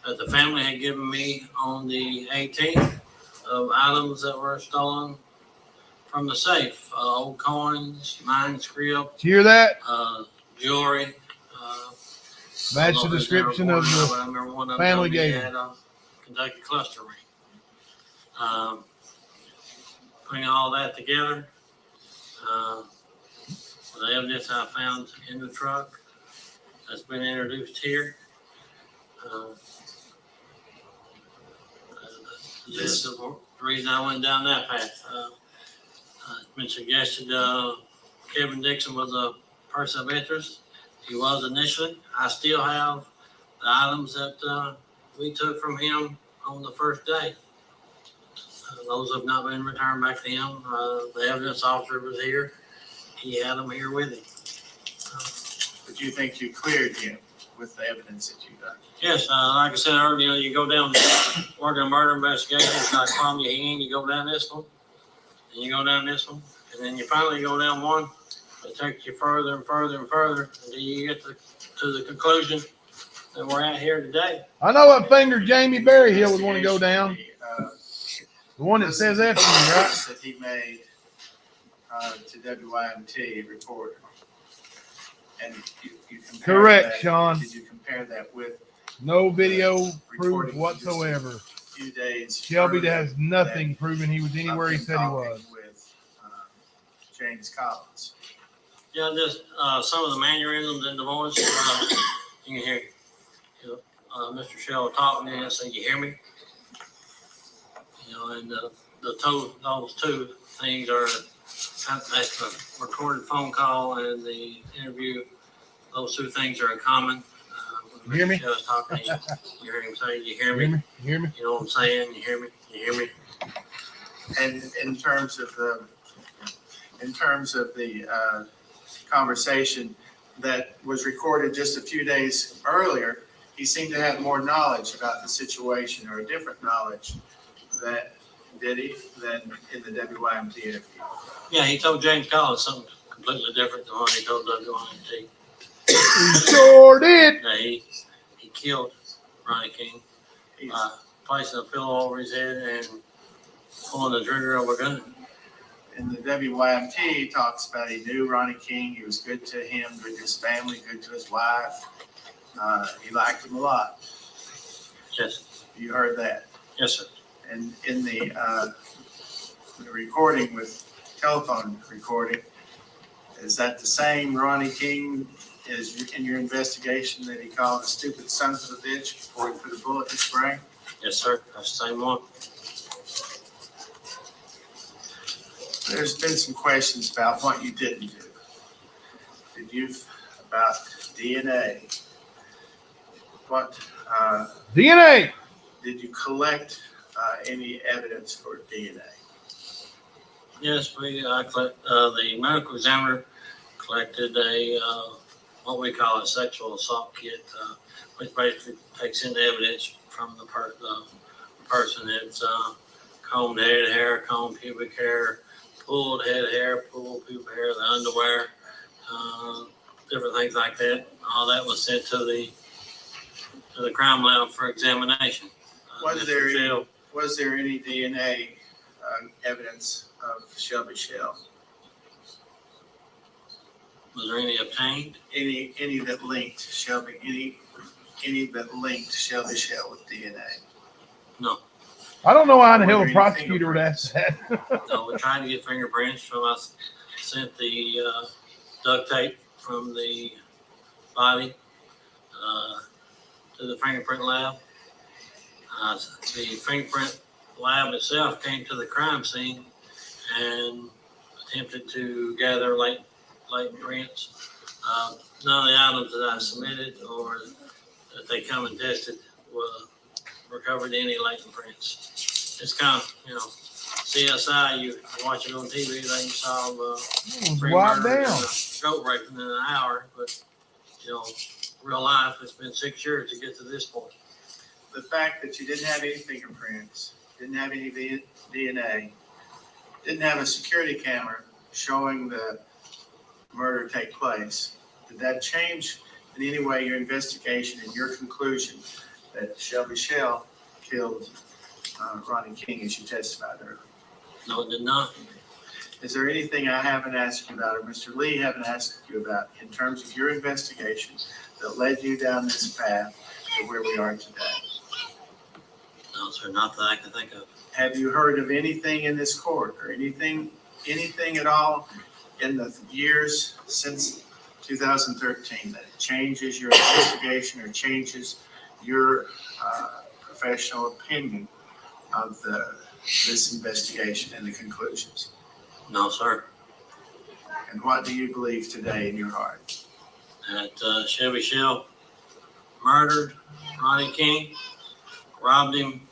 that the family had given me on the 18th of items that were stolen from the safe. Old coins, manuscript. Did you hear that? Jewelry. Match the description of the family gave had a Kentucky cluster ring. Putting all that together, the evidence I found in the truck that's been introduced here. This is the reason I went down that path. It's been suggested Kevin Dixon was a person of interest. He was initially. I still have the items that we took from him on the first day. Those have not been returned back to him. The evidence officer was here. He had them here with him. But you think you cleared him with the evidence that you got? Yes, like I said earlier, you go down working a murder investigation, it's like palm your hand, you go down this one, and you go down this one, and then you finally go down one. It takes you further and further and further until you get to the conclusion that we're at here today. I know what finger Jamie Berryhill would want to go down. The one that says that to you, right? That he made to WYMT reporter. And you compare Correct, that, Sean. Did you compare that with no video proof whatsoever? A few days Shelby has nothing proving he was anywhere he said he was. With James Collins. Yeah, just some of the mannerisms in the voice. You can hear Mr. Shell talking and say, "You hear me?" And those two things are that's the recorded phone call and the interview. Those two things are in common. You hear me? Shell's talking, you hear him say, "You hear me? You hear me? You know what I'm saying? You hear me? You hear me?" And in terms of the conversation that was recorded just a few days earlier, he seemed to have more knowledge about the situation, or a different knowledge than in the WYMT interview. Yeah, he told James Collins something completely different than what he told WYMT. He sure did. Yeah, he killed Ronnie King by placing a pillow over his head and pulling the trigger of a gun. And the WYMT talks about he knew Ronnie King. He was good to him, good to his family, good to his wife. He liked him a lot. Yes. You heard that? Yes, sir. And in the recording with telephone recording, is that the same Ronnie King as in your investigation that he called a stupid son of a bitch before he put a bullet in his brain? Yes, sir. That's the same one. There's been some questions about what you didn't do. About DNA. What DNA? Did you collect any evidence for DNA? Yes, the medical examiner collected a what we call a sexual assault kit, which basically takes in the evidence from the person. It's combed head hair, combed pubic hair, pulled head hair, pulled pubic hair, the underwear, different things like that. All that was sent to the crime lab for examination. Was there any DNA evidence of Shelby Shell? Was there any obtained? Any that linked Shelby? Any that linked Shelby Shell with DNA? No. I don't know how the hell a prosecutor would ask that. No, we're trying to get fingerprints from us. Sent the duct tape from the body to the fingerprint lab. The fingerprint lab itself came to the crime scene and attempted to gather latent prints. None of the items that I submitted or that they come and tested recovered any latent prints. It's kind of, CSI, you watch it on TV, they can solve three wipe murders down. and a goat raping in an hour. But, real life, it's been 6 years to get to this point. The fact that you didn't have any fingerprints, didn't have any DNA, didn't have a security camera showing the murder take place, did that change in any way your investigation and your conclusion that Shelby Shell killed Ronnie King as you testified earlier? No, it did not. Is there anything I haven't asked you about or Mr. Lee haven't asked you about in terms of your investigation that led you down this path to where we are today? No, sir, not that I can think of. Have you heard of anything in this court or anything at all in the years since 2013 that changes your investigation or changes your professional opinion of this investigation and the conclusions? No, sir. And what do you believe today in your heart? That Shelby Shell murdered Ronnie King, robbed him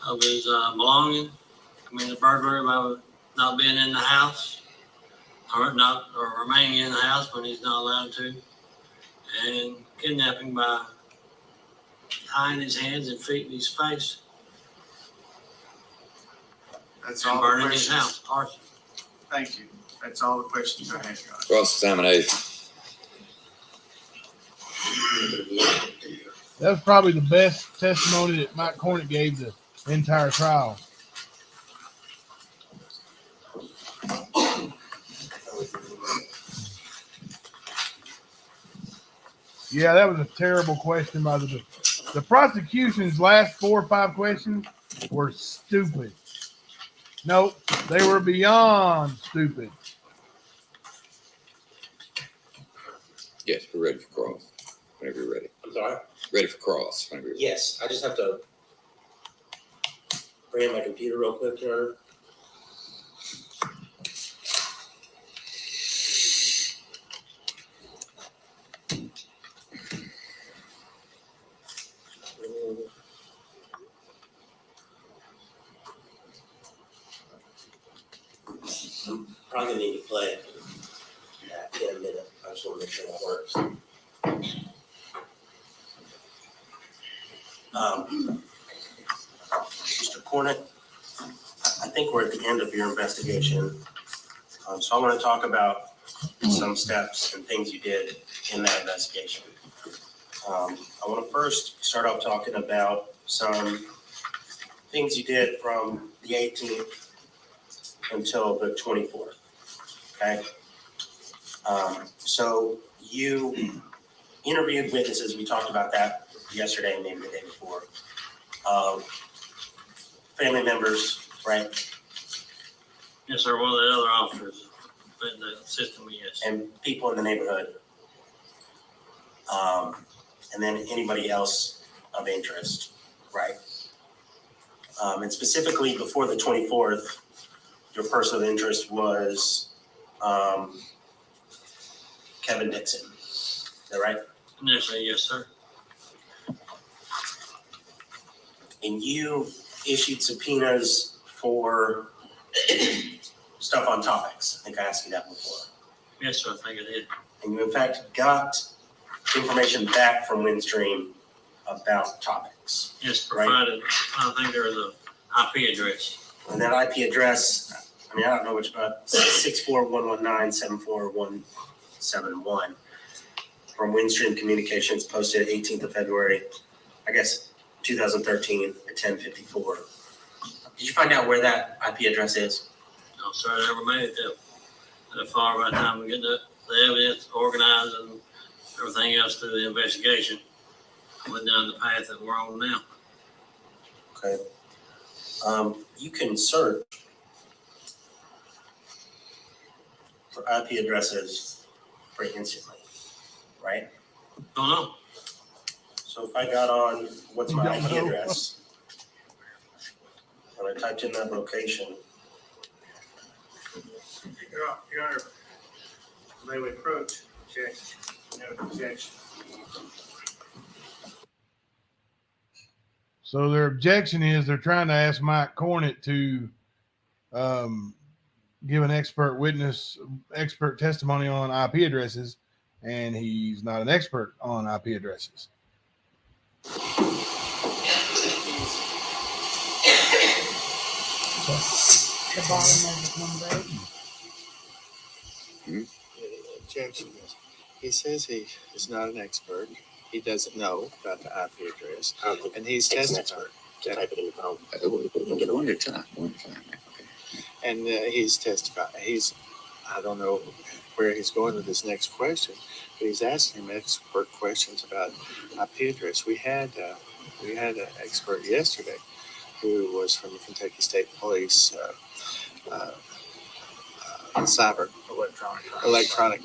of his belongings, committed burglary by not being in the house, or remaining in the house when he's not allowed to, and kidnapping by tying his hands and feet in his face. That's and all burning the his questions. house. Arson. Thank you. That's all the questions I have, Your Honor. Cross-examination. That was probably the best testimony that Mike Cornick gave the entire trial. Yeah, that was a terrible question by the prosecution's last 4 or 5 questions were stupid. Nope, they were beyond stupid. Yes, we're ready for cross. Whenever you're ready. I'm sorry? Ready for cross. Whenever you're ready. Yes, I just have to bring in my computer real quick, Your Honor. I'm probably gonna need to play it in a minute. I just want to make sure that works. Mr. Cornick, I think we're at the end of your investigation. So I want to talk about some steps and things you did in that investigation. I want to first start off talking about some things you did from the 18th until the 24th. Okay. So you interviewed witnesses. We talked about that yesterday and maybe the day before. Family members, right? Yes, sir. One of the other officers in the system, yes. And people in the neighborhood. And then anybody else of interest, right? And specifically before the 24th, your person of interest was Kevin Dixon. Is that right? Yes, sir. Yes, sir. And you issued subpoenas for stuff on topics. I think I asked you that before. Yes, sir. I think I did. And you in fact got information back from Windstream about topics. Yes, provided, I think there was a IP address. And that IP address, I mean, I don't know which, 64119741171 from Windstream Communications, posted 18th of February, I guess, 2013 at 10:54. Did you find out where that IP address is? No, sir, I never made it that far by the time we get the evidence organized and everything else through the investigation. I went down the path that we're on now. Okay. You can search for IP addresses pretty instantly, right? Don't know. So if I got on what's my You don't IP know. address, and I typed in that location, Your Honor, may we approach? Objection. No objection. So their objection is they're trying to ask Mike Cornick to give an expert testimony on IP addresses, and he's not an expert on IP addresses. The bottom of the number. Objection. He says he is not an expert. He doesn't know about the IP address, and he's testifying. Type it in your phone. One at a time. Okay. And he's testifying. I don't know where he's going with this next question, but he's asking him expert questions about IP address. We had an expert yesterday who was from the Kentucky State Police cyber electronic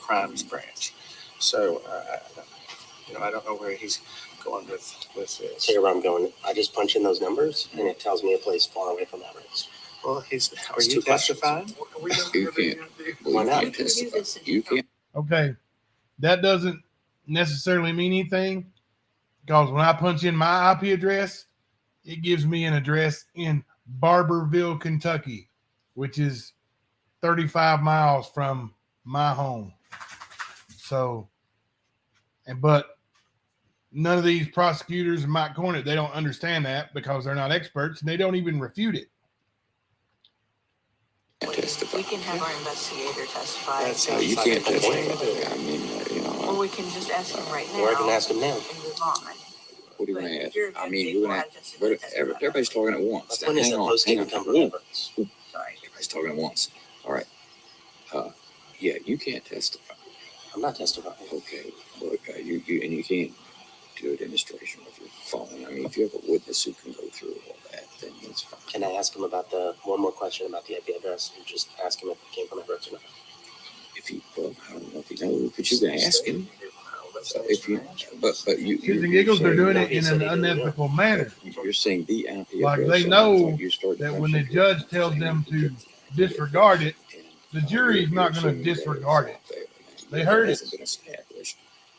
crimes branch. So I don't know where he's going with this. See where I'm going. I just punch in those numbers, and it tells me a place far away from evidence. Well, are you testifying? You can't. Why not? You can't testify. You can't. Okay, that doesn't necessarily mean anything, because when I punch in my IP address, it gives me an address in Barberville, Kentucky, which is 35 miles from my home. So, but none of these prosecutors in Mike Cornett, they don't understand that because they're not experts, and they don't even refute it. We can have our investigator testify. You can't testify. I mean, Or we can just ask him right now. Or I can ask him now. And move on. what are you going to ask? I mean, you're going to. Everybody's talking at once. When is Hang the on, posting hang on. come from evidence? Sorry. Everybody's talking at once. All right. Yeah, you can't testify. I'm not testifying. Okay. Look, you can't do a demonstration with your phone. I mean, if you have a witness who can go through all that, then that's fine. Can I ask him about one more question about the IP address and just ask him if it came from evidence or not? I don't know if he knows, but you can ask him. So but you. Shits and giggles, they're doing it in an unethical manner. You're saying the IP like address, they know that when the judge tells them to disregard it, the jury is not going to disregard it. They heard it. Hasn't been established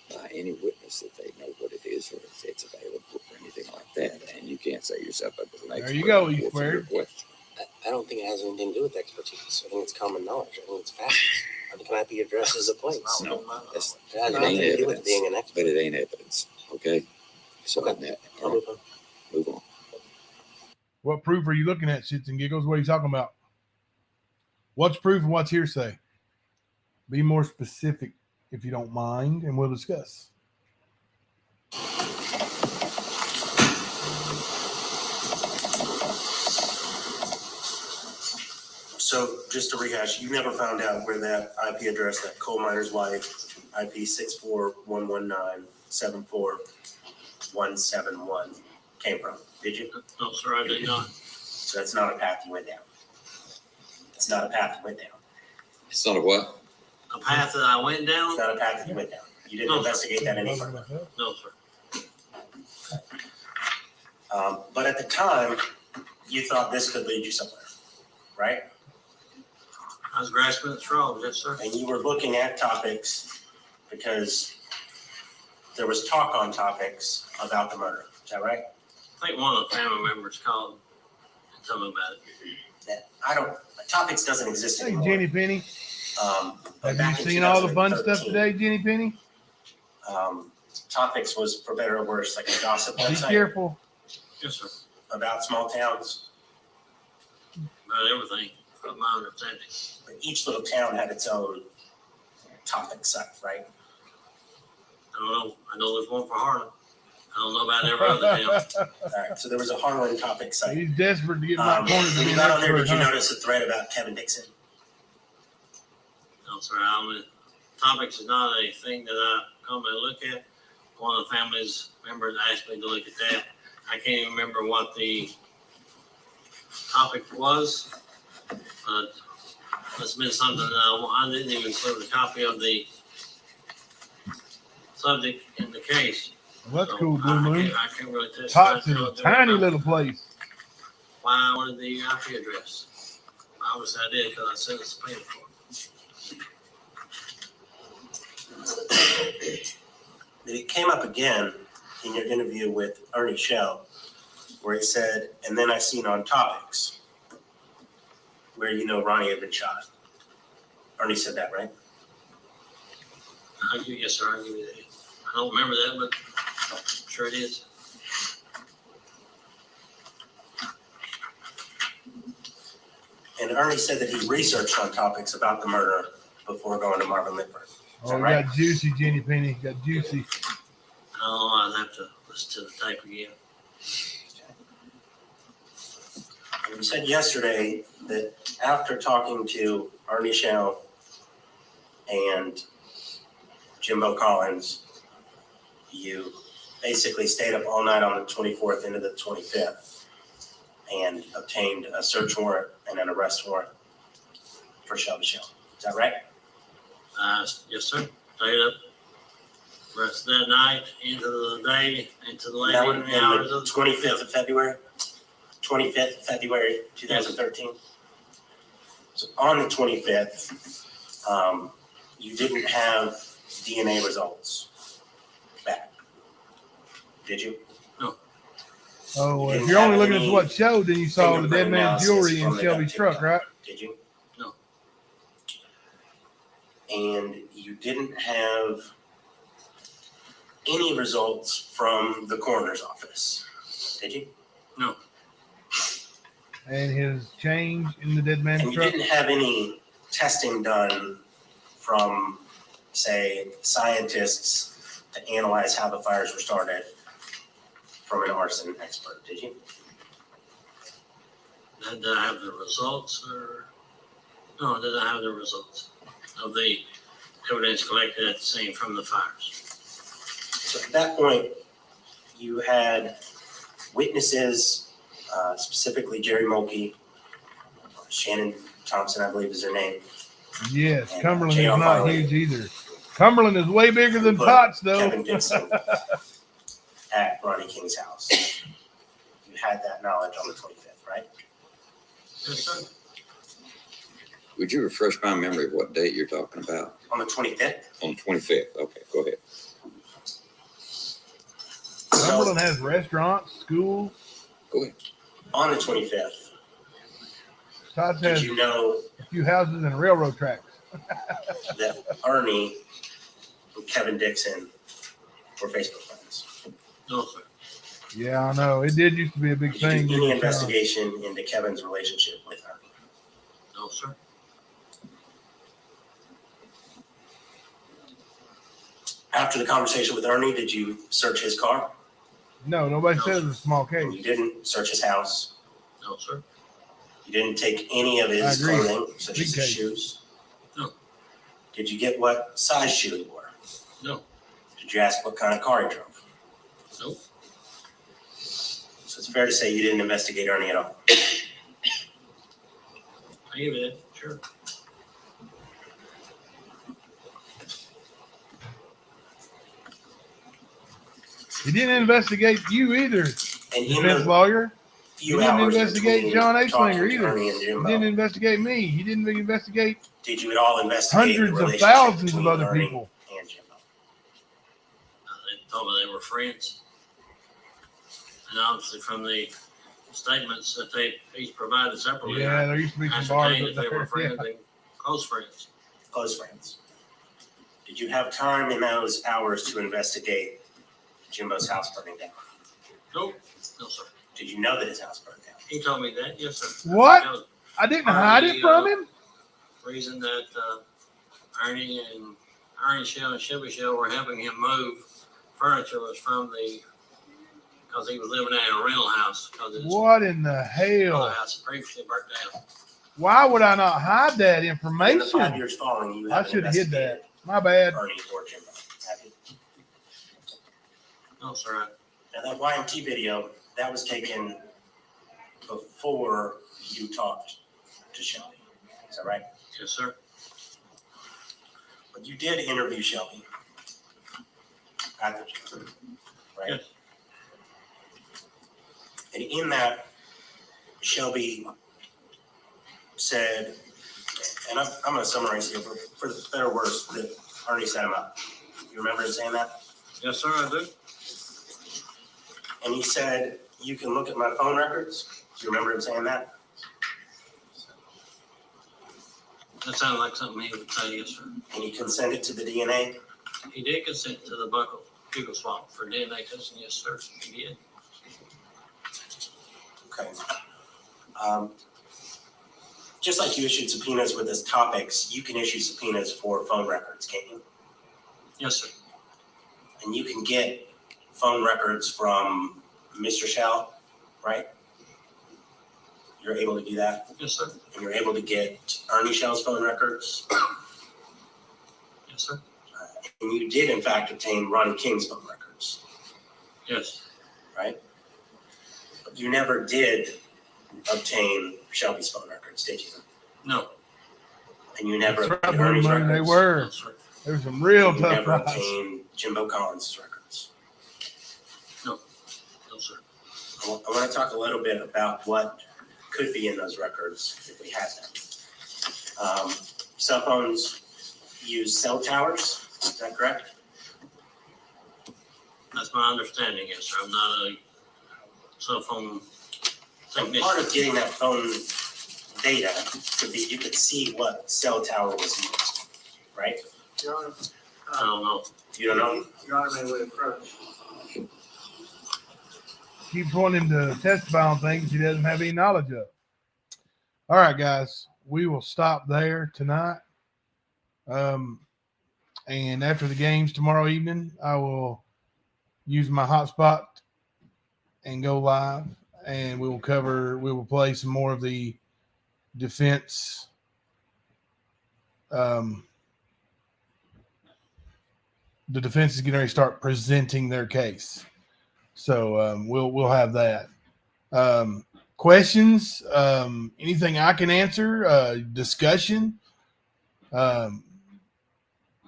by any witness that they know what it is or if it's available or anything like that, and you can't say yourself up as an expert. There you go, E squared. I don't think it has anything to do with expertise. I think it's common knowledge. I think it's facts. I think an IP address is a place. No, it has nothing to do with being an expert. But it ain't evidence. Okay. So I'll move on. Move on. What proof are you looking at, Shits and Giggles? What are you talking about? What's proof and what's hearsay? Be more specific if you don't mind, and we'll discuss. So just to rehash, you never found out where that IP address, that coal miner's wife, IP 64119741171 came from, did you? No, sir, I did not. So that's not a path you went down. It's not a path you went down. It's not a what? A path that I went down? It's not a path that you went down. You didn't investigate that any further. No, sir. But at the time, you thought this could lead you somewhere, right? I was grasping at straws, yes, sir. And you were looking at topics because there was talk on topics about the murder. Is that right? I think one of the family members called and told me about it. Topics doesn't exist Hey, anymore. Jenny Penny. Have you seen all the fun stuff today, Jenny Penny? Topics was, for better or worse, like a gossip Be website careful. Yes, sir. about small towns. About everything, from my understanding. But each little town had its own topic site, right? I don't know. I know there's one for Harlan. I don't know about every other town. All right, so there was a Harlan topic site. He's desperate to get my corner to When be you an got on there, expert, did you huh? notice a thread about Kevin Dixon? No, sir. Topics is not a thing that I come and look at. One of the family's members asked me to look at that. I can't even remember what the topic was, but it's been something that I didn't even include a copy of the subject in the case. Well, that's So cool, Blue Moon. I can't really test Tots is a tiny little place. why I wanted the IP address. Obviously, I did because I sent a subpoena for it. It came up again in your interview with Ernie Shell, where he said, and then I seen on topics where Ronnie had been shot. Ernie said that, right? Yes, sir. I'll give you that. I don't remember that, but I'm sure it is. And Ernie said that he researched on topics about the murder before going to Marvin Lippert. Oh, we got juicy, Jenny Penny. Got juicy. Oh, I'll have to listen to the tape again. And you said yesterday that after talking to Ernie Shell and Jimbo Collins, you basically stayed up all night on the 24th into the 25th and obtained a search warrant and an arrest warrant for Shelby Shell. Is that right? Yes, sir. Stayed up rest of that night into the day, into the late evening hours of the 25th of February? 25th of February, 2013? Yes. So on the 25th, you didn't have DNA results back, did you? No. Oh, well, if you're only looking at what showed, then you saw the dead man's jewelry in from the Shelby's truck, right? Did you? No. And you didn't have any results from the coroner's office, did you? No. And his change in the dead man's And you truck? didn't have any testing done from, say, scientists to analyze how the fires were started from an arson expert, did you? Did I have the results or? No, did I have the results of the evidence collected at the scene from the fires? So at that point, you had witnesses, specifically Jerry Mulkey, Shannon Thompson, I believe is her name. Yes, And, Cumberland is J.R. not Farley. huge either. Cumberland is way bigger than Put Potts, though. Kevin Dixon at Ronnie King's house. You had that knowledge on the 25th, right? Yes, sir. Would you refresh my memory of what date you're talking about? On the 25th? On the 25th. Okay, go ahead. Cumberland has restaurants, schools. Go ahead. On the 25th, Potts did has you know a few houses and railroad tracks. that Ernie and Kevin Dixon were Facebook friends? No, sir. Yeah, I know. It did used to be a big Did you thing. do any didn't it, investigation into Kevin's relationship with Ernie? No, sir. After the conversation with Ernie, did you search his car? No, nobody No, says sir. it's a small And case. you didn't search his house? No, sir. You didn't take any of I his agree. clothing, such Big as his case. shoes? No. Did you get what size shoe he wore? No. Did you ask what kind of car he drove? Nope. So it's fair to say you didn't investigate Ernie at all. I give you that. Sure. He didn't investigate you either, And in defense the lawyer. He few didn't hours investigate between John talking Aichlinger to either. Ernie and He Jimbo, didn't investigate me. He didn't investigate did you at all investigate the hundreds of relationship thousands of between other Ernie people. and Jimbo? They told me they were friends. And obviously from the statements that they each provided separately, Yeah, there used to be some bars ascertained up that they were there. friends Yeah. and close friends. Close friends. Did you have time in those hours to investigate Jimbo's house burning down? Nope. No, sir. Did you know that his house burned down? He told me that. Yes, sir. What? That was I didn't hide it from him. reason that Ernie Shell and Shelby Shell were helping him move furniture was from because he was living in a rental house because his What in the other hell? house previously burnt down. Why would I not hide that In the 5 information? years following, you I haven't should have hid investigated that. My bad. Ernie or Jimbo, have you? No, sir. Now that YMT video, that was taken before you talked to Shelby. Is that right? Yes, sir. But you did interview Shelby at the gym, right? Yes. And in that, Shelby said, and I'm going to summarize here for the better or worse, that Ernie set him up. You remember him saying that? Yes, sir, I do. And he said you can look at my phone records. Do you remember him saying that? That sounded like something he would say, yes, sir. And you consent it to the DNA? He did consent to the buccal swab for DNA testing, yes, sir. He did. Okay. Just like you issued subpoenas with his topics, you can issue subpoenas for phone records, can't you? Yes, sir. And you can get phone records from Mr. Shell, right? You're able to do that? Yes, sir. And you're able to get Ernie Shell's phone records? Yes, sir. And you did, in fact, obtain Ronnie King's phone records? Yes. Right? But you never did obtain Shelby's phone records, did you? No. And you never That's obtained right, Ernie's Brother, records? they were. No, sir. There were some real And you tough never rides. obtained Jimbo Collins' records? No. No, sir. I want to talk a little bit about what could be in those records if we had them. Cell phones use cell towers, is that correct? That's my understanding, yes, sir. I'm not a cell phone And technician. part of getting that phone data could be you could see what cell tower was used, right? Your Honor, I don't know. You don't know? Your Honor, may we approach? Keeps wanting to testify on things he doesn't have any knowledge of. All right, guys, we will stop there tonight. And after the games tomorrow evening, I will use my hotspot and go live, and we will play some more of the defense. The defense is getting ready to start presenting their case. So we'll have that. Questions, anything I can answer, discussion.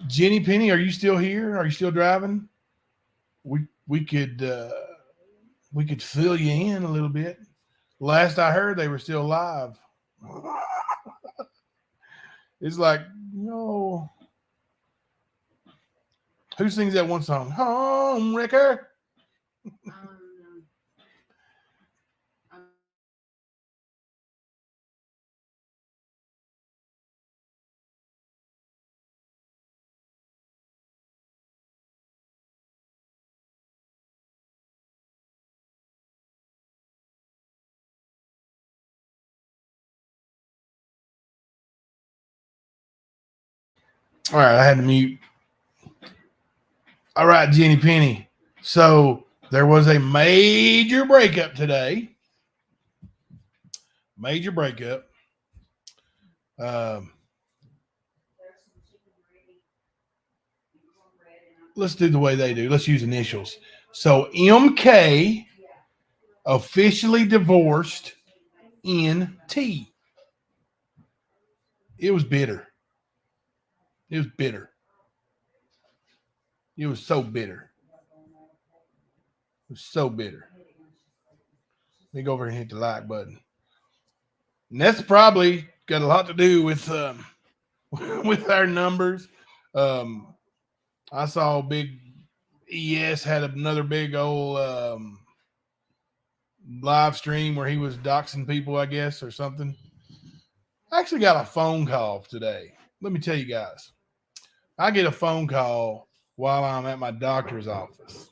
Jenny Penny, are you still here? Are you still driving? We could fill you in a little bit. Last I heard, they were still live. It's like, no. Who sings that one song? Home Wrecker. All right, I had to mute. All right, Jenny Penny. So there was a major breakup today. Major breakup. Let's do the way they do. Let's use initials. So MK officially divorced NT. It was bitter. It was bitter. It was so bitter. It was so bitter. Let me go over and hit the like button. And that's probably got a lot to do with with our numbers. I saw big ES had another big old live stream where he was doxing people, I guess, or something. I actually got a phone call today. Let me tell you guys. I get a phone call while I'm at my doctor's office.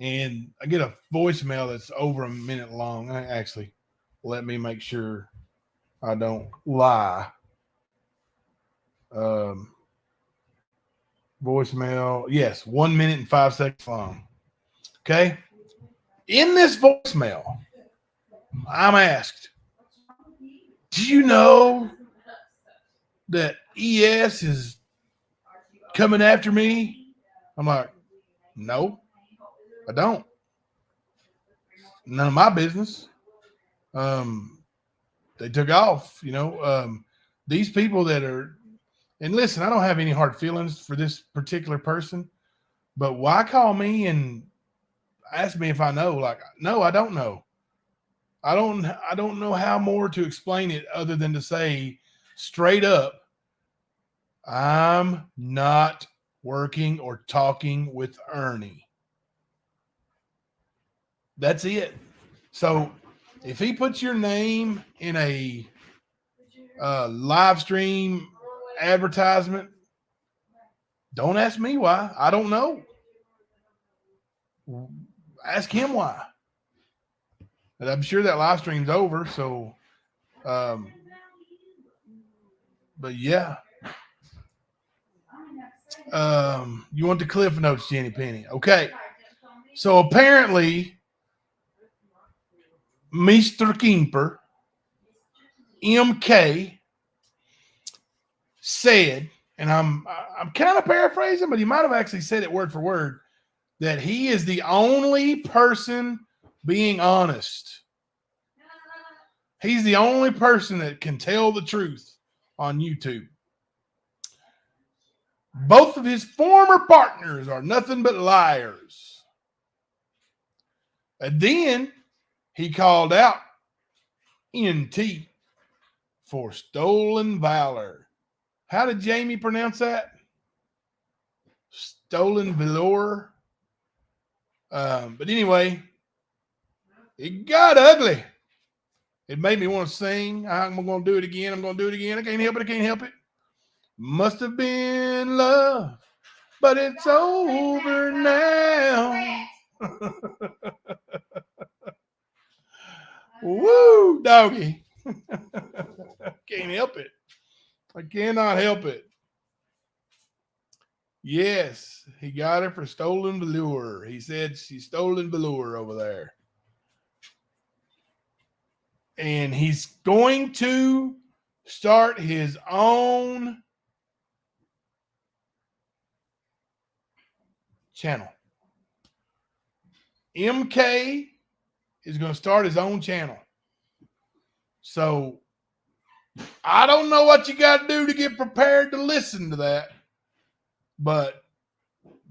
And I get a voicemail that's over a minute long. Actually, let me make sure I don't lie. Voicemail, yes, 1 minute and 5 seconds long. Okay. In this voicemail, I'm asked, do you know that ES is coming after me? I'm like, no, I don't. None of my business. They took off, these people that are, and listen, I don't have any hard feelings for this particular person, but why call me and ask me if I know? Like, no, I don't know. I don't know how more to explain it other than to say straight up, I'm not working or talking with Ernie. That's it. So if he puts your name in a live stream advertisement, don't ask me why. I don't know. Ask him why. And I'm sure that live stream's over. So, but yeah. You want the Cliff Notes, Jenny Penny? Okay. So apparently, Mr. Kemper, MK, said, and I'm kind of paraphrasing, but he might have actually said it word for word, that he is the only person being honest. He's the only person that can tell the truth on YouTube. Both of his former partners are nothing but liars. And then he called out NT for stolen valor. How did Jamie pronounce that? Stolen valor. But anyway, it got ugly. It made me want to sing. I'm going to do it again. I'm going to do it again. I can't help it. I can't help it. Must have been love, but it's over now. Woo, doggy. Can't help it. I cannot help it. Yes, he got her for stolen velour. He said she's stolen velour over there. And he's going to start his own channel. MK is going to start his own channel. So I don't know what you got to do to get prepared to listen to that, but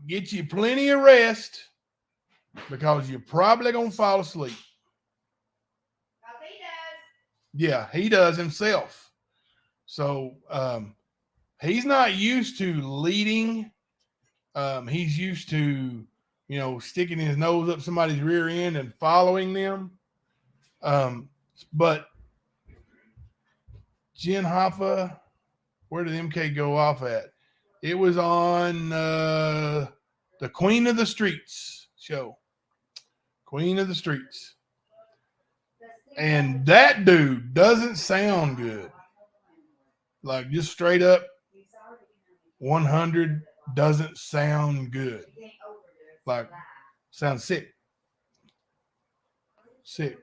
get you plenty of rest because you're probably going to fall asleep. Yeah, he does himself. So he's not used to leading. He's used to, sticking his nose up somebody's rear end and following them. But Jen Hoffa, where did MK go off at? It was on the Queen of the Streets show. Queen of the Streets. And that dude doesn't sound good. Like just straight up 100 doesn't sound good. Like sounds sick. Sick.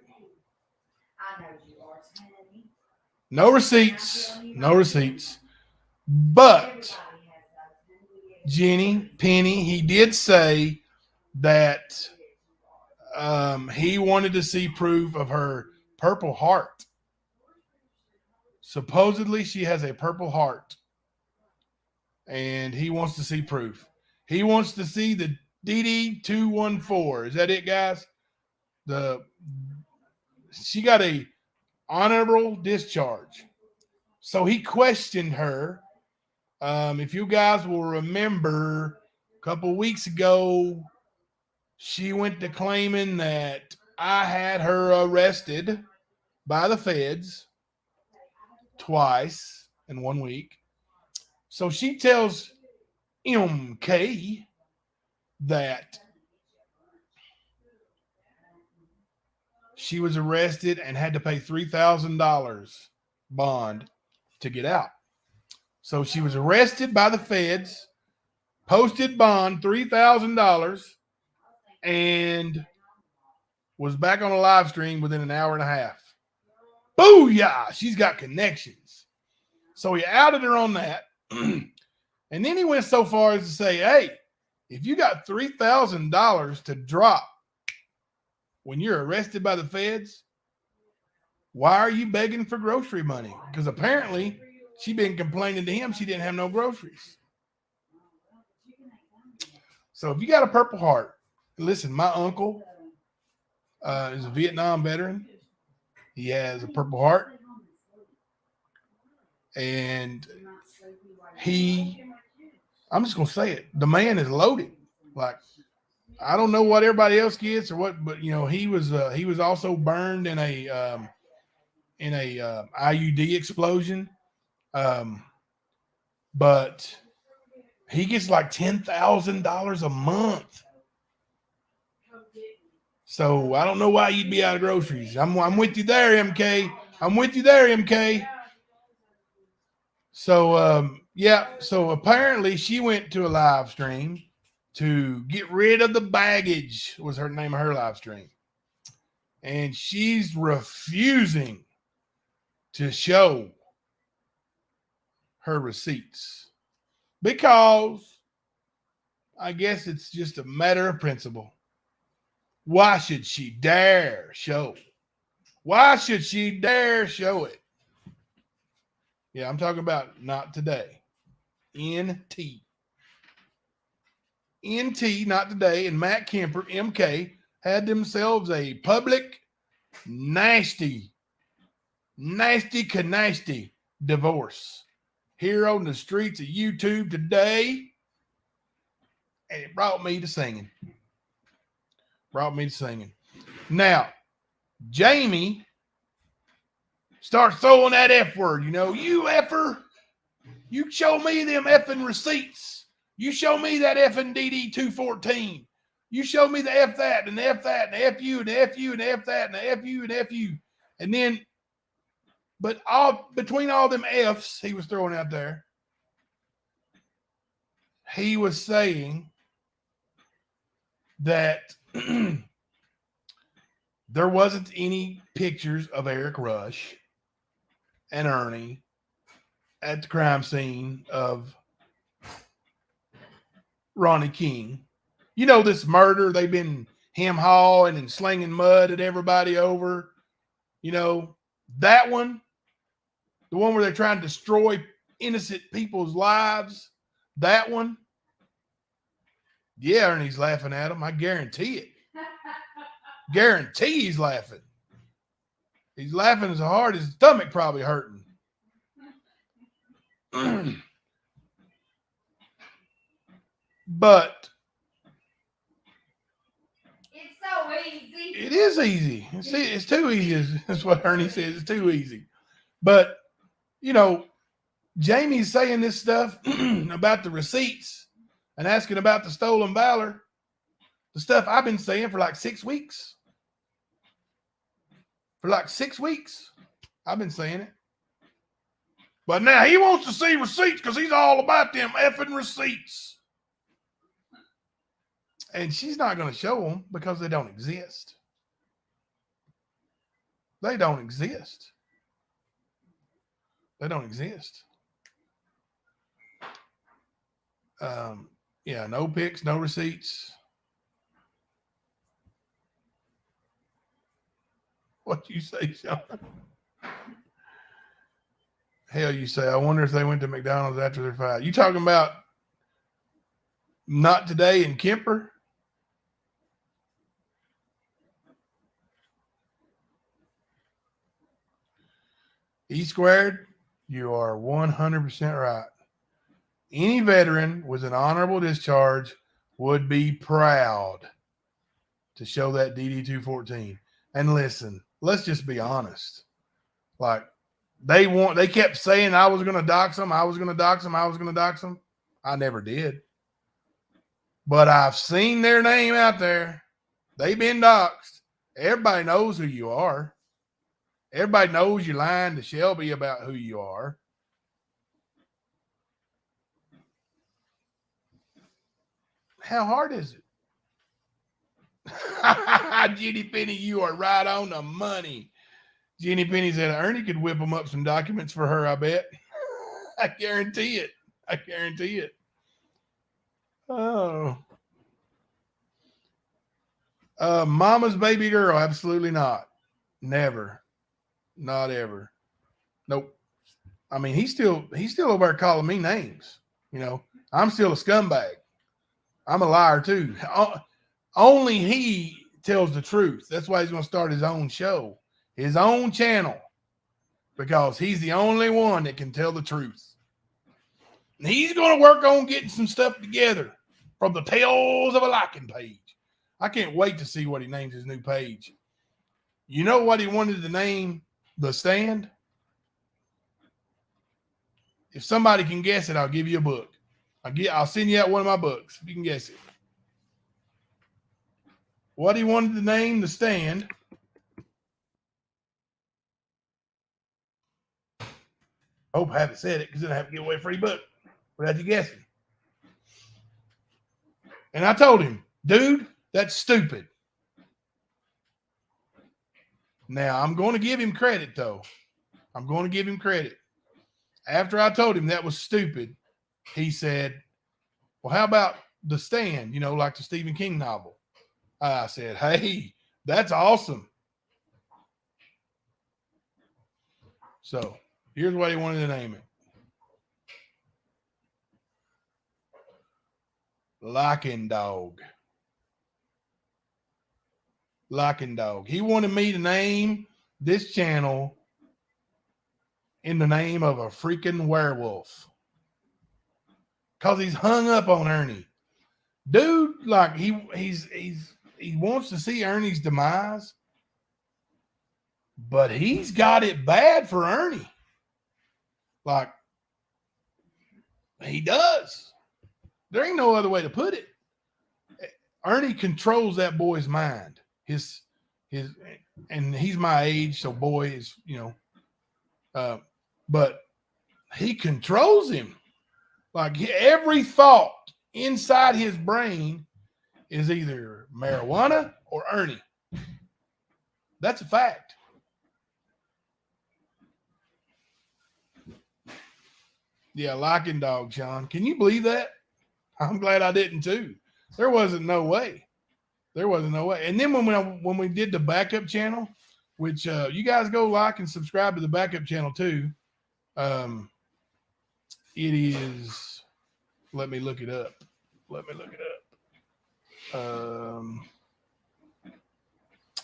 No receipts. No receipts. But Jenny Penny, he did say that he wanted to see proof of her Purple Heart. Supposedly she has a Purple Heart. And he wants to see proof. He wants to see the DD-214. Is that it, guys? She got a honorable discharge. So he questioned her. If you guys will remember, a couple weeks ago, she went to claiming that I had her arrested by the feds twice in 1 week. So she tells MK that she was arrested and had to pay $3,000 bond to get out. So she was arrested by the feds, posted bond $3,000, and was back on a live stream within an hour and a half. Booyah! She's got connections. So he outed her on that. And then he went so far as to say, hey, if you got $3,000 to drop when you're arrested by the feds, why are you begging for grocery money? Because apparently she'd been complaining to him she didn't have no groceries. So if you got a Purple Heart, listen, my uncle is a Vietnam veteran. He has a Purple Heart. And I'm just going to say it, the man is loaded. Like, I don't know what everybody else gets or what, but he was also burned in a IUD explosion. But he gets like $10,000 a month. So I don't know why you'd be out of groceries. I'm with you there, MK. I'm with you there, MK. So so apparently she went to a live stream to get rid of the baggage, was her name of her live stream. And she's refusing to show her receipts because I guess it's just a matter of principle. Why should she dare show? Why should she dare show it? Yeah, I'm talking about not today. NT, not today. And Matt Kemper, MK, had themselves a public, nasty divorce here on the streets of YouTube today. And it brought me to singing. Now, Jamie starts throwing that F word. You effer. You show me them effing receipts. You show me that effing DD 214. You show me the F that and the F that and the F you and the F you and the F that and the F you and F you. And then, but between all them Fs he was throwing out there, he was saying that there wasn't any pictures of Eric Rush and Ernie at the crime scene of Ronnie King. This murder, they've been hem-hawing and slinging mud at everybody over. That one, the one where they're trying to destroy innocent people's lives, that one. Yeah, Ernie's laughing at him. I guarantee it. Guarantee he's laughing. He's laughing as hard his stomach probably hurting. But it's so easy. It is easy. See, it's too easy. That's what Ernie says. It's too easy. But, Jamie's saying this stuff about the receipts and asking about the stolen valor, the stuff I've been saying for like 6 weeks. For like 6 weeks, I've been saying it. But now he wants to see receipts because he's all about them effing receipts. And she's not going to show them because they don't exist. They don't exist. They don't exist. No pics, no receipts. What you say, Sean? Hell, you say, I wonder if they went to McDonald's after their fight. You talking about not today in Kemper? E squared, you are 100% right. Any veteran with an honorable discharge would be proud to show that DD 214. And listen, let's just be honest. Like, they kept saying I was going to dox them. I was going to dox them. I never did. But I've seen their name out there. They've been doxed. Everybody knows who you are. Everybody knows you're lying to Shelby about who you are. How hard is it? Jenny Penny, you are right on the money. Jenny Penny said Ernie could whip them up some documents for her, I bet. I guarantee it. Oh. Mama's baby girl, absolutely not. Never. Not ever. Nope. I mean, he's still over there calling me names. I'm still a scumbag. I'm a liar too. Only he tells the truth. That's why he's going to start his own show, his own channel, because he's the only one that can tell the truth. And he's going to work on getting some stuff together from the Tales of a Liking page. I can't wait to see what he names his new page. You know what he wanted to name the stand? If somebody can guess it, I'll give you a book. I'll send you out one of my books if you can guess it. What he wanted to name the stand. Hope I haven't said it because then I have to give away a free book without you guessing. And I told him, dude, that's stupid. Now, I'm going to give him credit, though. I'm going to give him credit. After I told him that was stupid, he said, well, how about The Stand, you know, like the Stephen King novel? I said, hey, that's awesome. So here's what he wanted to name it. Locking Dog. Locking Dog. He wanted me to name this channel in the name of a freaking werewolf. Because he's hung up on Ernie. Dude, like he wants to see Ernie's demise, but he's got it bad for Ernie. Like, he does. There ain't no other way to put it. Ernie controls that boy's mind. His and he's my age, so boy is, you know, but he controls him. Like every thought inside his brain is either marijuana or Ernie. That's a fact. Yeah, Locking Dog, Sean. Can you believe that? I'm glad I didn't too. There wasn't no way. There wasn't no way. And then when we did the backup channel, which you guys go like and subscribe to the backup channel too. It is. Let me look it up.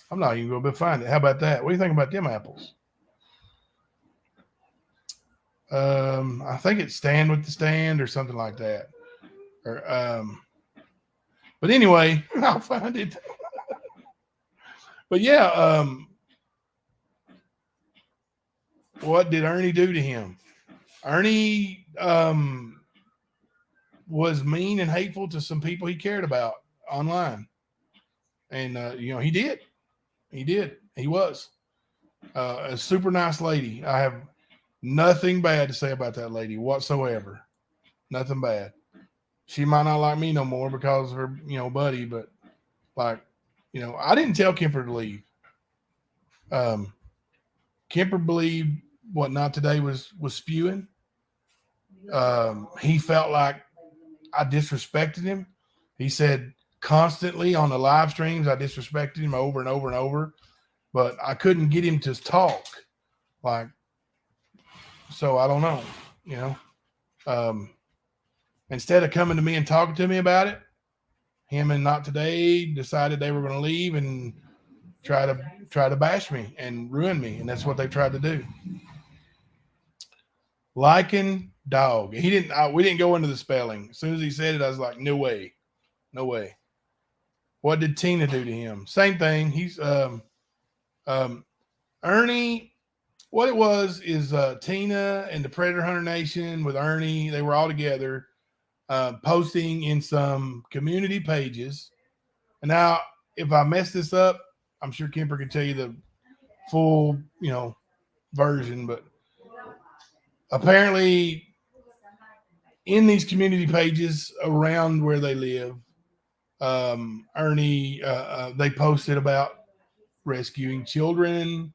I'm not even going to find it. How about that? What do you think about them apples? I think it's Stand with the Stand or something like that. Or but anyway, I'll find it. But yeah, what did Ernie do to him? Ernie was mean and hateful to some people he cared about online. And you know, he did. He was a super nice lady. I have nothing bad to say about that lady whatsoever. Nothing bad. She might not like me no more because of her, you know, buddy, but like, you know, I didn't tell Kemper to leave. Kemper believed what Not Today was spewing. He felt like I disrespected him. He said constantly on the live streams, I disrespected him over and over and over, but I couldn't get him to talk. Like, so I don't know, you know. Instead of coming to me and talking to me about it, him and Not Today decided they were going to leave and try to bash me and ruin me, and that's what they tried to do. Liking Dog. We didn't go into the spelling. As soon as he said it, I was like, no way. What did Tina do to him? Same thing. He's Ernie. What it was is Tina and the Predator Hunter Nation with Ernie. They were all together. Posting in some community pages. And now, if I mess this up, I'm sure Kemper can tell you the full, you know, version. But apparently, in these community pages around where they live, Ernie, they posted about rescuing children,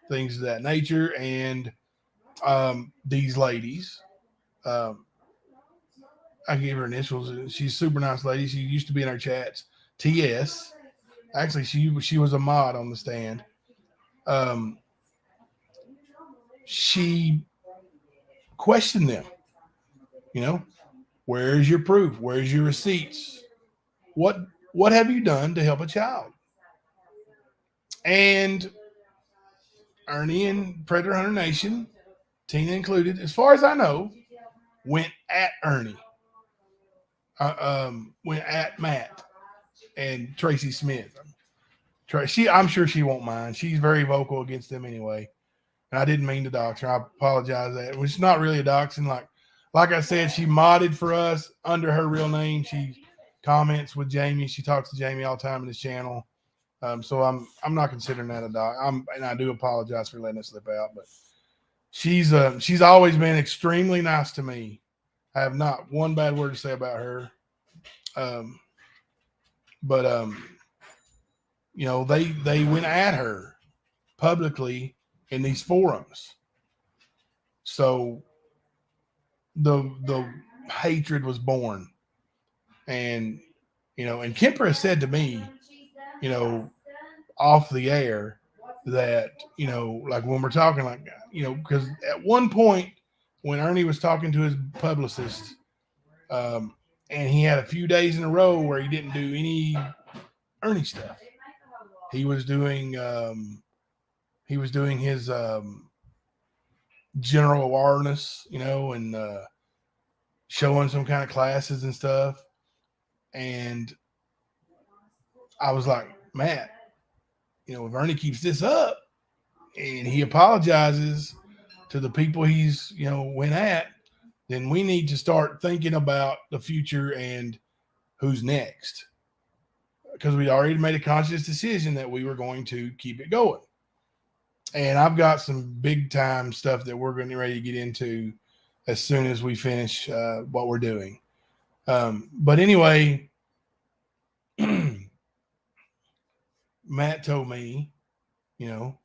things of that nature, and these ladies. I gave her initials. She's a super nice lady. She used to be in our chats. TS. Actually, she was a mod on the stand. She questioned them. You know, where's your proof? Where's your receipts? What have you done to help a child? And Ernie and Predator Hunter Nation, Tina included, as far as I know, went at Ernie. Went at Matt. and Tracy Smith. I'm sure she won't mind. She's very vocal against them anyway. And I didn't mean to dox her. I apologize that it's not really a doxing. Like I said, she modded for us under her real name. She comments with Jamie. She talks to Jamie all the time in his channel. So I'm not considering that a dox. And I do apologize for letting it slip out. But she's always been extremely nice to me. I have not one bad word to say about her. You know, they went at her publicly in these forums. So the hatred was born. And, you know, and Kemper has said to me, you know, off the air that, you know, like when we're talking like, you know, because at one point when Ernie was talking to his publicist, and he had a few days in a row where he didn't do any Ernie stuff. He was doing his general awareness, you know, and showing some kind of classes and stuff. And I was like, Matt, you know, if Ernie keeps this up and he apologizes to the people he's, you know, went at, then we need to start thinking about the future and who's next. Because we already made a conscious decision that we were going to keep it going. And I've got some big time stuff that we're going to ready to get into as soon as we finish what we're doing. But anyway, Matt told me, you know,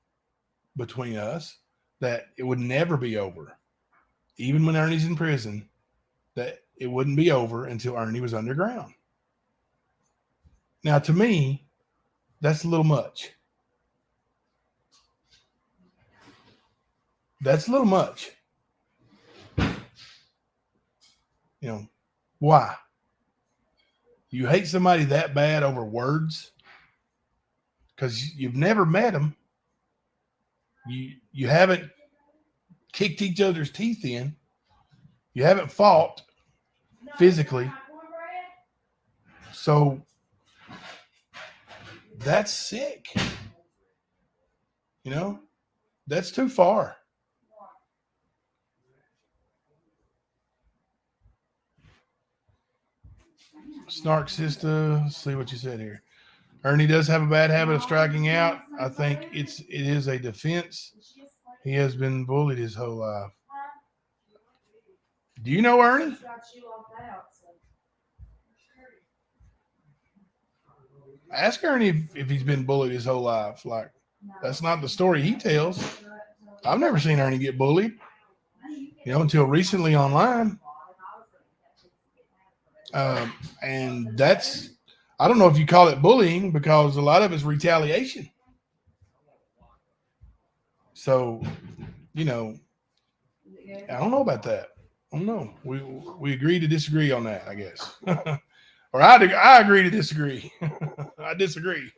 between us, that it would never be over. Even when Ernie's in prison, that it wouldn't be over until Ernie was underground. Now, to me, that's a little much. That's a little much. You know, why? You hate somebody that bad over words? Because you've never met them. You haven't kicked each other's teeth in. You haven't fought physically. So that's sick. You know, that's too far. Snark sister, let's see what you said here. Ernie does have a bad habit of striking out. I think it is a defense. He has been bullied his whole life. Do you know Ernie? Ask Ernie if he's been bullied his whole life. Like, that's not the story he tells. I've never seen Ernie get bullied, you know, until recently online. And that's, I don't know if you call it bullying, because a lot of it's retaliation. So, you know, I don't know about that. I don't know. We agree to disagree on that, I guess. Or I agree to disagree. I disagree.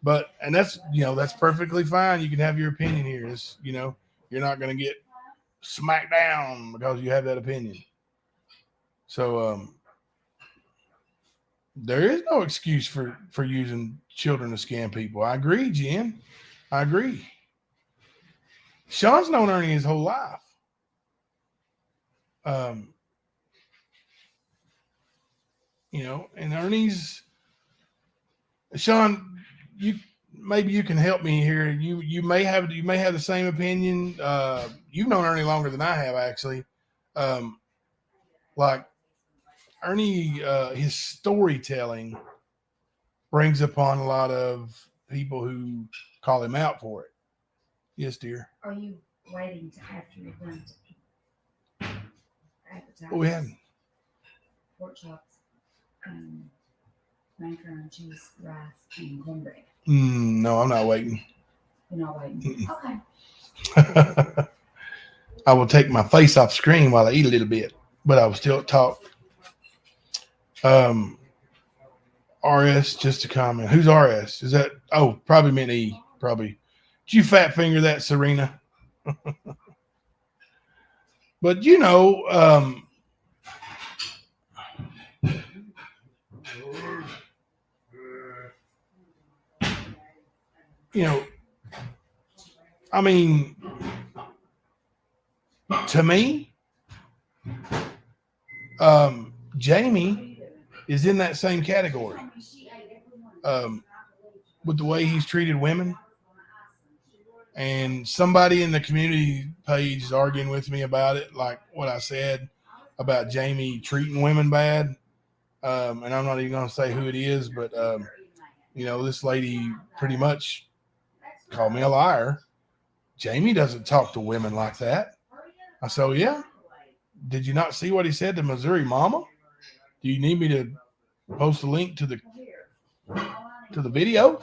But, and that's, you know, that's perfectly fine. You can have your opinion here. It's, you know, you're not going to get smacked down because you have that opinion. So, there is no excuse for using children to scam people. I agree, Jen. I agree. Sean's known Ernie his whole life. You know, and Ernie's, Sean, maybe you can help me here. You may have the same opinion. You've known Ernie longer than I have, actually. Like Ernie, his storytelling brings upon a lot of people who call him out for it. Yes, dear. Are you waiting to after you're done to advertise? We haven't. Pork chops, macaroni and cheese, rice, and cornbread. No, I'm not waiting. You're not waiting. Okay. I will take my face off screen while I eat a little bit, but I will still talk. RS, just a comment. Who's RS? Is that? Oh, probably meant E. Probably. Did you fat finger that, Serena? But you know, I mean, to me, Jamie is in that same category with the way he's treated women. And somebody in the community page is arguing with me about it, like what I said about Jamie treating women bad. And I'm not even going to say who it is, but, this lady pretty much called me a liar. Jamie doesn't talk to women like that. I said, yeah. Did you not see what he said to Missouri Mama? Do you need me to post a link to the video?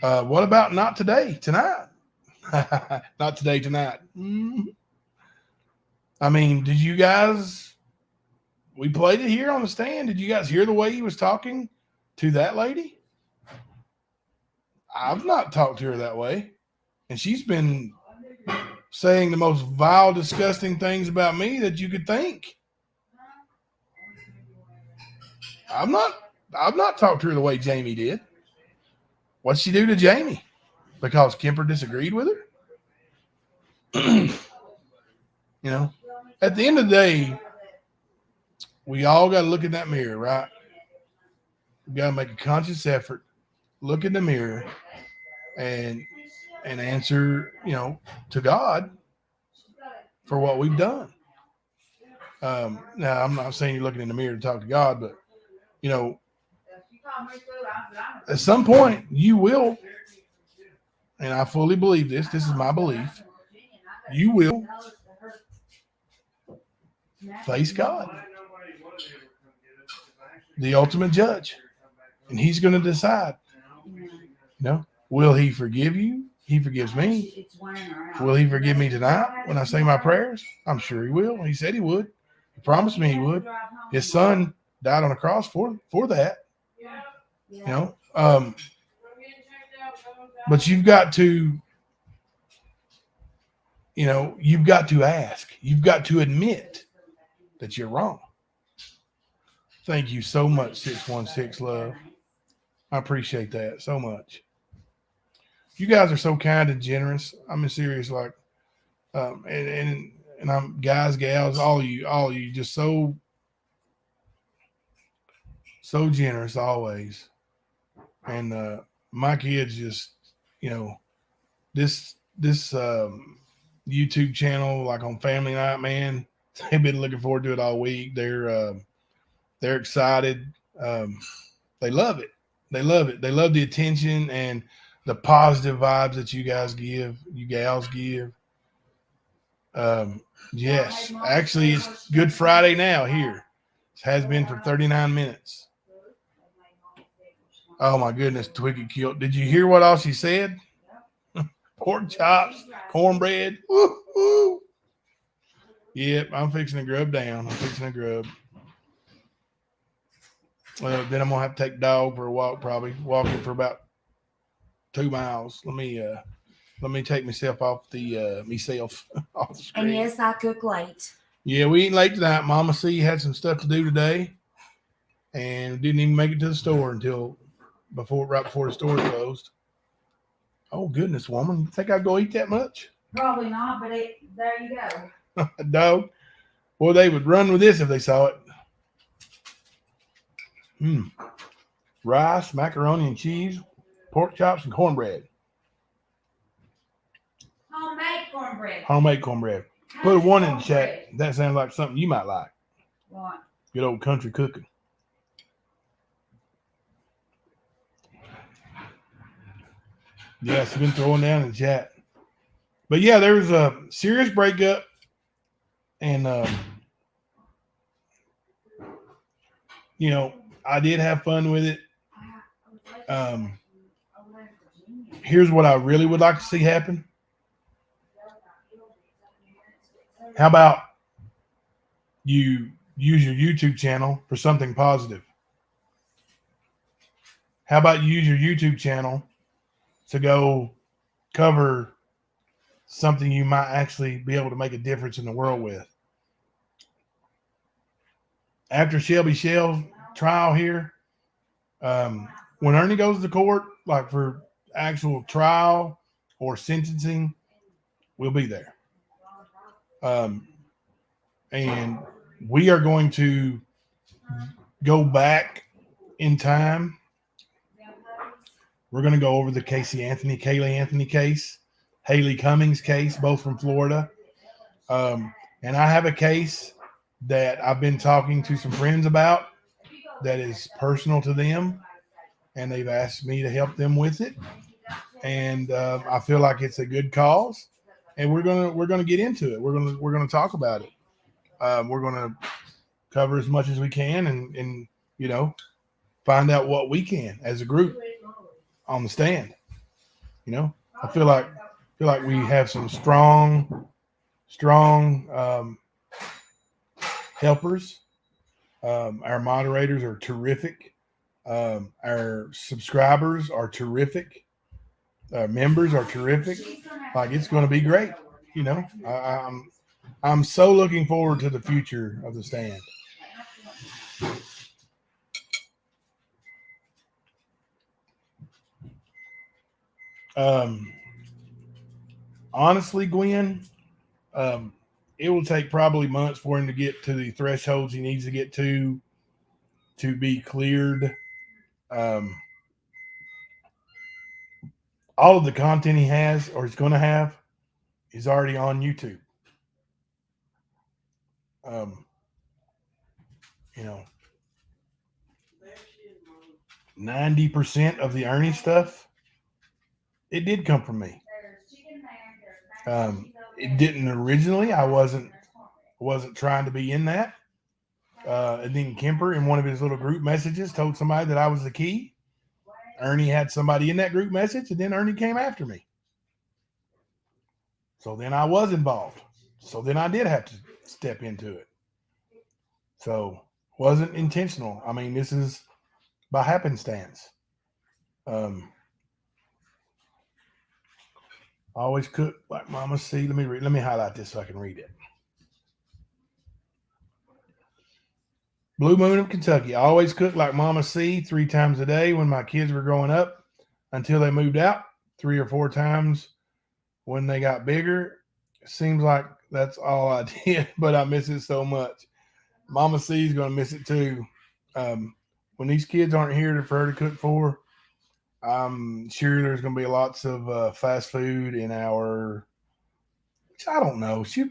What about not today, tonight? Not today, tonight. I mean, did you guys, we played it here on the stand. Did you guys hear the way he was talking to that lady? I've not talked to her that way. And she's been saying the most vile, disgusting things about me that you could think. I've not talked to her the way Jamie did. What'd she do to Jamie? Because Kemper disagreed with her? At the end of the day, we all got to look in that mirror, right? We got to make a conscious effort, look in the mirror, and answer, to God for what we've done. Now, I'm not saying you're looking in the mirror to talk to God, but, at some point you will, and I fully believe this is my belief, you will face God, the ultimate judge, and he's going to decide, will he forgive you? He forgives me. Will he forgive me tonight when I say my prayers? I'm sure he will. He said he would. He promised me he would. His son died on the cross for that. But you've got to, you've got to ask. You've got to admit that you're wrong. Thank you so much, 616 Love. I appreciate that so much. You guys are so kind and generous. I'm serious, like, and I'm guys, gals, all of you, just so generous always. And my kids just, this YouTube channel, like on Family Night, man, they've been looking forward to it all week. They're excited. They love it. They love it. They love the attention and the positive vibes that you guys give, you gals give. Yes, actually, it's Good Friday now here. It has been for 39 minutes. Oh my goodness, Twiggy killed. Did you hear what all she said? Pork chops, cornbread. Woo, woo. Yep, I'm fixing to grub down. Well, then I'm gonna have to take the dog for a walk, probably walking for about 2 miles. Let me take myself off the off the screen. And yes, I cook late. Yeah, we ain't late tonight. Mama C had some stuff to do today, and didn't even make it to the store until right before the store closed. Oh goodness, woman! You think I'd go eat that much? Probably not, but there you go. Dog. Boy, they would run with this if they saw it. Rice, macaroni and cheese, pork chops, and cornbread. Homemade cornbread. Put a 1 in the chat. That sounds like something you might like. What? Good old country cooking. Yes, I've been throwing down in the chat. But yeah, there was a serious breakup, and I did have fun with it. Here's what I really would like to see happen. How about you use your YouTube channel for something positive? How about you use your YouTube channel to go cover something you might actually be able to make a difference in the world with? After Shelby Shell's trial here, when Ernie goes to court, like for actual trial or sentencing, we'll be there. And we are going to go back in time. We're going to go over the Kaylee Anthony case, Haley Cummings case, both from Florida. And I have a case that I've been talking to some friends about that is personal to them, and they've asked me to help them with it. And I feel like it's a good cause, and we're gonna get into it. We're gonna talk about it. We're gonna cover as much as we can, and find out what we can as a group on the stand. I feel like we have some strong helpers. Our moderators are terrific. Our subscribers are terrific. Our members are terrific. Like, it's going to be great. I'm so looking forward to the future of the stand. Honestly, Gwen, it will take probably months for him to get to the thresholds he needs to get to be cleared. All of the content he has or is going to have is already on YouTube. 90% of the Ernie stuff, it did come from me. It didn't originally. I wasn't trying to be in that. And then Kemper, in one of his little group messages, told somebody that I was the key. Ernie had somebody in that group message, and then Ernie came after me. So then I was involved. So then I did have to step into it. So wasn't intentional. I mean, this is by happenstance. Always cook like Mama C. Let me highlight this so I can read it. Blue Moon of Kentucky. I always cook like Mama C 3 times a day when my kids were growing up until they moved out 3 or 4 times when they got bigger. Seems like that's all I did, but I miss it so much. Mama C is going to miss it too. When these kids aren't here for her to cook for, I'm sure there's going to be lots of fast food in our. I don't know. She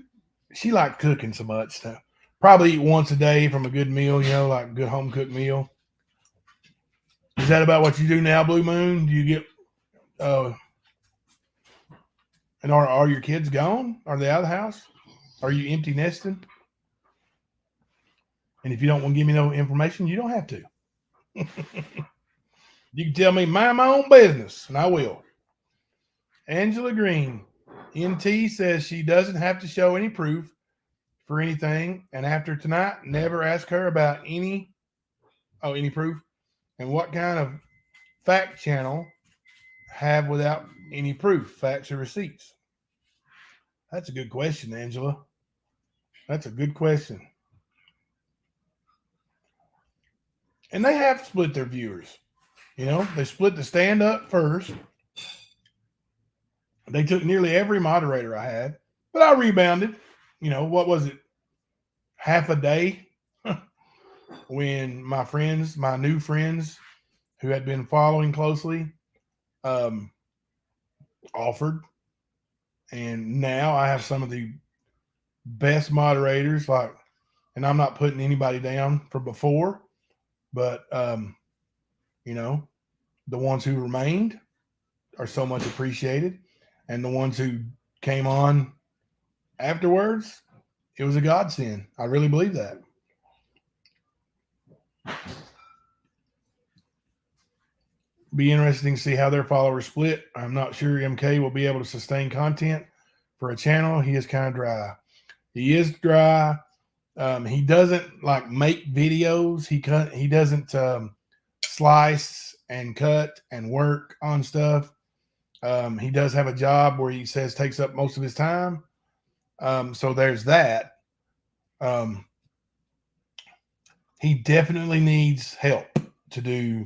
liked cooking so much. So probably eat once a day from a good meal, like a good home cooked meal. Is that about what you do now, Blue Moon? Do you get? And are your kids gone? Are they out of the house? Are you empty nesting? And if you don't want to give me no information, you don't have to. You can tell me, mind my own business, and I will. Angela Green, NT says she doesn't have to show any proof for anything, and after tonight, never ask her about any proof. And what kind of fact channel have without any proof, facts or receipts? That's a good question, Angela. That's a good question. And they have split their viewers. They split the stand up first. They took nearly every moderator I had, but I rebounded. What was it? Half a day when my new friends who had been following closely, offered. And now I have some of the best moderators, and I'm not putting anybody down for before, but, the ones who remained are so much appreciated. And the ones who came on afterwards, it was a godsend. I really believe that. Be interesting to see how their followers split. I'm not sure MK will be able to sustain content for a channel. He is kind of dry. He is dry. He doesn't make videos. He doesn't slice and cut and work on stuff. He does have a job where he says takes up most of his time. So there's that. He definitely needs help to do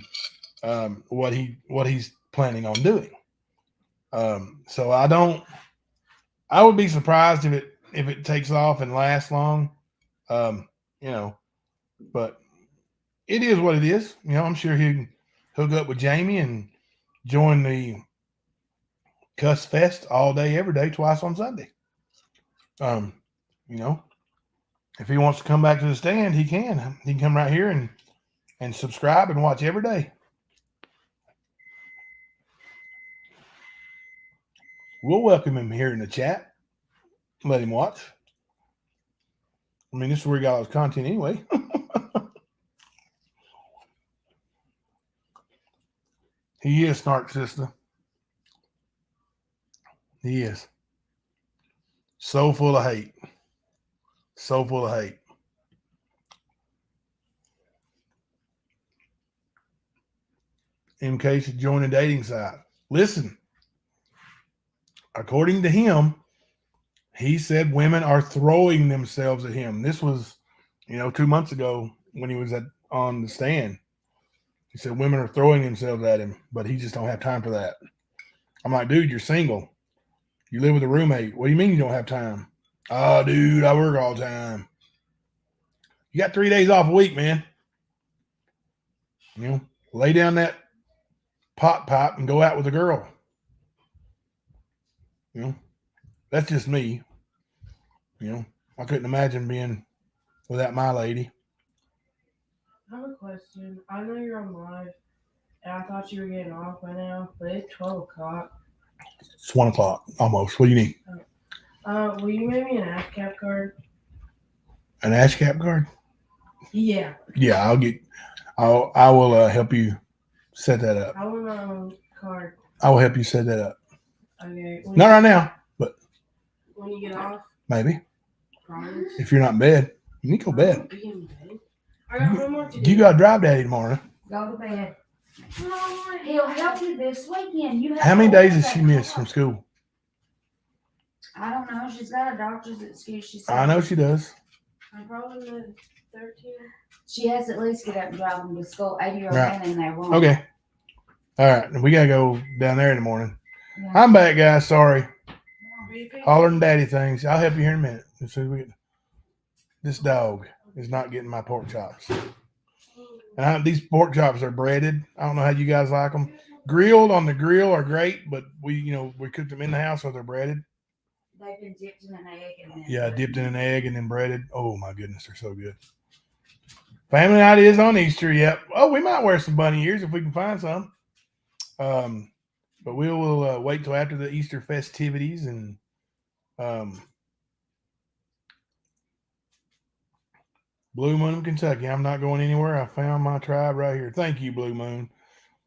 what he's planning on doing. So I would be surprised if it takes off and lasts long. But it is what it is. I'm sure he can hook up with Jamie and join the Cuss Fest all day, every day, twice on Sunday. If he wants to come back to the stand, he can. He can come right here and subscribe and watch every day. We'll welcome him here in the chat. Let him watch. I mean, this is where he got all his content anyway. He is, Snark Sister. He is. So full of hate. So full of hate. In case you join a dating site. Listen, according to him, he said women are throwing themselves at him. This was, 2 months ago when he was on the stand. He said women are throwing themselves at him, but he just don't have time for that. I'm like, dude, you're single. You live with a roommate. What do you mean you don't have time? Oh, dude, I work all the time. You got 3 days off a week, man. Lay down that pot pipe and go out with a girl. That's just me. I couldn't imagine being without my lady. I have a question. I know you're on live, and I thought you were getting off by now, but it's 12 o'clock. It's 1 o'clock almost. What do you need? Will you make me an ASCAP card? An ASCAP card? Yeah. Yeah, I will help you set that up. I want my own card. I will help you set that up. Okay. Not right now, but when you get off? Maybe. Promise? If you're not in bed, you need to go to bed. Be in bed. I got homework to do. You got to drive daddy tomorrow. Go to bed. He'll help you this weekend. How many days has she missed from school? I don't know. She's got a doctor's excuse. She said. I know she does. I'm probably the 13th. She has to at least get up and drive them to school. 80-year-old Right. man in there won't. Okay. All right. We got to go down there in the morning. Yeah. I'm back, guys. Sorry. Hollering daddy things. I'll help you here in a minute. As soon as we get... This dog is not getting my pork chops. And these pork chops are breaded. I don't know how you guys like them. Grilled on the grill are great, but we cooked them in the house, so they're breaded. They've been dipped in an egg. And then Yeah, dipped in an egg and then breaded. Oh, my goodness, they're so good. Family ideas on Easter, yep. Oh, we might wear some bunny ears if we can find some. But we will wait till after the Easter festivities. And Blue Moon, Kentucky. I'm not going anywhere. I found my tribe right here. Thank you, Blue Moon.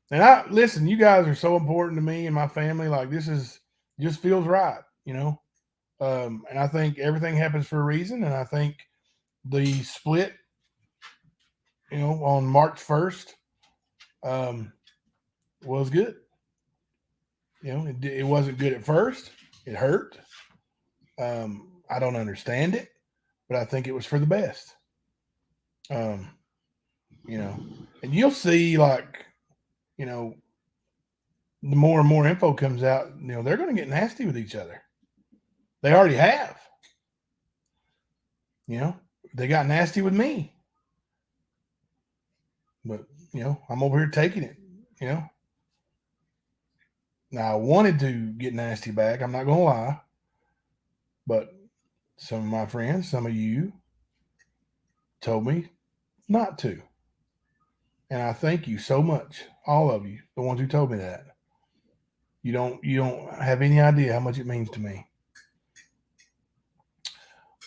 And listen, you guys are so important to me and my family. Like, this just feels right, and I think everything happens for a reason. And I think the split, on March 1st, was good. It wasn't good at first. It hurt. I don't understand it, but I think it was for the best. And you'll see, like, the more and more info comes out, they're going to get nasty with each other. They already have. They got nasty with me. But, I'm over here taking it, Now, I wanted to get nasty back. I'm not going to lie. But some of my friends, some of you told me not to. And I thank you so much, all of you, the ones who told me that. You don't have any idea how much it means to me.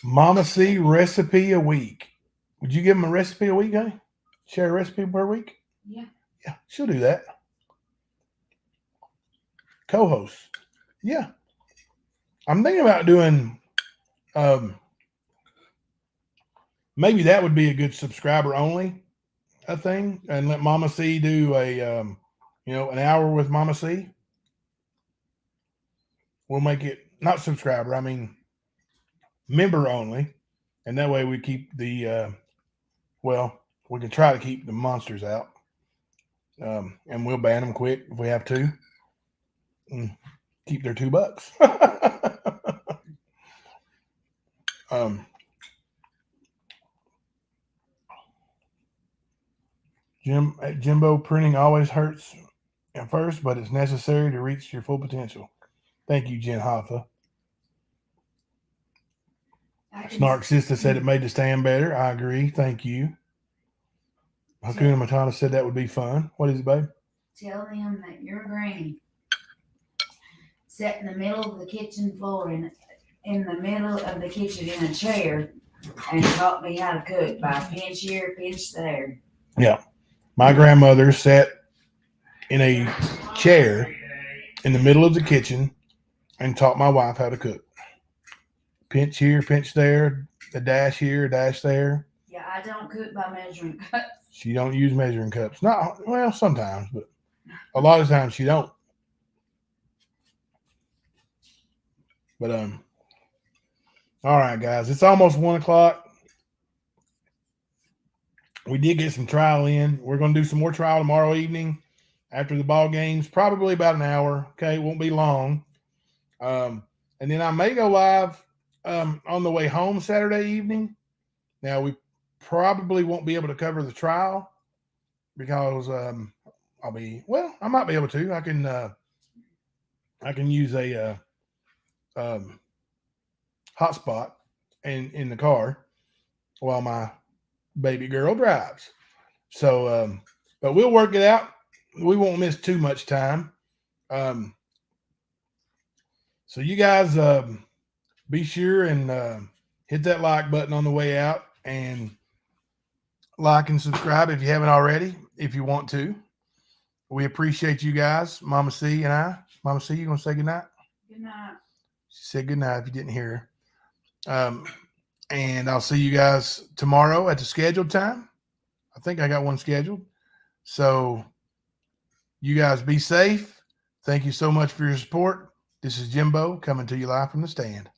Mama C, recipe a week. Would you give them a recipe a week, honey? Share a recipe per week? Yeah. Yeah, she'll do that. Co-host. Yeah. I'm thinking about doing maybe that would be a good subscriber only thing, and let Mama C do a an hour with Mama C. We'll make it not subscriber, I mean member only, and that way we keep the we can try to keep the monsters out. And we'll ban them quick if we have to. And keep their $2. Jimbo, printing always hurts at first, but it's necessary to reach your full potential. Thank you, Jen Hoffa. Snark Sister said it made the stand better. I agree. Thank you. Hakuna Matata said that would be fun. What is it, babe? Tell them that your granny sat in the middle of the kitchen floor in the middle of the kitchen in a chair and taught me how to cook by pinch here, pinch there. Yeah. My grandmother sat in a chair in the middle of the kitchen and taught my wife how to cook. Pinch here, pinch there, a dash here, a dash there. Yeah, I don't cook by measuring cups. She don't use measuring cups. No, well, sometimes, but a lot of times she don't. But all right, guys, it's almost 1:00. We did get some trial in. We're going to do some more trial tomorrow evening after the ball games, probably about an hour. Okay, it won't be long. And then I may go live on the way home Saturday evening. Now, we probably won't be able to cover the trial because I might be able to. I can use a hotspot in the car while my baby girl drives. So, but we'll work it out. We won't miss too much time. So you guys be sure and hit that like button on the way out and like and subscribe if you haven't already, if you want to. We appreciate you guys, Mama C and I. Mama C, you gonna say goodnight? Good night. She said goodnight if you didn't hear her. And I'll see you guys tomorrow at the scheduled time. I think I got one scheduled. So you guys be safe. Thank you so much for your support. This is Jimbo coming to you live from the stand.